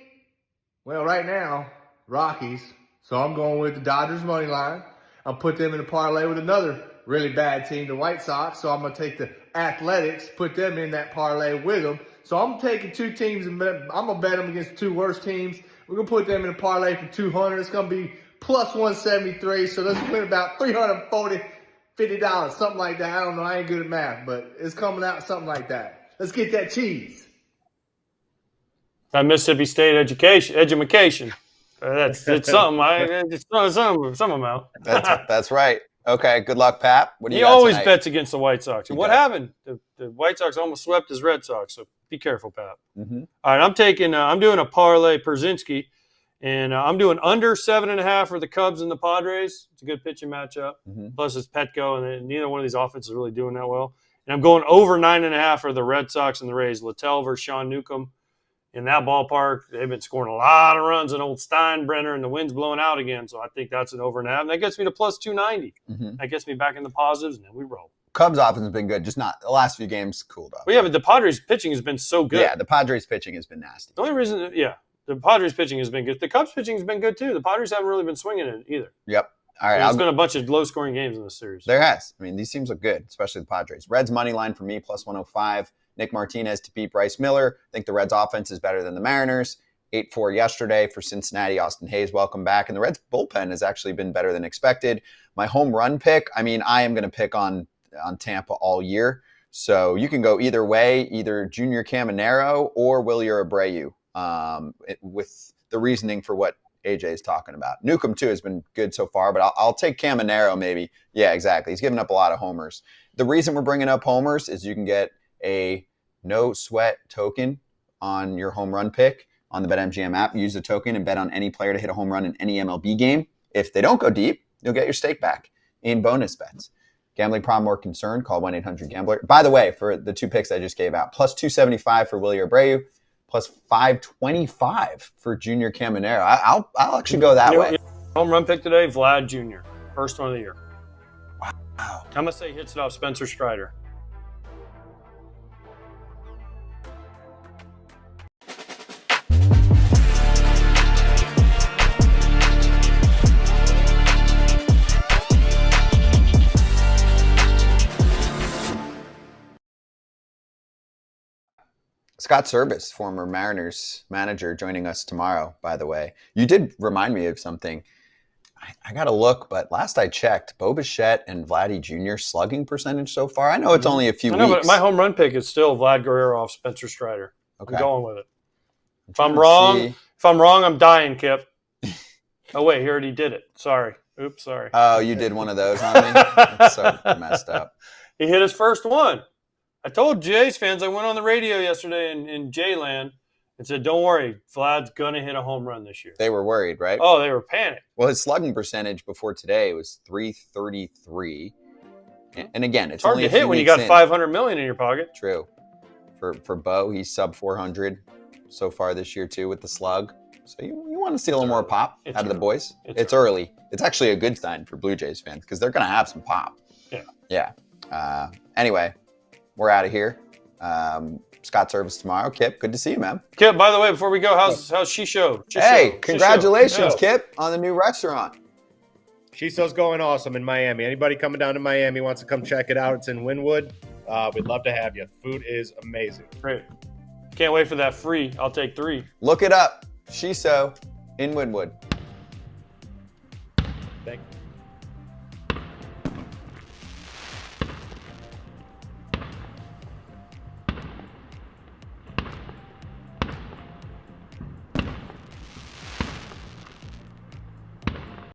Well, right now, Rockies. So I'm going with the Dodgers money line. I'll put them in a parlay with another really bad team, the White Sox. So I'm going to take the Athletics, put them in that parlay with them. So I'm taking 2 teams and I'm going to bet them against the 2 worst teams. We're going to put them in a parlay for 200. It's going to be plus 173. So let's win about $340, $50, something like that. I don't know. I ain't good at math, but it's coming out something like that. Let's get that cheese. That Mississippi State education. It's something. It's some amount. That's right. Okay, good luck, Pat. What do you He got always tonight? bets against the White Sox. And what happened? The White Sox almost swept his Red Sox, so be careful, Pat. Mm-hmm. All right, I'm doing a parlay Pierzynski, and I'm doing under 7.5 for the Cubs and the Padres. It's a good pitching matchup. Mm-hmm. Plus it's Petco, and neither one of these offenses is really doing that well. And I'm going over 9.5 for the Red Sox and the Rays. Littell versus Sean Newcomb. In that ballpark, they've been scoring a lot of runs in old Steinbrenner, and the wind's blowing out again. So I think that's an over and a half. And that gets me to plus 290. Mm-hmm. That gets me back in the positives, and then we roll. Cubs offense has been good, just not the last few games cooled off. Well, yeah, but the Padres pitching has been so good. Yeah, the Padres pitching has been nasty. The only reason, the Padres pitching has been good. The Cubs pitching has been good too. The Padres haven't really been swinging it either. Yep. All right. There's been a bunch of low-scoring games in this series. There has. I mean, these teams look good, especially the Padres. Reds money line for me, plus 105. Nick Martinez to beat Bryce Miller. I think the Reds offense is better than the Mariners. 8-4 yesterday for Cincinnati. Austin Hayes, welcome back. And the Reds bullpen has actually been better than expected. My home run pick, I mean, I am going to pick on Tampa all year. So you can go either way, either Junior Caminero or Wilyer Abreu, with the reasoning for what AJ is talking about. Newcomb, too, has been good so far, but I'll take Caminero maybe. Yeah, exactly. He's given up a lot of homers. The reason we're bringing up homers is you can get a no-sweat token on your home run pick on the BetMGM app. Use the token and bet on any player to hit a home run in any MLB game. If they don't go deep, you'll get your stake back in bonus bets. Gambling problem or concern, call 1-800-GAMBLER. By the way, for the 2 picks I just gave out, plus 275 for Wilyer Abreu, plus 525 for Junior Caminero. I'll actually go that way. Home run pick today, Vlad Jr., first one of the year. Wow. I'm going to say hits it off Spencer Strider. Scott Service, former Mariners manager, joining us tomorrow, by the way. You did remind me of something. I got to look, but last I checked, Bo Bichette and Vladdy Jr. slugging percentage so far. I know it's only a few weeks. But my home run pick is still Vlad Guerrero off Spencer Strider. Okay. I'm going with it. If I'm wrong, I'm dying, Kip. Oh, wait, he already did it. Sorry. Oops, sorry. Oh, you did one of those on me? That's so messed up. He hit his first one. I told Jays fans, I went on the radio yesterday in J-Land and said, don't worry, Vlad's going to hit a home run this year. They were worried, right? Oh, they were panicked. Well, his slugging percentage before today was .333. And again, it's hard only to hit when you got $500 million in your pocket. True. For Bo, he's sub 400 so far this year, too, with the slug. So you want to see a little more pop out of the boys. It's early. It's actually a good sign for Blue Jays fans because they're going to have some pop. Yeah. Anyway, we're out of here. Scott Service tomorrow. Kip, good to see you, man. Kip, by the way, before we go, how's Shisho? Hey, congratulations, Kip, on the new restaurant. Shisho's going awesome in Miami. Anybody coming down to Miami wants to come check it out. It's in Wynwood. We'd love to have you. Food is amazing. Great. Can't wait for that free. I'll take 3. Look it up. Shisho in Wynwood. Thank you.